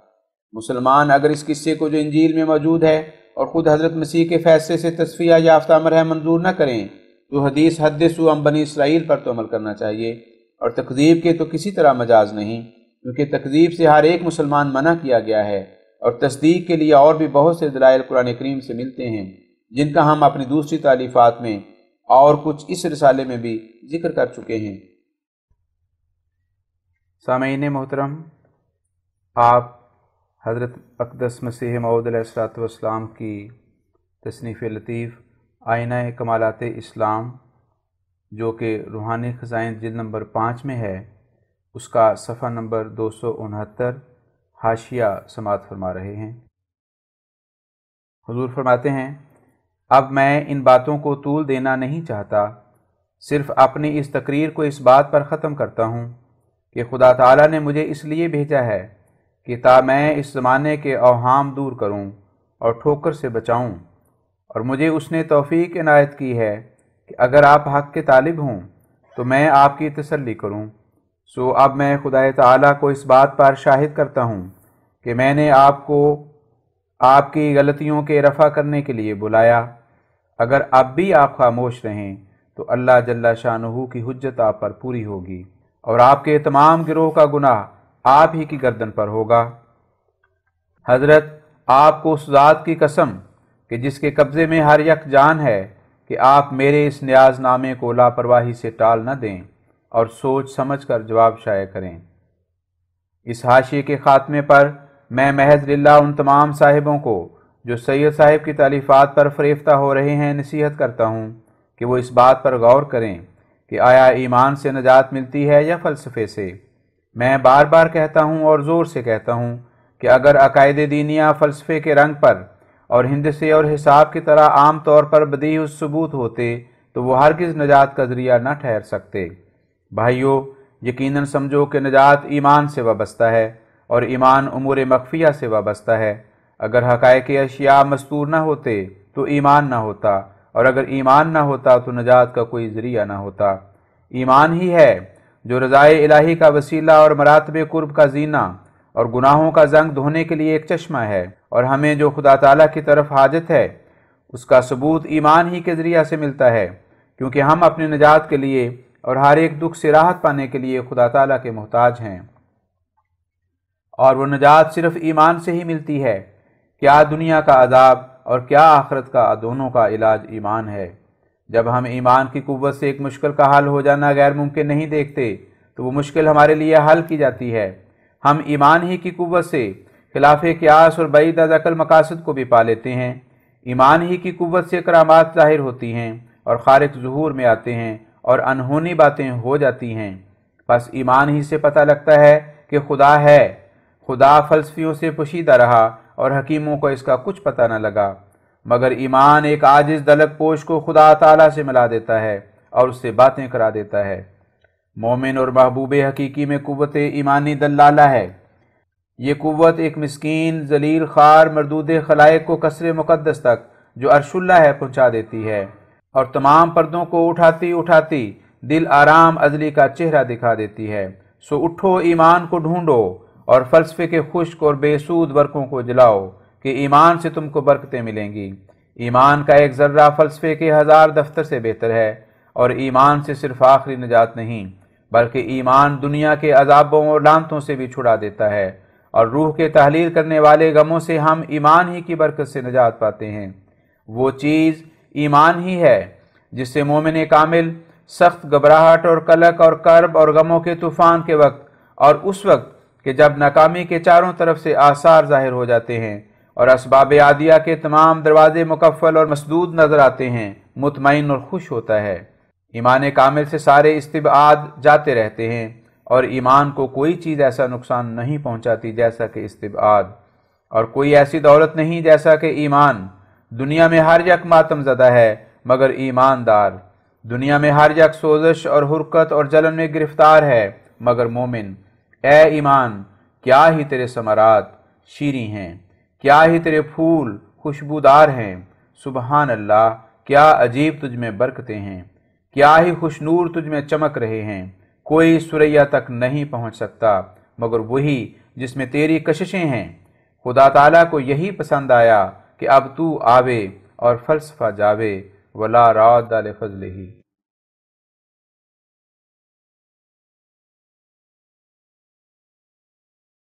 مسلمان اگر اس قصے کو جو انجیل میں موجود ہے اور خود حضرت مسیح کے فیصلے سے تصفیہ یافتہ مرحہ منظور نہ کریں تو حدیث حدثوا عن بنی اسرائیل پر تو عمل کرنا چاہیے، اور تکذیب کے تو کسی طرح مجاز نہیں، کیونکہ تکذیب سے ہر ایک مسلمان منع کیا گیا ہے، اور تصدیق کے لیے اور بھی بہت سے دلائل قرآن کریم سے ملتے ہیں جن کا ہم اپنی دوسری تالیفات میں اور کچھ اس رسالے میں بھی ذکر کر چکے ہیں۔ سامعین محترم، آپ حضرت اقدس مسیح موعود علیہ الصلوۃ والسلام کی تصنیف لطیف آئینہ کمالات اسلام جو کہ روحانی خزائن جلد نمبر 5 میں ہے، اس کا صفحہ نمبر 269 حاشیہ سماعت فرما رہے ہیں۔ حضور فرماتے ہیں، اب میں ان باتوں کو طول دینا نہیں چاہتا، صرف اپنی اس تقریر کو اس بات پر ختم کرتا ہوں کہ خدا تعالیٰ نے مجھے اس لیے بھیجا ہے کہ تا میں اس زمانے کے اوہام دور کروں اور ٹھوکر سے بچاؤں، اور مجھے اس نے توفیق عنایت کی ہے کہ اگر آپ حق کے طالب ہوں تو میں آپ کی تسلی کروں۔ سو اب میں خدا تعالیٰ کو اس بات پر شاہد کرتا ہوں کہ میں نے آپ کو آپ کی غلطیوں کے رفع کرنے کے لیے بلایا۔ اگر اب بھی آپ خاموش رہیں تو اللہ جل شانہ کی حجت آپ پر پوری ہوگی، اور آپ کے تمام گروہ کا گناہ آپ ہی کی گردن پر ہوگا۔ حضرت آپ کو اس ذات کی قسم کہ جس کے قبضے میں ہر یک جان ہے کہ آپ میرے اس نیاز نامے کو لاپرواہی سے ٹال نہ دیں اور سوچ سمجھ کر جواب شائع کریں۔ اس حاشیے کے خاتمے پر میں محض للہ ان تمام صاحبوں کو جو سید صاحب کی تالیفات پر فریفتہ ہو رہے ہیں نصیحت کرتا ہوں کہ وہ اس بات پر غور کریں کہ آیا ایمان سے نجات ملتی ہے یا فلسفے سے۔ میں بار بار کہتا ہوں اور زور سے کہتا ہوں کہ اگر عقائد دینیہ فلسفے کے رنگ پر اور ہندسے اور حساب کی طرح عام طور پر بدیہی الثبوت ہوتے تو وہ ہرگز نجات کا ذریعہ نہ ٹھہر سکتے۔ بھائیو، یقیناً سمجھو کہ نجات ایمان سے وابستہ ہے، اور ایمان امور مخفیہ سے وابستہ ہے۔ اگر حقائق اشیاء مستور نہ ہوتے تو ایمان نہ ہوتا، اور اگر ایمان نہ ہوتا تو نجات کا کوئی ذریعہ نہ ہوتا۔ ایمان ہی ہے جو رضائے الہی کا وسیلہ اور مراتب قرب کا زینہ اور گناہوں کا زنگ دھونے کے لیے ایک چشمہ ہے، اور ہمیں جو خدا تعالیٰ کی طرف حاجت ہے اس کا ثبوت ایمان ہی کے ذریعہ سے ملتا ہے، کیونکہ ہم اپنی نجات کے لیے اور ہر ایک دکھ سے راحت پانے کے لیے خدا تعالیٰ کے محتاج ہیں، اور وہ نجات صرف ایمان سے ہی ملتی ہے۔ کیا دنیا کا عذاب اور کیا آخرت کا، دونوں کا علاج ایمان ہے۔ جب ہم ایمان کی قوت سے ایک مشکل کا حل ہو جانا غیر ممکن نہیں دیکھتے تو وہ مشکل ہمارے لیے حل کی جاتی ہے۔ ہم ایمان ہی کی قوت سے خلاف قیاس اور بعید از عقل مقاصد کو بھی پا لیتے ہیں۔ ایمان ہی کی قوت سے کرامات ظاہر ہوتی ہیں اور خارق ظہور میں آتے ہیں اور انہونی باتیں ہو جاتی ہیں۔ بس ایمان ہی سے پتہ لگتا ہے کہ خدا ہے۔ خدا فلسفیوں سے پوشیدہ رہا اور حکیموں کو اس کا کچھ پتہ نہ لگا، مگر ایمان ایک عاجز دلک پوش کو خدا تعالیٰ سے ملا دیتا ہے اور اس سے باتیں کرا دیتا ہے۔ مومن اور محبوب حقیقی میں قوت ایمانی دلالہ ہے۔ یہ قوت ایک مسکین ذلیل خوار مردود خلائق کو قصر مقدس تک جو عرش اللہ ہے پہنچا دیتی ہے اور تمام پردوں کو اٹھاتی اٹھاتی دل آرام ازلی کا چہرہ دکھا دیتی ہے۔ سو اٹھو ایمان کو ڈھونڈو اور فلسفے کے خشک اور بے سود برقوں کو جلاؤ کہ ایمان سے تم کو برکتیں ملیں گی۔ ایمان کا ایک ذرہ فلسفے کے 1000 دفتر سے بہتر ہے، اور ایمان سے صرف آخری نجات نہیں بلکہ ایمان دنیا کے عذابوں اور لعنتوں سے بھی چھڑا دیتا ہے، اور روح کے تحلیل کرنے والے غموں سے ہم ایمان ہی کی برکت سے نجات پاتے ہیں۔ وہ چیز ایمان ہی ہے جس سے مومن کامل سخت گھبراہٹ اور قلق اور کرب اور غموں کے طوفان کے وقت اور اس وقت کہ جب ناکامی کے چاروں طرف سے آثار ظاہر ہو جاتے ہیں اور اسباب عادیہ کے تمام دروازے مقفل اور مسدود نظر آتے ہیں، مطمئن اور خوش ہوتا ہے۔ ایمان کامل سے سارے استبعاد جاتے رہتے ہیں، اور ایمان کو کوئی چیز ایسا نقصان نہیں پہنچاتی جیسا کہ استبعاد، اور کوئی ایسی دولت نہیں جیسا کہ ایمان۔ دنیا میں ہر یک ماتم زدہ ہے مگر ایماندار، دنیا میں ہر یک سوزش اور حرکت اور جلن میں گرفتار ہے مگر مومن۔ اے ایمان، کیا ہی تیرے ثمرات شیریں ہیں، کیا ہی تیرے پھول خوشبودار ہیں۔ سبحان اللہ، کیا عجیب تجھ میں برکتیں ہیں، کیا ہی خوش نور تجھ میں چمک رہے ہیں۔ کوئی ثریا تک نہیں پہنچ سکتا مگر وہی جس میں تیری کششیں ہیں۔ خدا تعالیٰ کو یہی پسند آیا کہ اب تو آوے اور فلسفہ جاوے، ولا راد لفضلہ۔